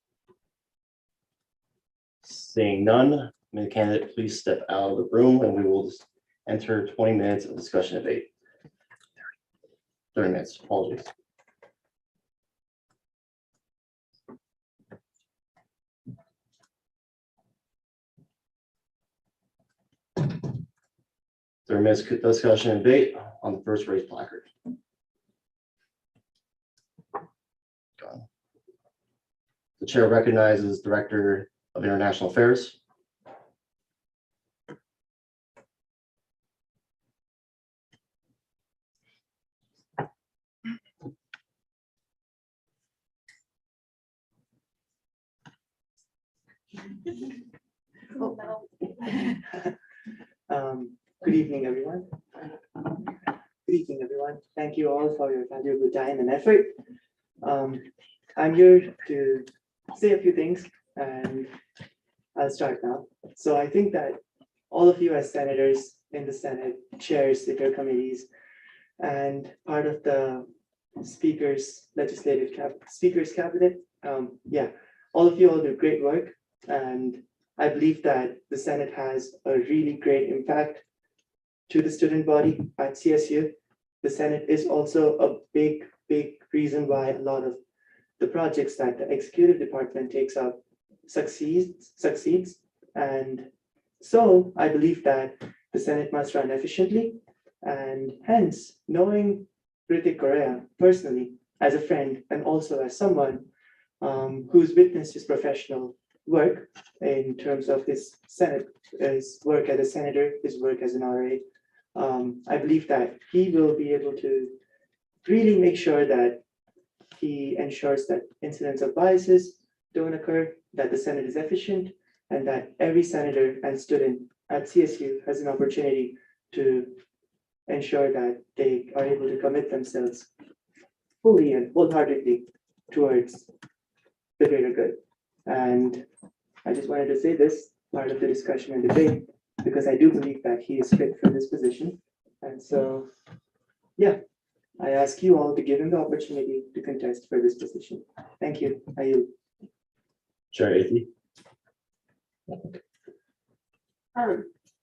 Seeing none, may the candidate please step out of the room and we will just enter 20 minutes of discussion debate. 30 minutes, apologies. Minutes discussion and debate on the first raised placard. The chair recognizes Director of International Affairs. Good evening, everyone. Good evening, everyone. Thank you all for your valuable time and effort. I'm here to say a few things, and I'll start now. So I think that all of you as senators in the Senate, chairs of your committees, and part of the Speaker's Speaker's cabinet, all of you all do great work, and I believe that the Senate has a really great impact to the student body at CSU. The Senate is also a big reason why a lot of the projects that the executive department takes up succeeds. And so I believe that the Senate must run efficiently, and hence, knowing Ritik Correa personally as a friend and also as someone who's witnessed his professional work in terms of his work as a senator, his work as an RA, I believe that he will be able to really make sure that he ensures that incidents of biases don't occur, that the Senate is efficient, and that every senator and student at CSU has an opportunity to ensure that they are able to commit themselves fully and wholeheartedly towards the greater good. And I just wanted to say this part of the discussion and debate, because I do believe that he is fit for this position. And so, yeah, I ask you all to give him the opportunity to contest for this position. Thank you. I yield. Chair Athey.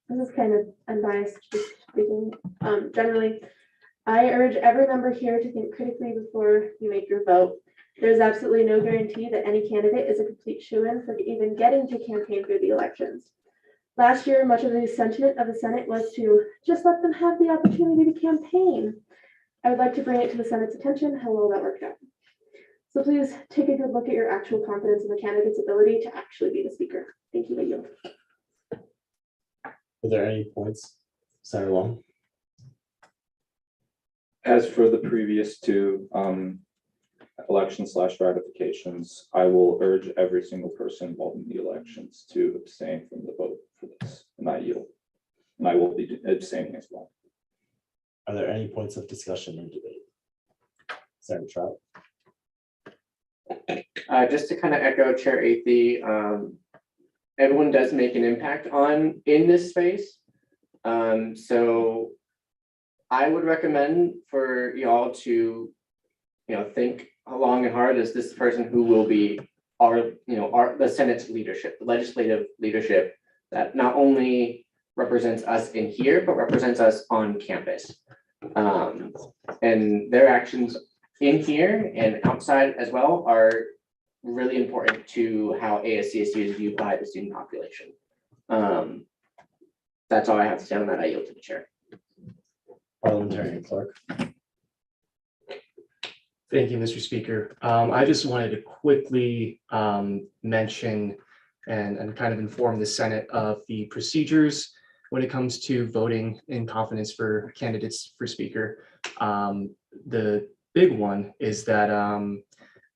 This is kind of unbiased just speaking. Generally, I urge every member here to think critically before you make your vote. There's absolutely no guarantee that any candidate is a complete shoo-in for even getting to campaign for the elections. Last year, much of the sentiment of the Senate was to just let them have the opportunity to campaign. I would like to bring it to the Senate's attention how well that worked out. So please take a good look at your actual confidence in the candidate's ability to actually be the speaker. Thank you, I yield. Are there any points, Senator Long? As for the previous two election/ratifications, I will urge every single person involved in the elections to abstain from the vote for this, and I yield. And I will be abstaining as well. Are there any points of discussion or debate? Senator Trout. Just to kind of echo Chair Athey, everyone does make an impact in this space. So I would recommend for y'all to, think long and hard, is this person who will be the Senate's leadership, the legislative leadership that not only represents us in here, but represents us on campus. And their actions in here and outside as well are really important to how ASCSU is viewed by the student population. That's all I have to say on that. I yield to the chair. Parliamentarian Clark. Thank you, Mr. Speaker. I just wanted to quickly mention and kind of inform the Senate of the procedures when it comes to voting in confidence for candidates for Speaker. The big one is that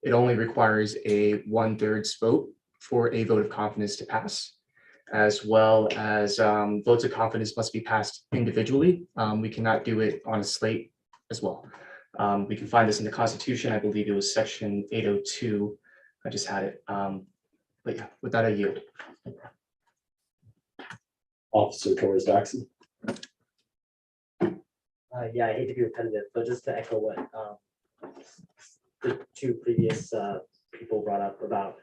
it only requires a 1/3 vote for a vote of confidence to pass, as well as votes of confidence must be passed individually. We cannot do it on a slate as well. We can find this in the Constitution. I believe it was section 802. I just had it. But yeah, with that, I yield. Officer Torres Doxy. Yeah, I hate to be repetitive, but just to echo what the two previous people brought up about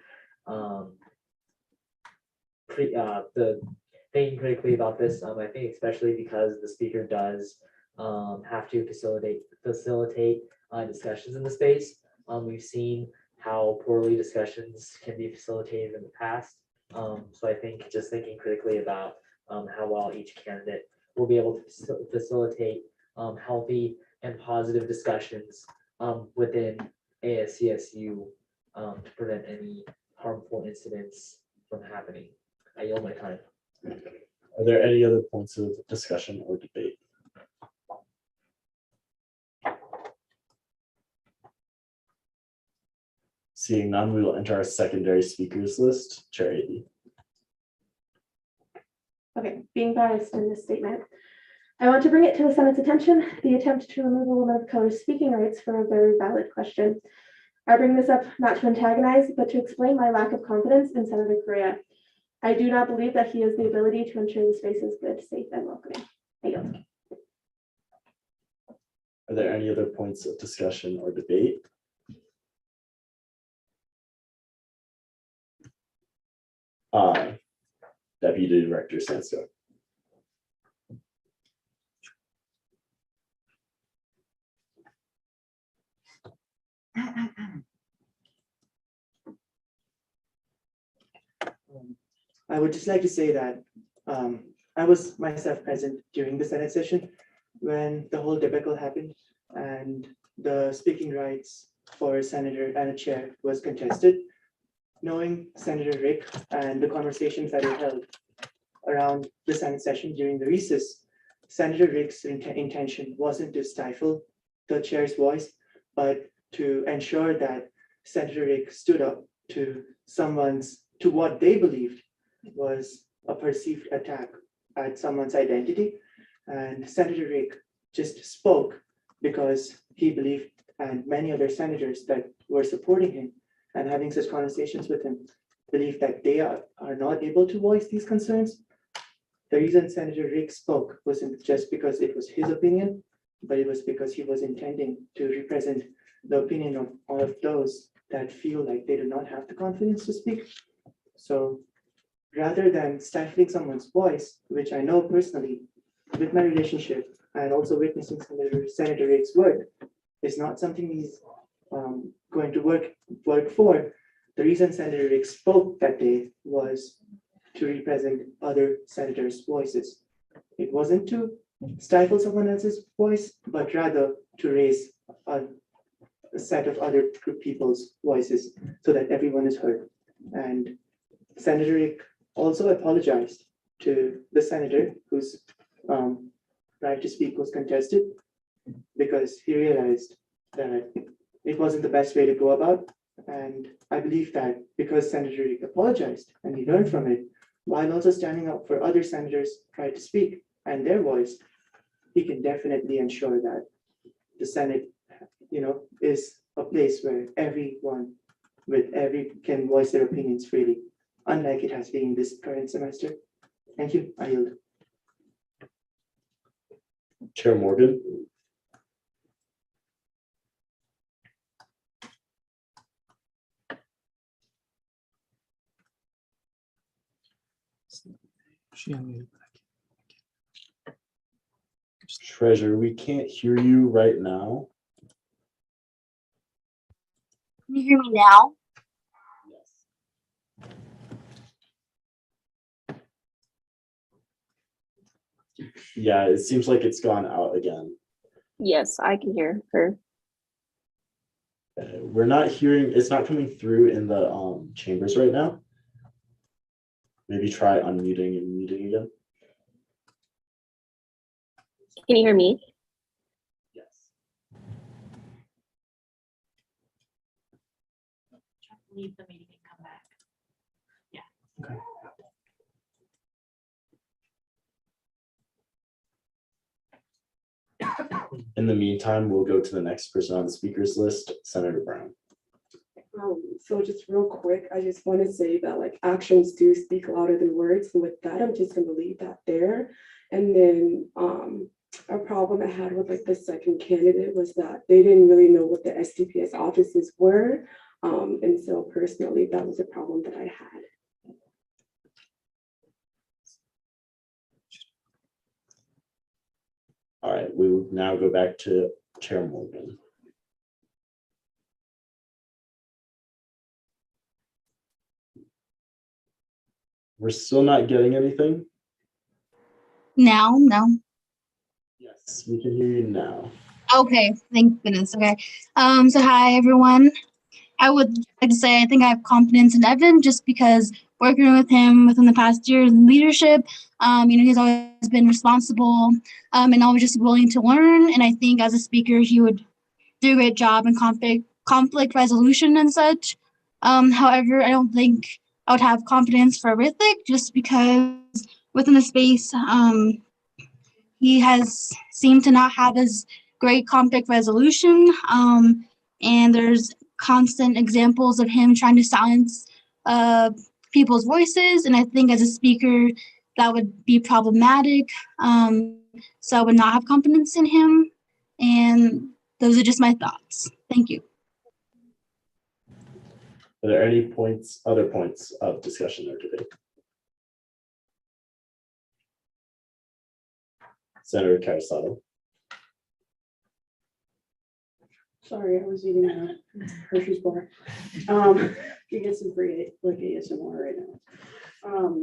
the thinking critically about this. I think especially because the speaker does have to facilitate discussions in the space. We've seen how poorly discussions can be facilitated in the past. So I think just thinking critically about how well each candidate will be able to facilitate healthy and positive discussions within ASCSU to prevent any harmful incidents from happening. I yield my time. Are there any other points of discussion or debate? Seeing none, we will enter our secondary speakers list. Chair Ady. Okay, being biased in this statement, I want to bring it to the Senate's attention, the attempt to remove a woman of color's speaking rights for a very valid question. I bring this up not to antagonize, but to explain my lack of confidence in Senator Correa. I do not believe that he has the ability to ensure the space is good, safe, and welcoming. I yield. Are there any other points of discussion or debate? Deputy Director Sansko. I would just like to say that I was myself present during the Senate session when the whole debacle happened and the speaking rights for a senator and a chair was contested. Knowing Senator Rick and the conversations that he held around the Senate session during the recess, Senator Rick's intention wasn't to stifle the chair's voice, but to ensure that Senator Rick stood up to what they believed was a perceived attack at someone's identity. And Senator Rick just spoke because he believed, and many other senators that were supporting him and having such conversations with him believe that they are not able to voice these concerns. The reason Senator Rick spoke wasn't just because it was his opinion, but it was because he was intending to represent the opinion of all of those that feel like they do not have the confidence to speak. So rather than stifling someone's voice, which I know personally with my relationship and also witnessing Senator Rick's work, is not something he's going to work for. The reason Senator Rick spoke that day was to represent other senators' voices. It wasn't to stifle someone else's voice, but rather to raise a set of other people's voices so that everyone is heard. And Senator Rick also apologized to the senator whose right to speak was contested because he realized that it wasn't the best way to go about. And I believe that because Senator Rick apologized and he learned from it, while also standing up for other senators' right to speak and their voice, he can definitely ensure that the Senate, is a place where everyone can voice their opinions freely, unlike it has been this current semester. Thank you. I yield. Chair Morgan. Treasurer, we can't hear you right now. Can you hear me now? Yeah, it seems like it's gone out again. Yes, I can hear her. We're not hearing, it's not coming through in the chambers right now. Maybe try unmuting and muting again. Can you hear me? Yes. Leave the meeting and come back. Yeah. Okay. In the meantime, we'll go to the next person on the speakers list, Senator Brown. So just real quick, I just want to say that actions do speak louder than words. So with that, I'm just going to leave that there. And then a problem I had with like the second candidate was that they didn't really know what the SDPS offices were. And so personally, that was a problem that I had. All right, we will now go back to Chair Morgan. We're still not getting anything? Now, no. Yes, we can hear you now. Okay, thank goodness. Okay. So hi everyone. I would like to say I think I have confidence in Evan just because working with him within the past year in leadership, he's always been responsible and always just willing to learn. And I think as a speaker, he would do a great job in conflict resolution and such. However, I don't think I would have confidence for Rithik just because within the space, he has seemed to not have as great conflict resolution. And there's constant examples of him trying to silence people's voices. And I think as a speaker, that would be problematic. So I would not have confidence in him. And those are just my thoughts. Thank you. Are there any other points of discussion or debate? Senator Carasato. Sorry, I was eating a Hershey's bar. You get some free like ASMR right now.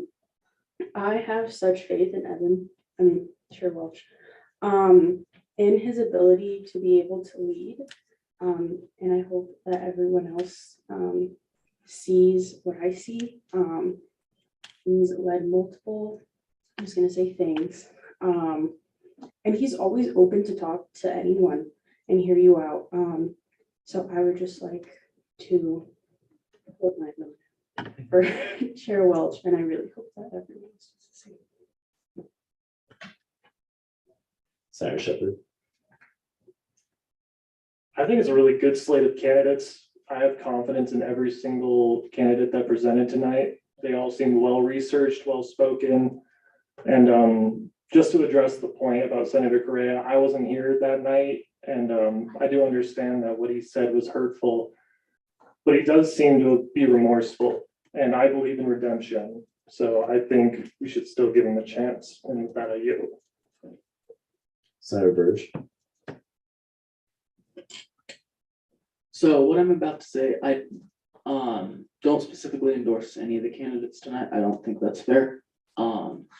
I have such faith in Evan, Chair Welch, in his ability to be able to lead. And I hope that everyone else sees what I see. He's led multiple, I'm just gonna say things. And he's always open to talk to anyone and hear you out. So I would just like to hold my vote for Chair Welch, and I really hope that everyone else does the same. Senator Shepherd. I think it's a really good slate of candidates. I have confidence in every single candidate that presented tonight. They all seem well-researched, well-spoken. And just to address the point about Senator Correa, I wasn't here that night. And I do understand that what he said was hurtful, but he does seem to be remorseful. And I believe in redemption. So I think we should still give him a chance. And with that, I yield. Senator Burge. So what I'm about to say, I don't specifically endorse any of the candidates tonight. I don't think that's fair.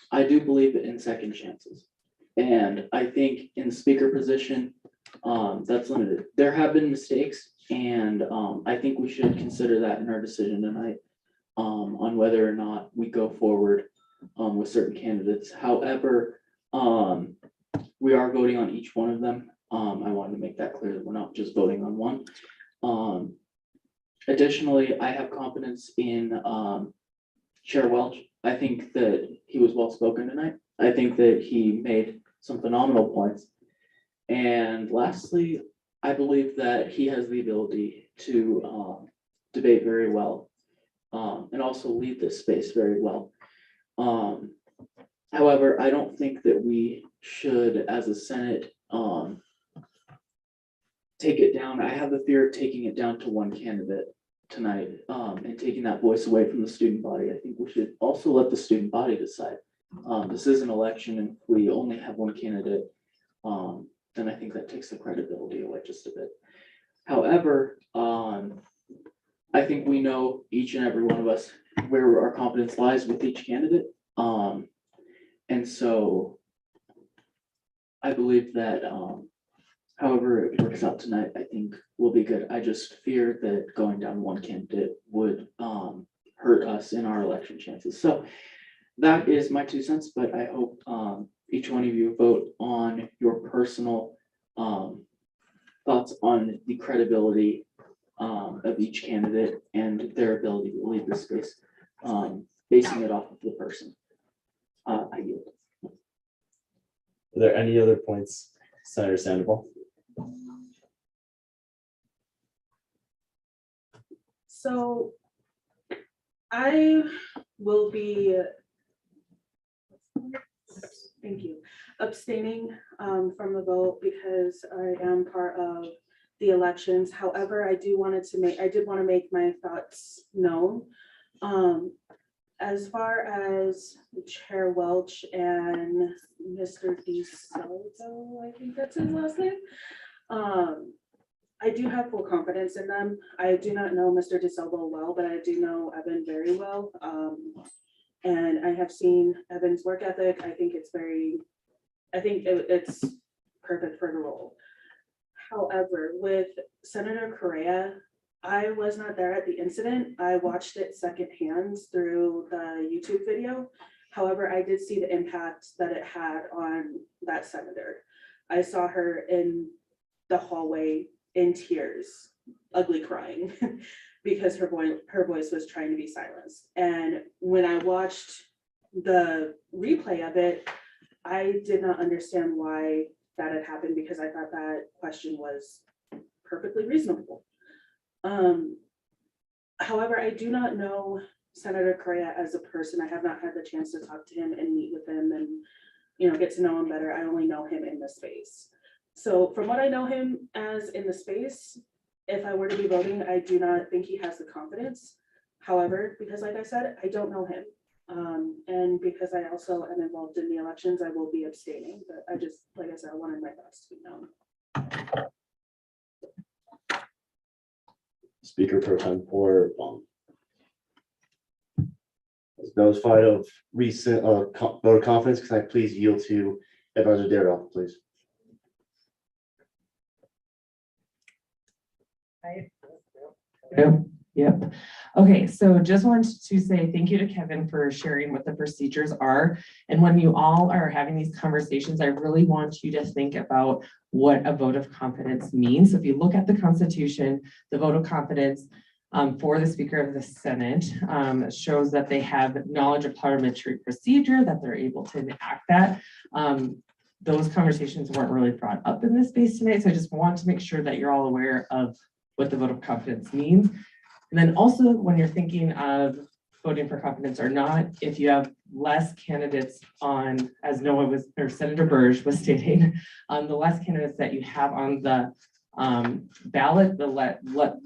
I do believe in second chances. And I think in the speaker position, that's limited. There have been mistakes, and I think we should consider that in our decision tonight on whether or not we go forward with certain candidates. However, we are voting on each one of them. I wanted to make that clear that we're not just voting on one. Additionally, I have confidence in Chair Welch. I think that he was well spoken tonight. I think that he made some phenomenal points. And lastly, I believe that he has the ability to debate very well and also lead this space very well. However, I don't think that we should, as a Senate, take it down. I have the fear of taking it down to one candidate tonight and taking that voice away from the student body. I think we should also let the student body decide. This is an election, and if we only have one candidate, then I think that takes the credibility away just a bit. However, I think we know, each and every one of us, where our confidence lies with each candidate. And so I believe that however it works out tonight, I think will be good. I just fear that going down one candidate would hurt us in our election chances. So that is my 2 cents, but I hope each one of you vote on your personal thoughts on the credibility of each candidate and their ability to lead this space, basing it off of the person. I yield. Are there any other points, Senator Sandoval? So I will be Thank you. Abstaining from the vote because I am part of the elections. However, I did want to make my thoughts known. As far as Chair Welch and Mr. DeSalvo, I think that's his last name. I do have full confidence in them. I do not know Mr. DeSalvo well, but I do know Evan very well. And I have seen Evan's work ethic. I think it's perfect for the role. However, with Senator Correa, I was not there at the incident. I watched it secondhand through the YouTube video. However, I did see the impact that it had on that senator. I saw her in the hallway in tears, ugly crying, because her voice was trying to be silenced. And when I watched the replay of it, I did not understand why that had happened, because I thought that question was perfectly reasonable. However, I do not know Senator Correa as a person. I have not had the chance to talk to him and meet with him and get to know him better. I only know him in the space. So from what I know him as in the space, if I were to be voting, I do not think he has the confidence. However, because like I said, I don't know him. And because I also am involved in the elections, I will be abstaining, but like I said, I wanted my thoughts to be known. Speaker Pro Tem for as notified of recent vote of confidence, can I please yield to Advisor Darrell, please? Yep. Okay, so just wanted to say thank you to Kevin for sharing what the procedures are. And when you all are having these conversations, I really want you to think about what a vote of confidence means. So if you look at the Constitution, the vote of confidence for the Speaker of the Senate shows that they have knowledge of parliamentary procedure, that they're able to enact that. Those conversations weren't really brought up in this space tonight, so I just want to make sure that you're all aware of what the vote of confidence means. And then also when you're thinking of voting for confidence or not, if you have less candidates on, as Noah was, or Senator Burge was stating, the less candidates that you have on the ballot, the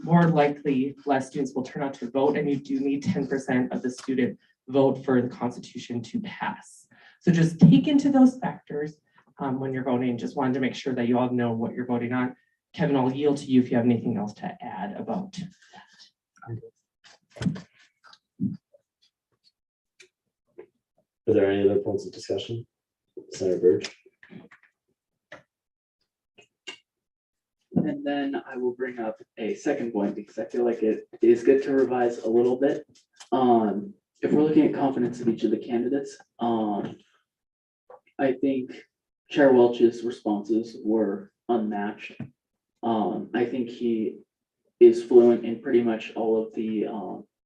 more likely less students will turn out to vote, and you do need 10% of the student vote for the Constitution to pass. So just take into those factors when you're voting. Just wanted to make sure that you all know what you're voting on. Kevin, I'll yield to you if you have anything else to add about that. Are there any other points of discussion? Senator Burge. And then I will bring up a second point because I feel like it is good to revise a little bit. If we're looking at confidence of each of the candidates, I think Chair Welch's responses were unmatched. I think he is fluent in pretty much all of the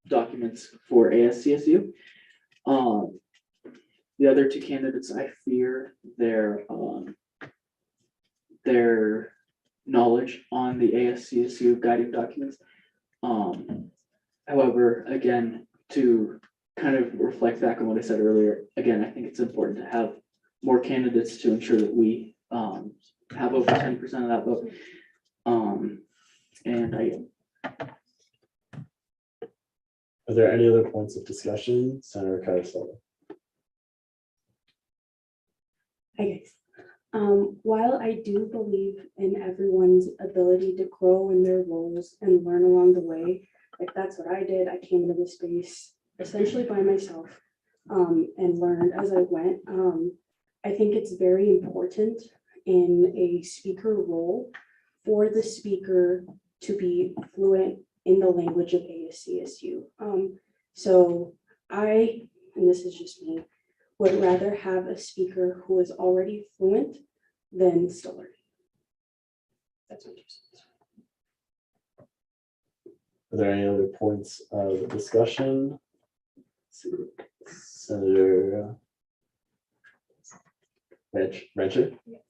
documents for ASCSU. The other two candidates, I fear their knowledge on the ASCSU guiding documents. However, again, to kind of reflect back on what I said earlier, again, I think it's important to have more candidates to ensure that we have over 10% of that vote. Are there any other points of discussion? Senator Carasolo. Hi guys. While I do believe in everyone's ability to grow in their roles and learn along the way, like that's what I did. I came into this space essentially by myself and learned as I went. I think it's very important in a speaker role for the speaker to be fluent in the language of ASCSU. So I, and this is just me, would rather have a speaker who is already fluent than still learning. That's what you said. Are there any other points of discussion? Senator Rancher? Yes.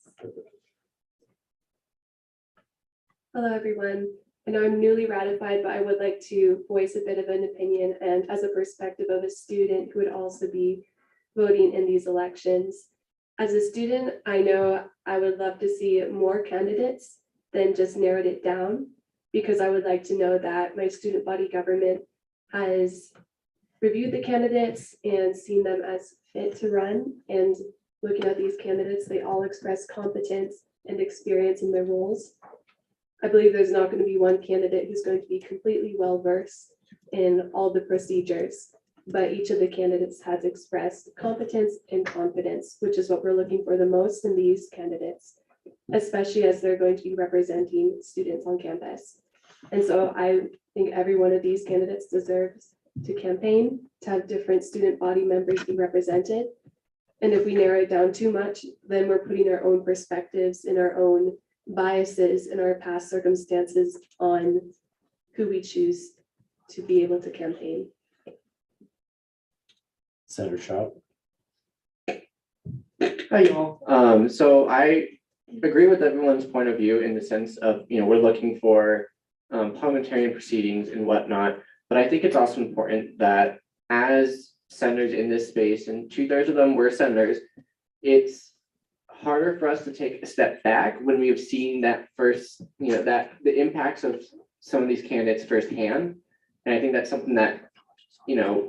Hello, everyone. I know I'm newly ratified, but I would like to voice a bit of an opinion and as a perspective of a student who would also be voting in these elections. As a student, I know I would love to see more candidates than just narrowed it down, because I would like to know that my student body government has reviewed the candidates and seen them as fit to run. And looking at these candidates, they all express competence and experience in their roles. I believe there's not going to be one candidate who's going to be completely well-versed in all the procedures, but each of the candidates has expressed competence and confidence, which is what we're looking for the most in these candidates, especially as they're going to be representing students on campus. And so I think every one of these candidates deserves to campaign, to have different student body members be represented. And if we narrow it down too much, then we're putting our own perspectives and our own biases and our past circumstances on who we choose to be able to campaign. Senator Trout. Hi, y'all. So I agree with everyone's point of view in the sense of, we're looking for parliamentarian proceedings and whatnot, but I think it's also important that as senators in this space, and 2/3 of them were senators, it's harder for us to take a step back when we have seen that first, that the impacts of some of these candidates firsthand. And I think that's something that,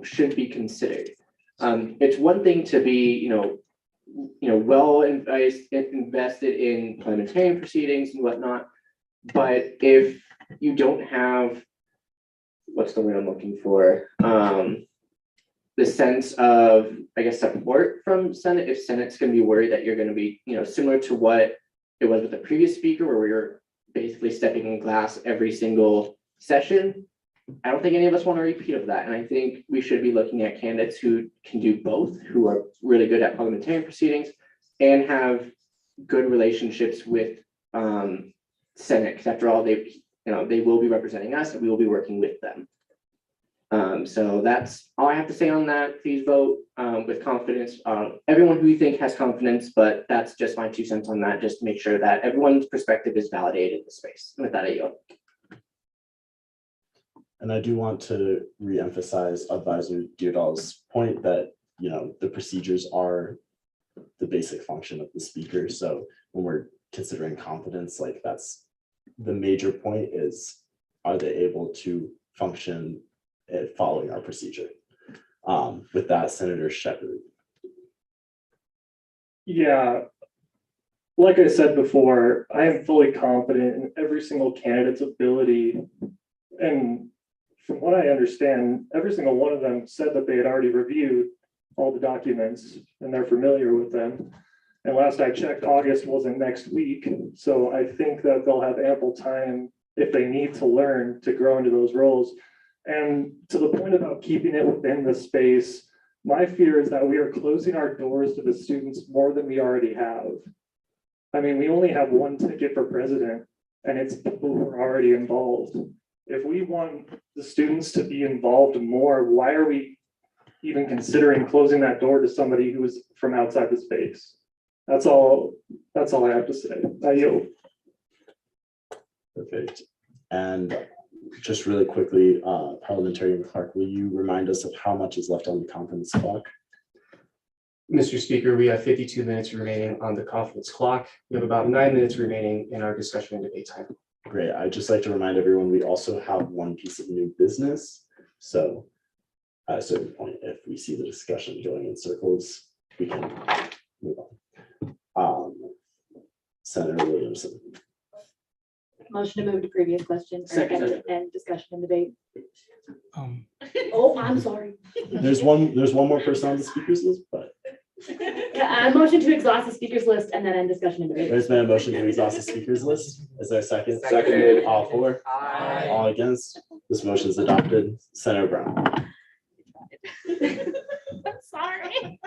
should be considered. It's one thing to be, well invested in parliamentarian proceedings and whatnot, but if you don't have, what's the word I'm looking for? The sense of, I guess, support from Senate, if Senate's going to be worried that you're going to be, similar to what it was with the previous speaker, where we were basically stepping in glass every single session. I don't think any of us want a repeat of that. And I think we should be looking at candidates who can do both, who are really good at parliamentarian proceedings and have good relationships with Senate, because after all, they will be representing us and we will be working with them. So that's all I have to say on that. Please vote with confidence. Everyone who you think has confidence, but that's just my 2 cents on that, just to make sure that everyone's perspective is validated in the space. And with that, I yield. And I do want to re-emphasize Advisor Deardahl's point that, the procedures are the basic function of the speaker. So when we're considering competence, like that's the major point is, are they able to function following our procedure? With that, Senator Shepherd. Yeah, like I said before, I am fully confident in every single candidate's ability. And from what I understand, every single one of them said that they had already reviewed all the documents and they're familiar with them. And last I checked, August wasn't next week. So I think that they'll have ample time if they need to learn to grow into those roles. And to the point about keeping it within the space, my fear is that we are closing our doors to the students more than we already have. I mean, we only have one ticket for president, and it's people who are already involved. If we want the students to be involved more, why are we even considering closing that door to somebody who is from outside the space? That's all I have to say. I yield. Perfect. And just really quickly, Parliamentarian Clark, will you remind us of how much is left on the conference clock? Mr. Speaker, we have 52 minutes remaining on the conference clock. We have about 9 minutes remaining in our discussion and debate time. Great. I'd just like to remind everyone, we also have one piece of new business. So at a certain point, if we see the discussion going in circles, we can move on. Senator Williamson. Motion to move to previous question and discussion and debate. Oh, I'm sorry. There's one more person on the speakers list, but Yeah, motion to exhaust the speakers list and then end discussion and debate. there's been a motion to exhaust the speakers list. Is there a second? Seconded. All for? Aye. All against? This motion is adopted. Senator Brown. Sorry.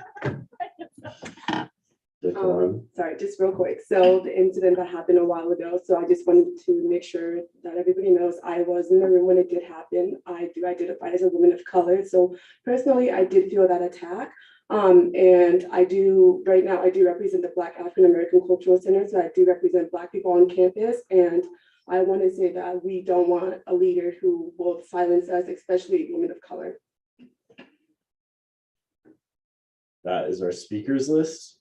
Sorry, just real quick. So the incident that happened a while ago, so I just wanted to make sure that everybody knows I was in the room when it did happen. I do identify as a woman of color. So personally, I did feel that attack. And I do, right now, I do represent the Black African American Cultural Center. So I do represent Black people on campus. And I want to say that we don't want a leader who will silence us, especially women of color. That is our speakers list.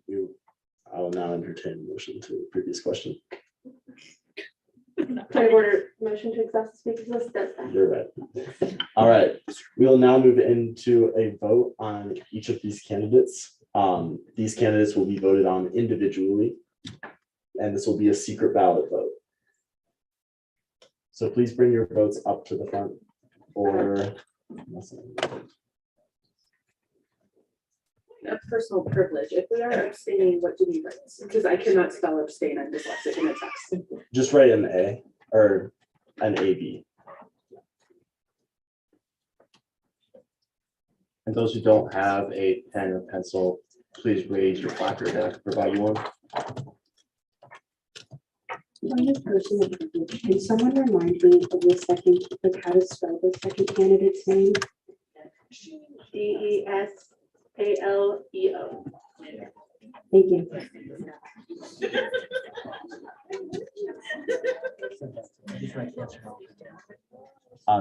I will now entertain a motion to the previous question. Point of order, motion to exhaust the speakers list does that. You're right. All right, we will now move into a vote on each of these candidates. These candidates will be voted on individually, and this will be a secret ballot vote. So please bring your votes up to the front or. A personal privilege. If we are abstaining, what do we write? Because I cannot spell abstain. I'm dyslexic in the text. Just write an A or an AB. And those who don't have a pen or pencil, please raise your placard and I can provide you one. Point of personal privilege, can someone remind me of the second, like how to spell the second candidate's name? DESALEO. Thank you.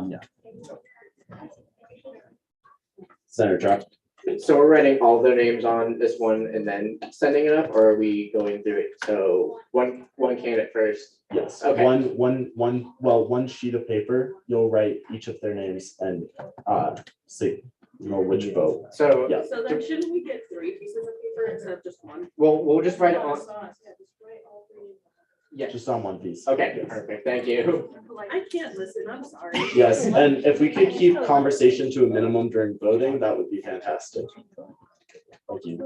Yeah. Senator Chuck. So we're writing all their names on this one and then sending it up, or are we going through it? So one candidate first. Yes, Okay. one sheet of paper, you'll write each of their names and say, which vote. So yeah. So then shouldn't we get 3 pieces of paper instead of just one? we'll just write it on. Yeah. Just on one piece. Okay, Yes. perfect. Thank you. I can't listen. I'm sorry. Yes, and if we could keep conversation to a minimum during voting, that would be fantastic. Thank you.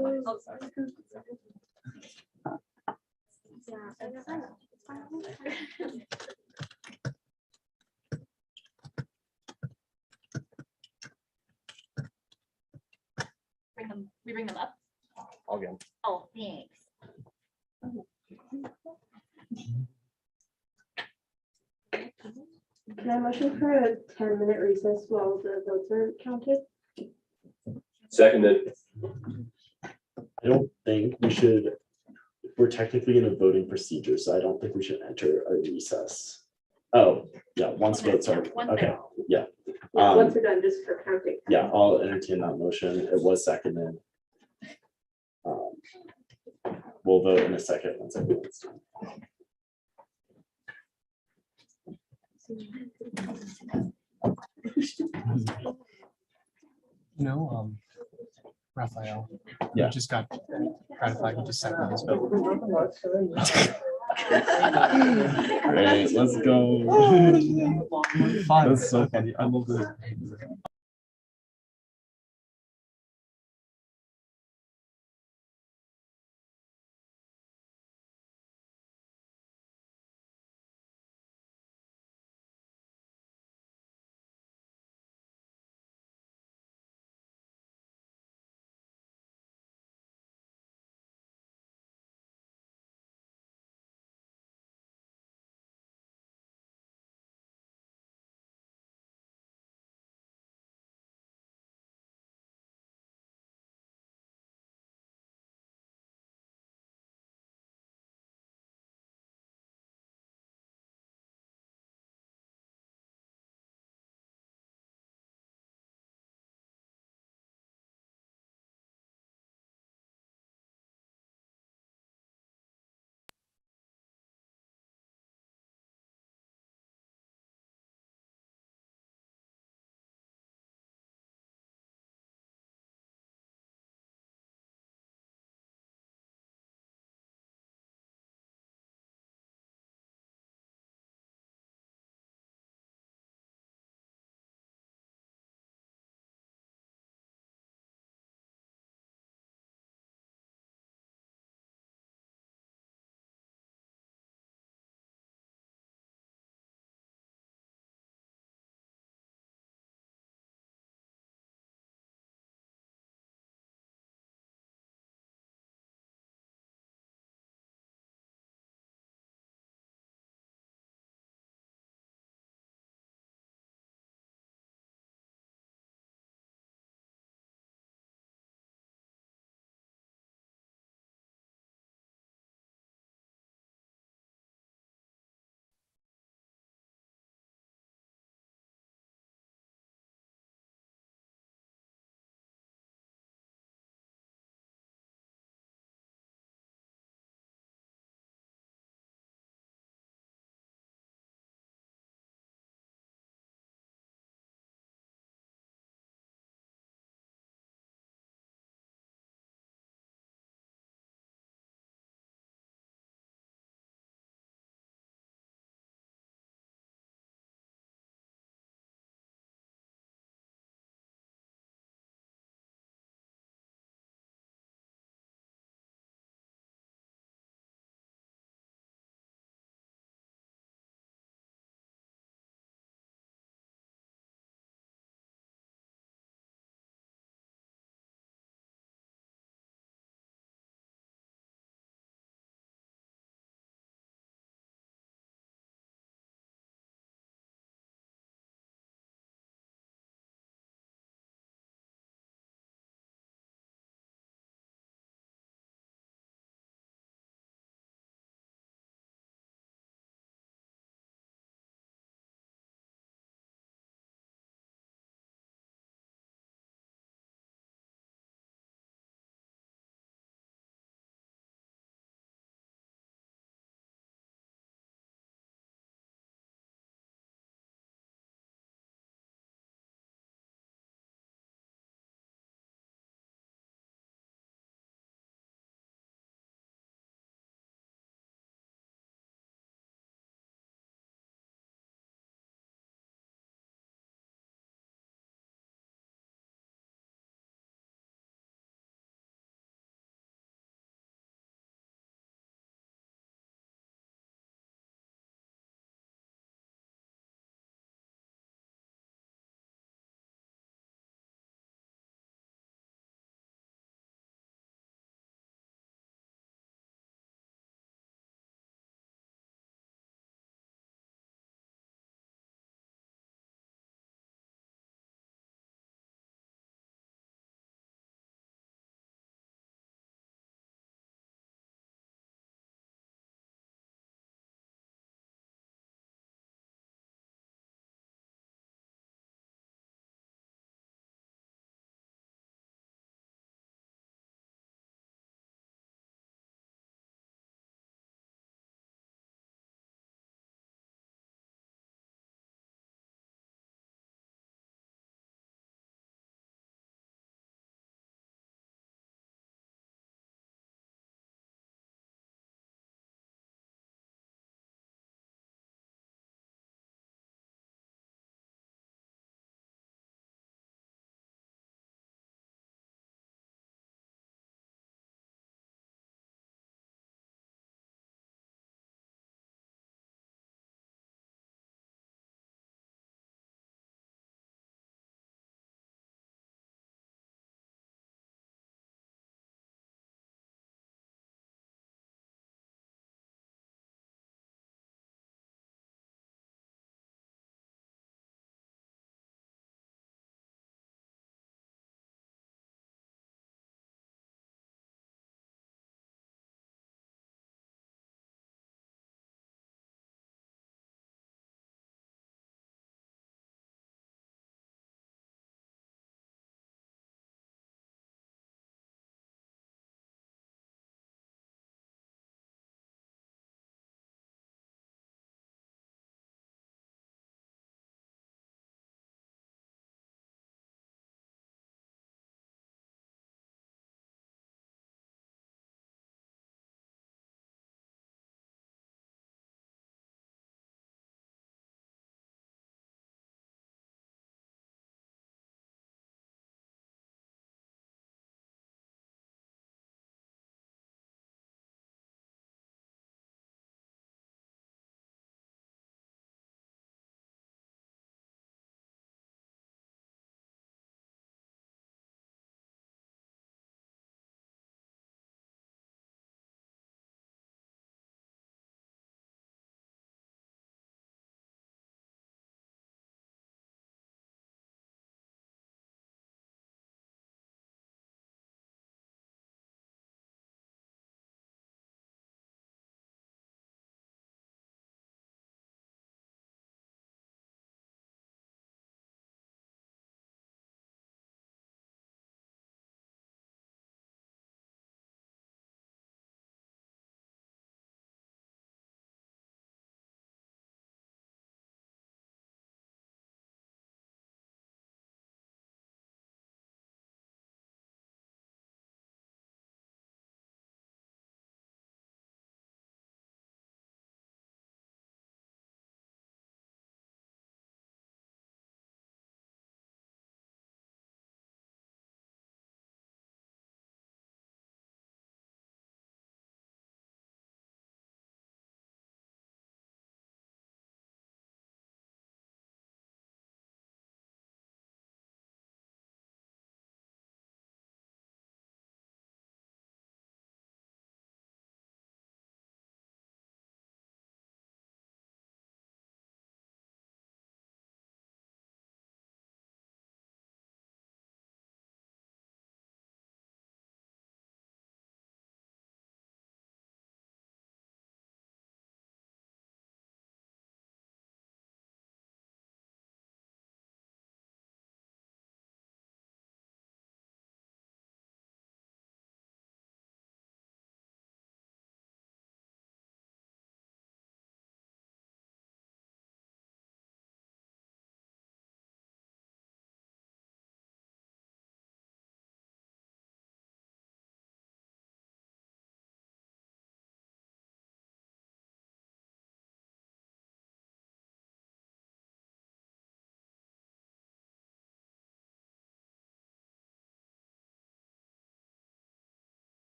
We bring them up? I'll get. Oh, thanks. Can I motion for a 10-minute recess while the votes are counted? Seconded. I don't think we should, we're technically in a voting procedure, so I don't think we should enter a recess. Oh, yeah, once votes are, okay, yeah. Yeah, once we're done, just for counting. Yeah, I'll entertain that motion. It was seconded. We'll vote in a second once everyone's done. No, Raphael. Yeah. You just got ratified. You just seconded his vote. Great, let's go. That's so funny. I love this.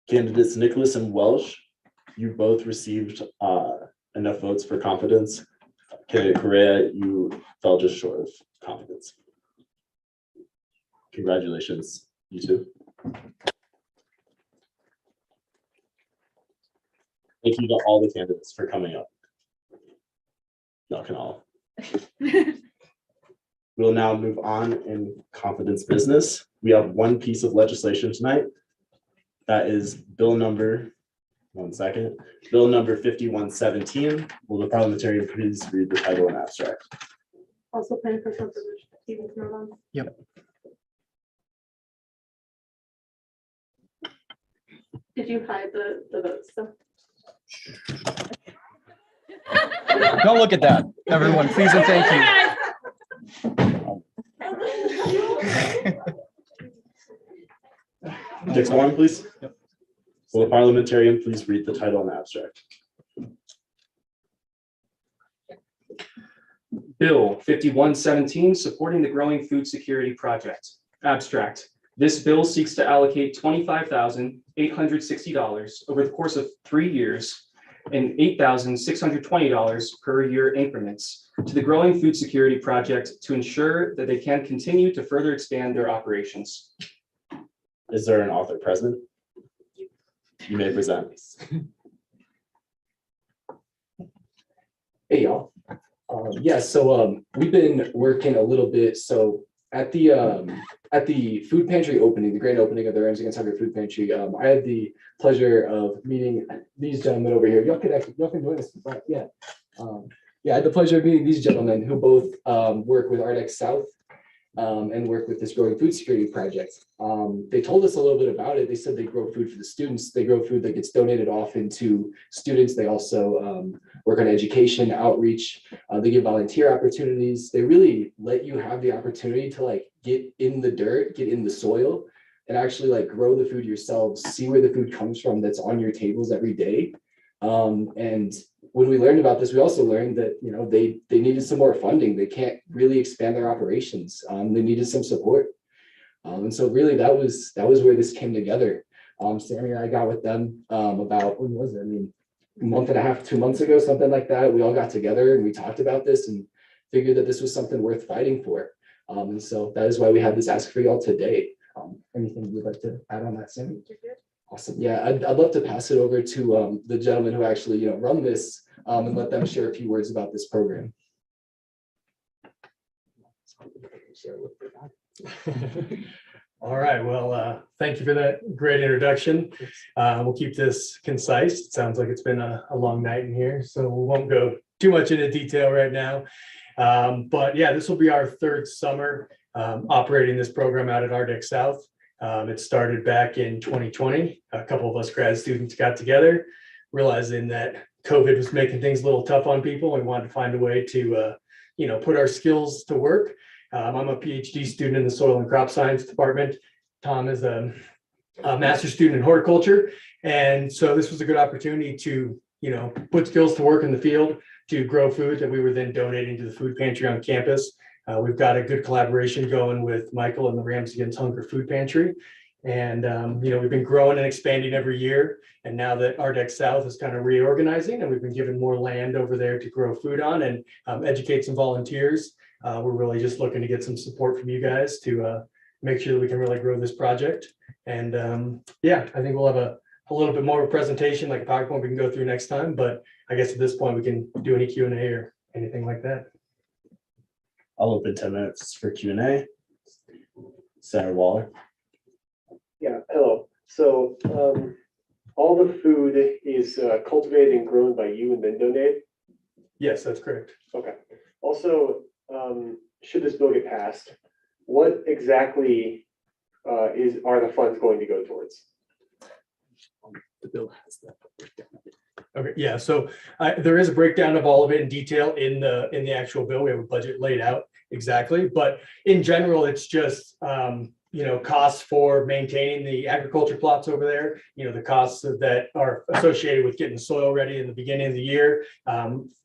Candidates Nicholas and Welsh, you both received enough votes for confidence. Candidate Correa, you fell just short of confidence. Congratulations, you two. Thank you to all the candidates for coming up. Y'all can all. We'll now move on in confidence business. We have one piece of legislation tonight. That is bill number, one second, bill number 5117. Will the parliamentarian please read the title and abstract? Also planning for something. Stephen's not on. Yep. Did you hide the votes? So. Don't look at that, everyone, please and thank you. Next one, please. Yep. Will the parliamentarian please read the title and abstract? Bill 5117, supporting the growing food security project. Abstract. This bill seeks to allocate $25,860 over the course of 3 years and $8,620 per year increments to the growing food security project to ensure that they can continue to further expand their operations. Is there an author present? You may present. Hey, y'all. We've been working a little bit. So at the food pantry opening, the grand opening of the Rams Against Hunger food pantry, I had the pleasure of meeting these gentlemen over here. Y'all can join us. Yeah. I had the pleasure of meeting these gentlemen who both work with Ardex South and work with this growing food security project. They told us a little bit about it. They said they grow food for the students. They grow food that gets donated often to students. They also work on education, outreach. They give volunteer opportunities. They really let you have the opportunity to like get in the dirt, get in the soil, and actually like grow the food yourselves, see where the food comes from that's on your tables every day. And when we learned about this, we also learned that, you know, they needed some more funding. They can't really expand their operations. They needed some support. And so really that was where this came together. Sammy and I got with them about, when was it? I mean, a month and a half, 2 months ago, something like that. We all got together and we talked about this and figured that this was something worth fighting for. And so that is why we have this ask for y'all today. Anything you would like to add on that, Sammy? Awesome. Yeah, I'd love to pass it over to the gentleman who actually run this and let them share a few words about this program. All right, well, thank you for that great introduction. We'll keep this concise. It sounds like it's been a long night in here, so we won't go too much into detail right now. But yeah, this will be our third summer operating this program out at Ardex South. It started back in 2020. A couple of us grad students got together, realizing that COVID was making things a little tough on people and wanted to find a way to, put our skills to work. I'm a PhD student in the soil and crop science department. Tom is a master's student in horticulture. And so this was a good opportunity to, put skills to work in the field, to grow food that we were then donating to the food pantry on campus. We've got a good collaboration going with Michael and the Rams Against Hunger food pantry. And, we've been growing and expanding every year. And now that Ardex South is kind of reorganizing and we've been given more land over there to grow food on and educate some volunteers, we're really just looking to get some support from you guys to make sure that we can really grow this project. And I think we'll have a little bit more of a presentation, like a PowerPoint we can go through next time. But I guess at this point we can do any Q&A or anything like that. I'll open 10 minutes for Q&A. Senator Waller. Yeah, hello. So all the food is cultivated and grown by you and then donated? Yes, that's correct. Okay. Also, should this bill get passed, what exactly are the funds going to go towards? The bill has that breakdown. Okay, yeah, so there is a breakdown of all of it in detail in the actual bill. We have a budget laid out exactly, but in general, it's just costs for maintaining the agriculture plots over there, the costs that are associated with getting the soil ready in the beginning of the year,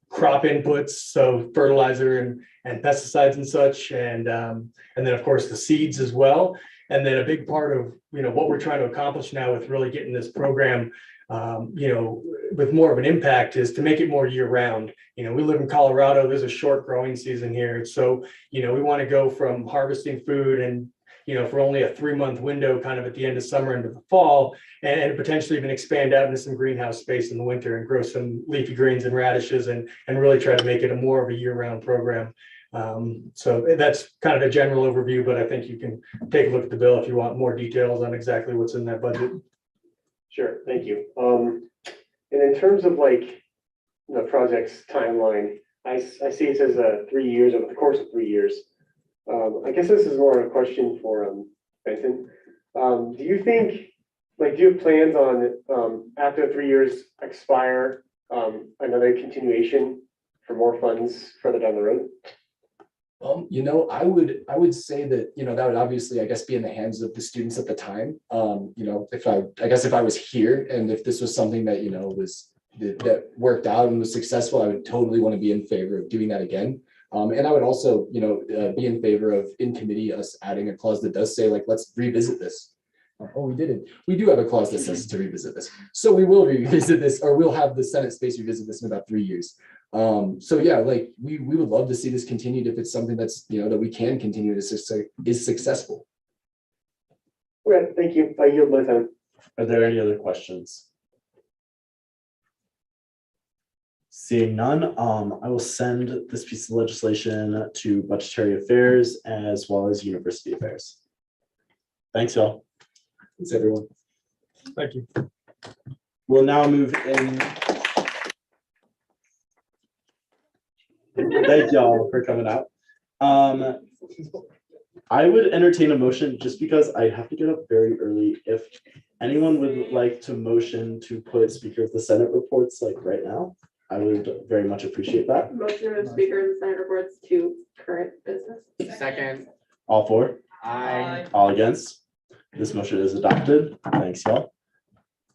crop inputs, so fertilizer and pesticides and such, and then of course the seeds as well. And then a big part of, what we're trying to accomplish now with really getting this program, with more of an impact is to make it more year round. We live in Colorado, there's a short growing season here. So, we want to go from harvesting food and, for only a 3-month window, kind of at the end of summer into the fall, and potentially even expand out into some greenhouse space in the winter and grow some leafy greens and radishes and really try to make it a more of a year round program. So that's kind of a general overview, but I think you can take a look at the bill if you want more details on exactly what's in that budget. Sure, thank you. And in terms of like the project's timeline, I see it says 3 years over the course of 3 years. I guess this is more of a question for Benton. Do you think, do you have plans on after 3 years expire, another continuation for more funds further down the road? I would say that, that would obviously, I guess, be in the hands of the students at the time. If I was here and if this was something that, that worked out and was successful, I would totally want to be in favor of doing that again. And I would also, be in favor of in committee us adding a clause that does say, let's revisit this. Oh, we didn't. We do have a clause that says to revisit this. So we will revisit this, or we'll have the Senate space revisit this in about 3 years. So yeah, we would love to see this continued if it's something that's, that we can continue to is successful. Okay, thank you. I yield my time. Are there any other questions? Seeing none, I will send this piece of legislation to Budgetary Affairs as well as University Affairs. Thanks, y'all. Thanks, everyone. Thank you. We'll now move in. Thank y'all for coming out. I would entertain a motion just because I have to get up very early. If anyone would like to motion to put Speaker of the Senate reports right now, I would very much appreciate that. Motion of Speaker of the Senate reports to current business. Second. All for? Aye. All against? This motion is adopted. Thanks, y'all.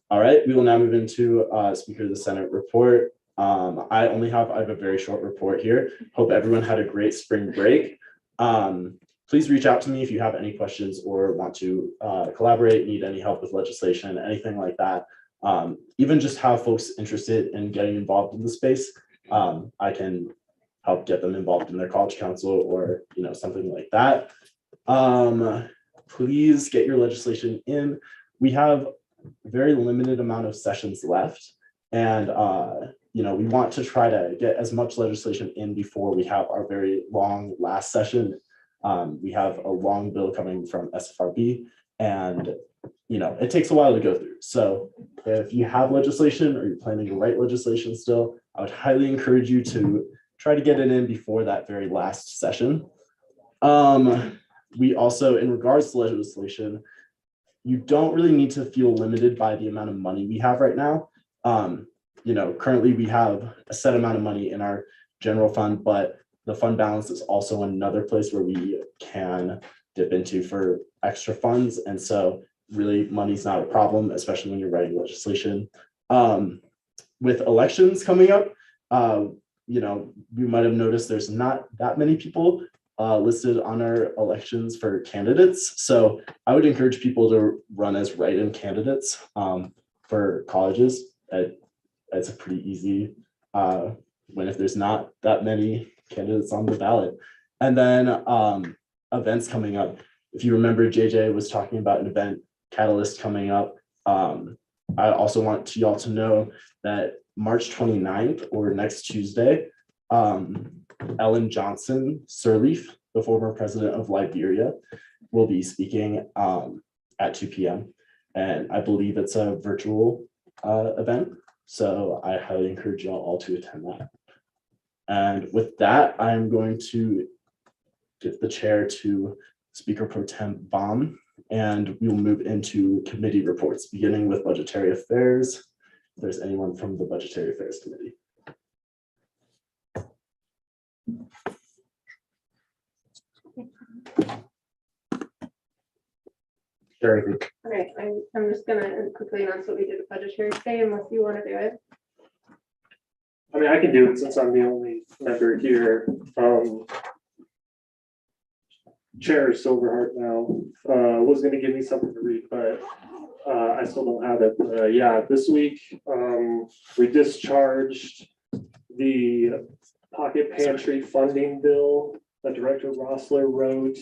All right, we will now move into Speaker of the Senate report. I have a very short report here. Hope everyone had a great spring break. Please reach out to me if you have any questions or want to collaborate, need any help with legislation, anything like that. Even just have folks interested in getting involved in the space. I can help get them involved in their college council or something like that. Please get your legislation in. We have a very limited amount of sessions left, and we want to try to get as much legislation in before we have our very long last session. We have a long bill coming from Sfrb, and it takes a while to go through. So if you have legislation or you're planning to write legislation still, I would highly encourage you to try to get it in before that very last session. We also, in regards to legislation, you don't really need to feel limited by the amount of money we have right now. Currently we have a set amount of money in our general fund, but the fund balance is also another place where we can dip into for extra funds. And so really money's not a problem, especially when you're writing legislation. With elections coming up, we might have noticed there's not that many people listed on our elections for candidates. So I would encourage people to run as write-in candidates for colleges. It's a pretty easy win if there's not that many candidates on the ballot. And then events coming up. If you remember, JJ was talking about an event catalyst coming up. I also want y'all to know that March 29th or next Tuesday, Ellen Johnson Sirleaf, the former president of Liberia, will be speaking at 2 p.m. And I believe it's a virtual event. So I highly encourage y'all all to attend that. And with that, I'm going to give the chair to Speaker Pro Tem Baum, and we'll move into committee reports, beginning with Budgetary Affairs. If there's anyone from the Budgetary Affairs Committee. Sure. Okay, I'm just gonna quickly announce what we did with budgetary today, unless you want to do it. I mean, I can do it since I'm the only member here. Chair Silverheart now, was gonna give me something to read, but I still don't have it. Yeah, this week, we discharged the pocket pantry funding bill that Director Rossler wrote.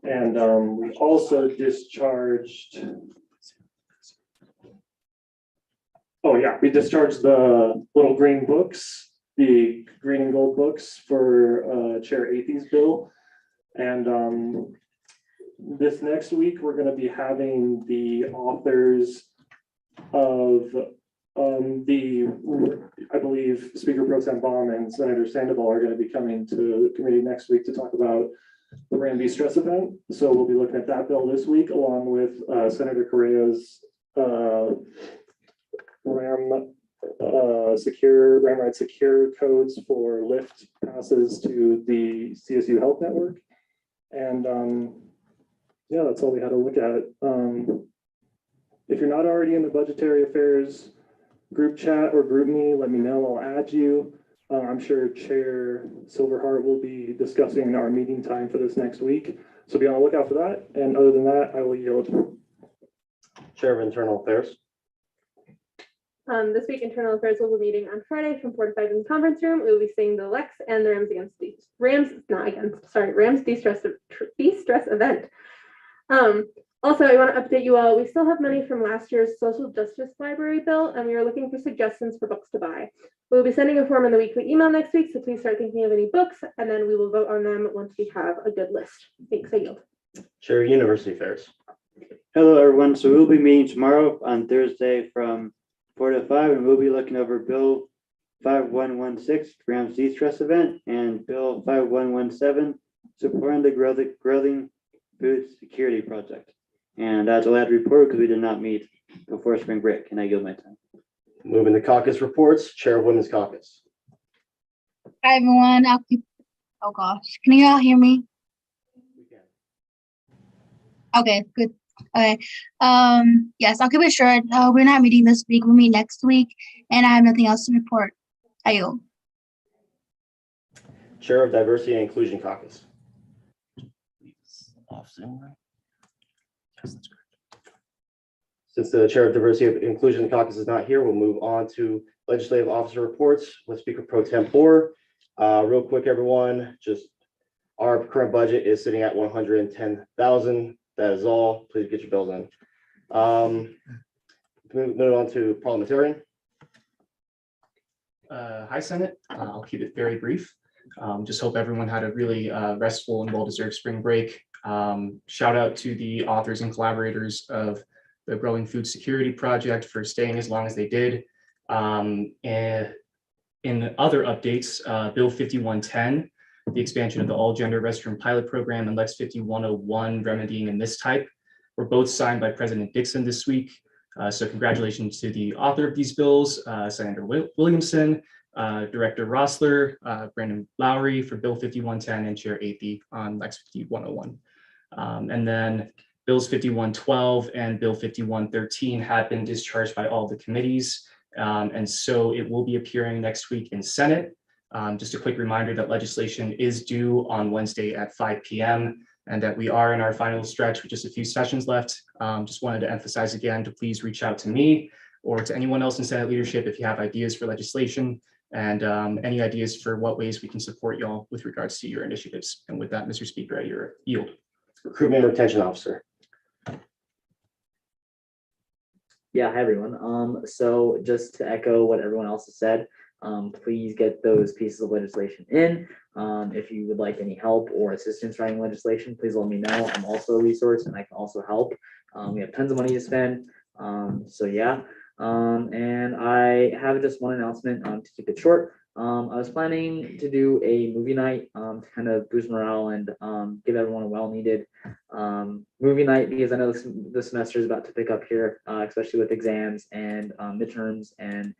And we also discharged. Oh yeah, we discharged the little green books, the green and gold books for Chair Athey's bill. And this next week, we're going to be having the authors of I believe Speaker Pro Tem Baum and Senator Sandoval are going to be coming to the committee next week to talk about the Ram v. Stress event. So we'll be looking at that bill this week, along with Senator Correa's Ram Ride Secure codes for Lyft passes to the CSU Health Network. And yeah, that's all we had to look at. If you're not already in the Budgetary Affairs group chat or group me, let me know, I'll add you. I'm sure Chair Silverheart will be discussing our meeting time for this next week. So be on the lookout for that. And other than that, I will yield. Chair of Internal Affairs. This week, Internal Affairs will be meeting on Friday from 4 to 5 in the conference room. We will be seeing the Lex and the Rams de-stress event. Also, I want to update you all. We still have money from last year's Social Justice Library bill, and we are looking for suggestions for books to buy. We'll be sending a form in the weekly email next week, so please start thinking of any books, and then we will vote on them once we have a good list. Thanks, I yield. Chair of University Affairs. Hello, everyone. So we'll be meeting tomorrow on Thursday from 4 to 5, and we'll be looking over Bill 5116, Rams de-stress event, and Bill 5117, supporting the growing food security project. And that's all I had to report because we did not meet before spring break. And I yield my time. Moving to caucus reports, Chair of Women's Caucus. Hi, everyone. Oh gosh, can you all hear me? Okay, good. Okay. Yes, I'll keep it short. We're not meeting this week. We'll meet next week, and I have nothing else to report. I yield. Chair of Diversity and Inclusion Caucus. Since the Chair of Diversity and Inclusion Caucus is not here, we'll move on to Legislative Officer Reports with Speaker Pro Tempore. Real quick, everyone, just our current budget is sitting at $110,000. That is all. Please get your bills in. Moving on to Parliamentarian. Hi, Senate. I'll keep it very brief. Just hope everyone had a really restful and well-deserved spring break. Shout out to the authors and collaborators of the Growing Food Security Project for staying as long as they did. And in other updates, Bill 5110, the expansion of the all-gender restroom pilot program, and Lex 5101, remedying a mistype, were both signed by President Dixon this week. So congratulations to the author of these bills, Senator Williamson, Director Rossler, Brandon Lowry for Bill 5110, and Chair Athey on Lex 5101. And then Bills 5112 and Bill 5113 have been discharged by all the committees. And so it will be appearing next week in Senate. Just a quick reminder that legislation is due on Wednesday at 5 p.m. and that we are in our final stretch with just a few sessions left. Just wanted to emphasize again to please reach out to me or to anyone else in Senate leadership if you have ideas for legislation and any ideas for what ways we can support y'all with regards to your initiatives. And with that, Mr. Speaker, I yield. Recruitment and Retention Officer. Yeah, hi everyone. So just to echo what everyone else has said, please get those pieces of legislation in. If you would like any help or assistance writing legislation, please let me know. I'm also a resource and I can also help. We have tons of money to spend. So yeah. And I have just one announcement to keep it short. I was planning to do a movie night to kind of boost morale and give everyone a well-needed movie night because I know the semester is about to pick up here, especially with exams and midterms and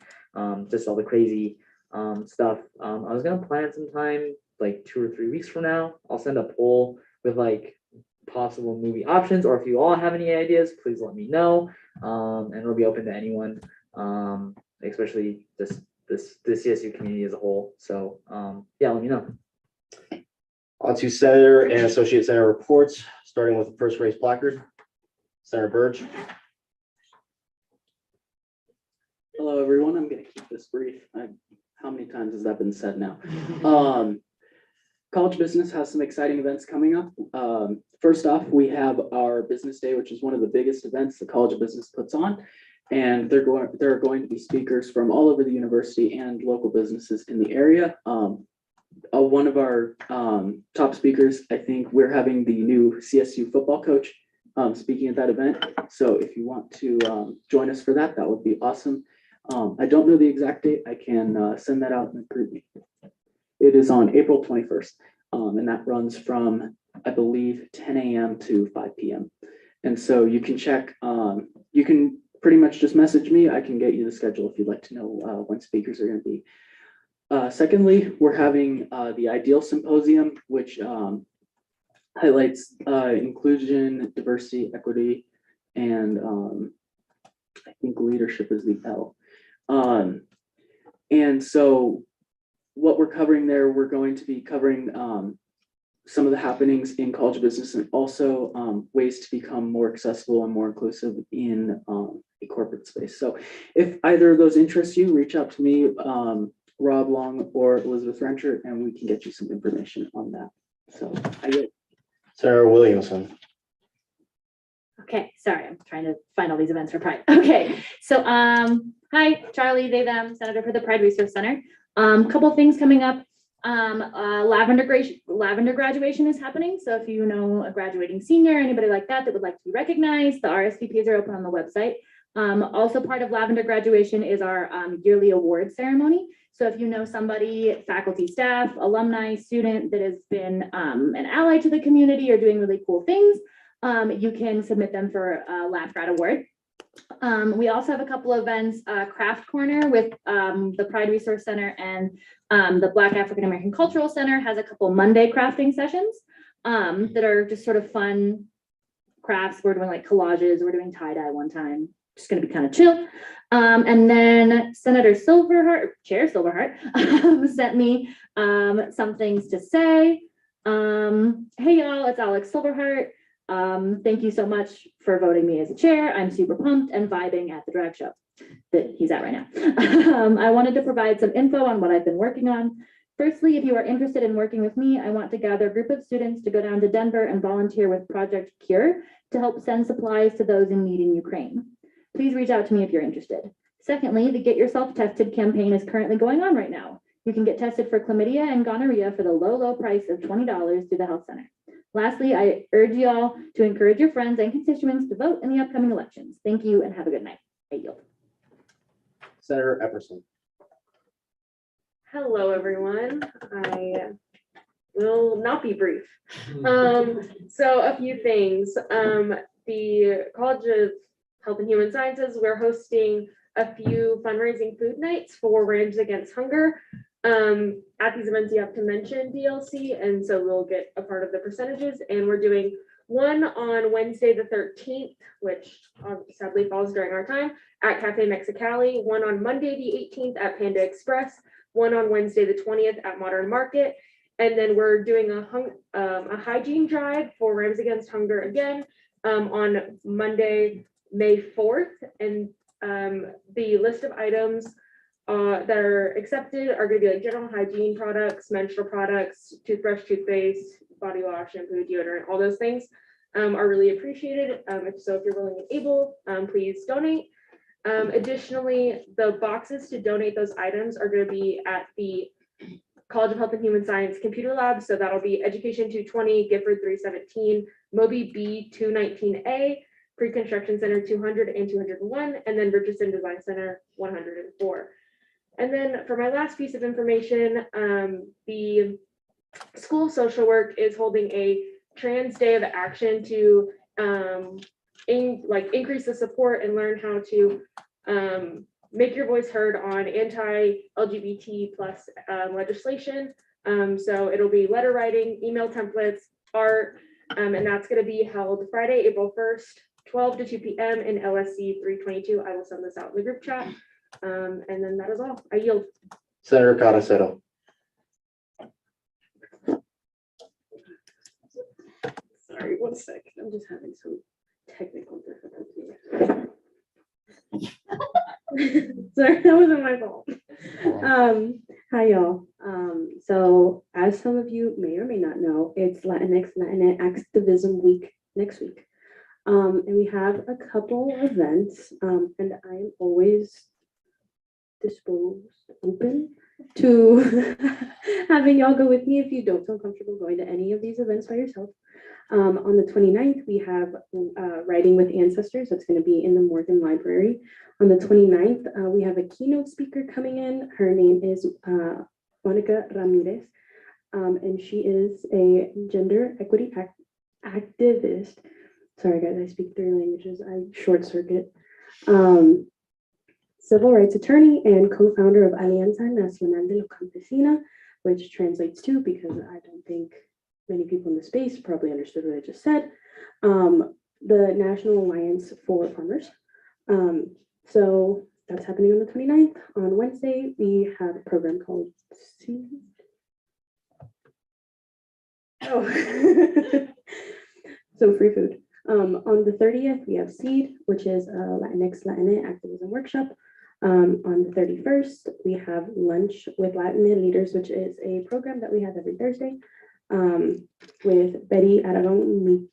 just all the crazy stuff. I was gonna plan some time like 2 or 3 weeks from now. I'll send a poll with like possible movie options, or if you all have any ideas, please let me know. And it'll be open to anyone, especially the CSU community as a whole. So yeah, let me know. On to Senator and Associate Senator reports, starting with the first race placard. Senator Burge. Hello, everyone. I'm going to keep this brief. How many times has that been said now? College Business has some exciting events coming up. First off, we have our Business Day, which is one of the biggest events the College of Business puts on. And there are going to be speakers from all over the university and local businesses in the area. One of our top speakers, I think we're having the new CSU football coach speaking at that event. So if you want to join us for that, that would be awesome. I don't know the exact date. I can send that out in the group meeting. It is on April 21st, and that runs from, I believe, 10 a.m. to 5 p.m. And so you can check, you can pretty much just message me. I can get you the schedule if you'd like to know when speakers are going to be. Secondly, we're having the Ideal Symposium, which highlights inclusion, diversity, equity, and I think leadership is the L. And so what we're covering there, we're going to be covering some of the happenings in College of Business and also ways to become more accessible and more inclusive in a corporate space. So if either of those interests you, reach out to me, Rob Long or Elizabeth Rencher, and we can get you some information on that. So I get Senator Williamson. Okay, sorry, I'm trying to find all these events for Pride. Okay, so hi, Charlie, they, them, Senator for the Pride Resource Center. Couple things coming up. Lavender graduation is happening. So if you know a graduating senior, anybody like that that would like to be recognized, the RSVPs are open on the website. Also part of Lavender graduation is our yearly award ceremony. So if you know somebody, faculty, staff, alumni, student that has been an ally to the community or doing really cool things, you can submit them for a Lav Grad Award. We also have a couple of events, Craft Corner with the Pride Resource Center and the Black African American Cultural Center has a couple Monday crafting sessions that are just sort of fun crafts. We're doing like collages, we're doing tie-dye one time, just gonna be kind of chill. And then Senator Silverheart, Chair Silverheart, sent me some things to say. Hey y'all, it's Alex Silverheart. Thank you so much for voting me as a chair. I'm super pumped and vibing at the drag show that he's at right now. I wanted to provide some info on what I've been working on. Firstly, if you are interested in working with me, I want to gather a group of students to go down to Denver and volunteer with Project Cure to help send supplies to those in need in Ukraine. Please reach out to me if you're interested. Secondly, the Get Yourself Tested campaign is currently going on right now. You can get tested for chlamydia and gonorrhea for the low price of $20 through the health center. Lastly, I urge you all to encourage your friends and constituents to vote in the upcoming elections. Thank you and have a good night. I yield. Senator Epperson. Hello, everyone. I will not be brief. So a few things. The College of Health and Human Sciences, we're hosting a few fundraising food nights for Rams Against Hunger. At these events, you have to mention DLC, and so we'll get a part of the percentages. And we're doing one on Wednesday the 13th, which sadly falls during our time, at Cafe Mexicali, one on Monday the 18th at Panda Express, one on Wednesday the 20th at Modern Market, and then we're doing a hygiene drive for Rams Against Hunger again on Monday, May 4th. And the list of items that are accepted are going to be like general hygiene products, menstrual products, toothbrush, toothpaste, body wash, shampoo, deodorant, all those things are really appreciated. If you're willing and able, please donate. Additionally, the boxes to donate those items are going to be at the College of Health and Human Science Computer Lab. So that'll be Education 220, Gifford 317, Moby B 219A, Pre-Construction Center 200 and 201, and then Richardson Design Center 104. And then for my last piece of information, the School of Social Work is holding a Trans Day of Action to increase the support and learn how to make your voice heard on anti-LGBT plus legislation. So it'll be letter writing, email templates, art, and that's going to be held Friday, April 1st, 12 to 2 p.m. in LSC 322. I will send this out in the group chat. And then that is all. I yield. Senator Caracero. 1 sec. I'm just having some technical difficulties. Sorry, that wasn't my fault. Hi y'all. So as some of you may or may not know, it's Latinx Latinx Activism Week next week. And we have a couple events, and I'm always open to having y'all go with me if you don't feel comfortable going to any of these events by yourself. On the 29th, we have Writing with Ancestors. That's going to be in the Morgan Library. On the 29th, we have a keynote speaker coming in. Her name is Monica Ramirez, and she is a gender equity activist. Sorry, guys, I speak 3 languages. I short circuit. Civil rights attorney and co-founder of Alianza Nacional de la Campesina, which translates to, because I don't think many people in the space probably understood what I just said, the National Alliance for Farmers. So that's happening on the 29th. On Wednesday, we have a program called so free food. On the 30th, we have Seed, which is a Latinx Latina activism workshop. On the 31st, we have Lunch with Latina Leaders, which is a program that we have every Thursday with Betty Aragon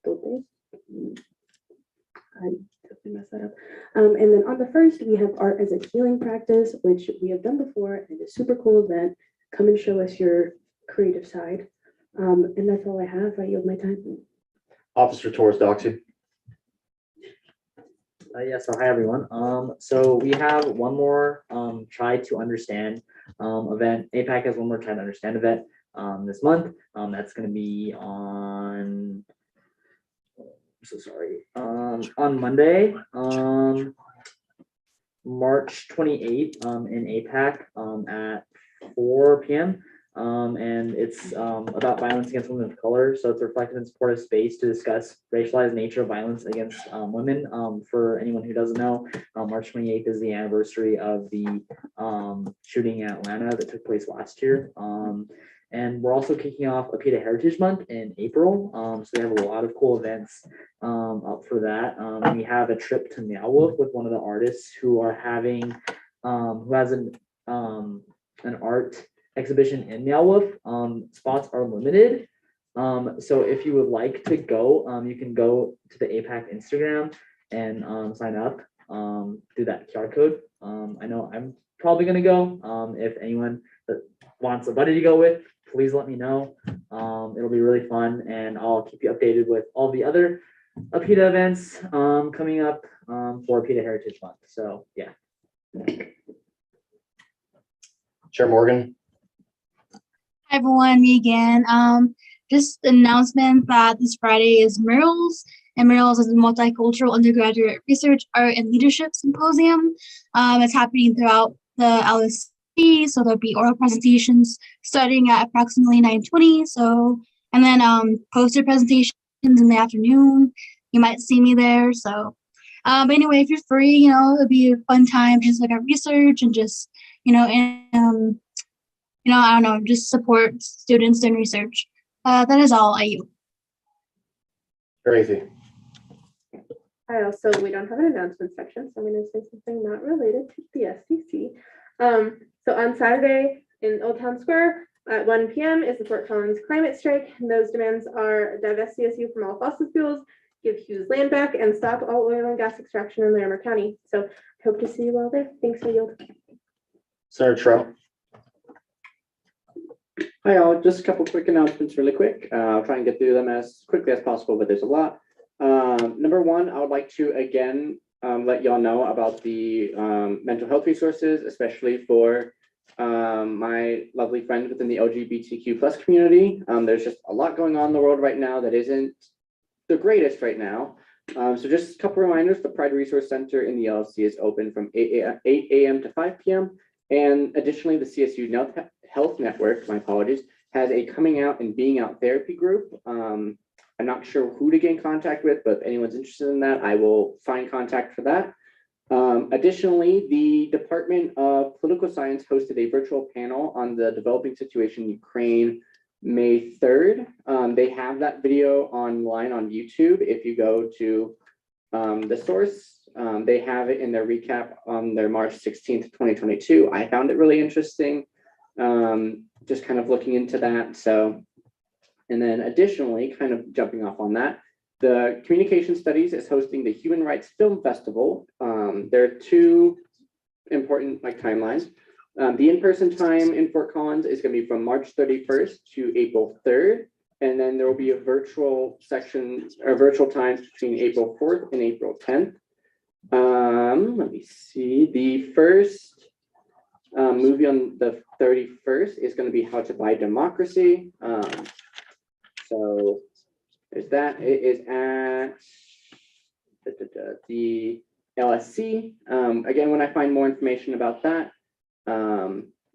Mitote. I totally messed that up. And then on the 1st, we have Art as a Healing Practice, which we have done before, and it's a super cool event. Come and show us your creative side. And that's all I have. I yield my time. Officer Torres Doxy. Yes, so hi everyone. So we have one more try to understand event. APAC has one more try to understand event this month. That's going to be on. I'm so sorry. On Monday, March 28th in APAC at 4 p.m. And it's about violence against women of color. So it's a reflective and supportive space to discuss racialized nature of violence against women. For anyone who doesn't know, March 28th is the anniversary of the shooting in Atlanta that took place last year. And we're also kicking off APITA Heritage Month in April. So we have a lot of cool events up for that. We have a trip to Meow with one of the artists who are having, who has an art exhibition in Meow Wolf. Spots are limited. So if you would like to go, you can go to the APAC Instagram and sign up through that QR code. I know I'm probably gonna go. If anyone that wants somebody to go with, please let me know. It'll be really fun, and I'll keep you updated with all the other APITA events coming up for APITA Heritage Month. So yeah. Chair Morgan. Hi everyone, me again. Just an announcement that this Friday is Murals, and Murals is a multicultural undergraduate research, art, and leadership symposium. It's happening throughout the LSC, so there'll be oral presentations starting at approximately 9:20. So, and then poster presentations in the afternoon. You might see me there. So, but anyway, if you're free, it'll be a fun time. Just look at research and just I don't know, just support students and research. That is all I use. Crazy. I also, we don't have an announcement section, so I'm going to say something not related to the SDC. So on Saturday in Old Town Square at 1 p.m. is the Fort Collins climate strike. And those demands are divest CSU from all fossil fuels, give Hughes land back, and stop all oil and gas extraction in Larimer County. So I hope to see you all there. Thanks, I yield. Senator Trout. Hi all, just a couple quick announcements really quick. I'll try and get through them as quickly as possible, but there's a lot. Number one, I would like to again let y'all know about the mental health resources, especially for my lovely friends within the LGBTQ plus community. There's just a lot going on in the world right now that isn't the greatest right now. So just a couple reminders, the Pride Resource Center in the LLC is open from 8 a.m. to 5 p.m. And additionally, the CSU Health Network, my apologies, has a coming out and being out therapy group. I'm not sure who to get in contact with, but if anyone's interested in that, I will find contact for that. Additionally, the Department of Political Science hosted a virtual panel on the developing situation in Ukraine May 3rd. They have that video online on YouTube. If you go to the source, they have it in their recap on their March 16th, 2022. I found it really interesting, just kind of looking into that. So, and then additionally, kind of jumping off on that, the Communication Studies is hosting the Human Rights Film Festival. There are two important timelines. The in-person time in Fort Collins is going to be from March 31st to April 3rd. And then there will be a virtual section or virtual times between April 4th and April 10th. Let me see. The first movie on the 31st is going to be How to Buy Democracy. So there's that. It is at the LSC. Again, when I find more information about that,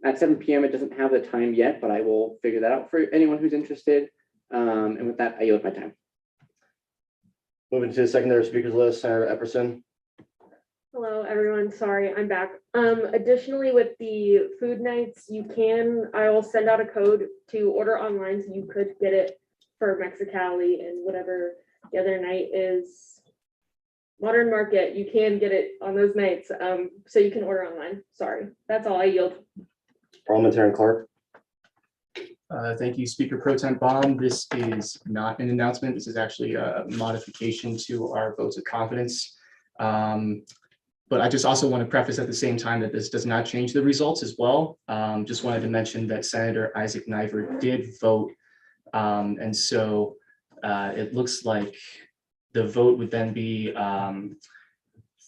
at 7 p.m. It doesn't have the time yet, but I will figure that out for anyone who's interested. And with that, I yield my time. Moving to the secondary speakers list, Senator Epperson. Hello, everyone. Sorry, I'm back. Additionally, with the food nights, I will send out a code to order online, so you could get it for Mexicali and whatever the other night is. Modern Market, you can get it on those nights, so you can order online. Sorry, that's all. I yield. Parliamentarian Clark. Thank you, Speaker Pro Tem Baum. This is not an announcement. This is actually a modification to our votes of confidence. But I just also want to preface at the same time that this does not change the results as well. Just wanted to mention that Senator Isaac Niver did vote. And so it looks like the vote would then be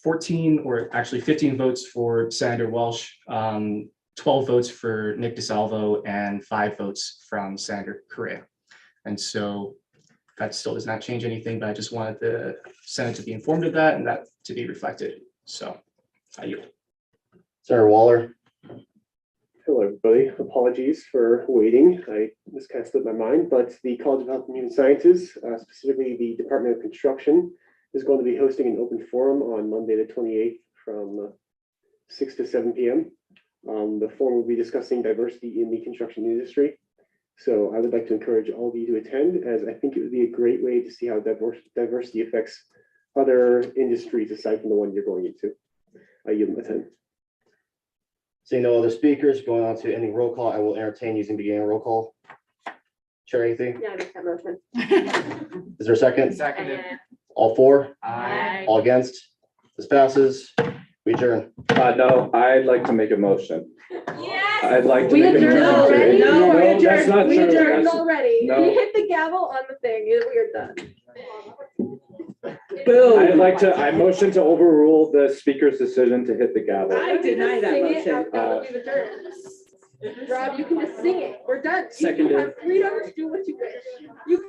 14 or actually 15 votes for Senator Welsh, 12 votes for Nick DeSalvo, and 5 votes from Senator Correa. And so that still does not change anything, but I just wanted the Senate to be informed of that and that to be reflected. So I yield. Senator Waller. Hello, everybody. Apologies for waiting. This kind of slipped my mind, but the College of Health and Human Sciences, specifically the Department of Construction, is going to be hosting an open forum on Monday, the 28th from 6 to 7 p.m. The forum will be discussing diversity in the construction industry. So I would like to encourage all of you to attend, as I think it would be a great way to see how diversity affects other industries aside from the one you're going into. I yield my time. Seeing no other speakers, going on to any roll call, I will entertain using beginning roll call. Chair, anything? Yeah, I make that motion. Is there a second? Second. All for? Aye. All against? This passes. We adjourn. No, I'd like to make a motion. Yes. I'd like to We make a adjourned motion. already. No, we that's adjourned. not We true. adjourned That's- already. No. You hit the gavel on the thing. We are done. I motion to overrule the speaker's decision to hit the gavel. I deny that motion. Uh, We've adjourned. Rob, you can just sing it. We're done. You Seconded. have freedom to do what you wish. You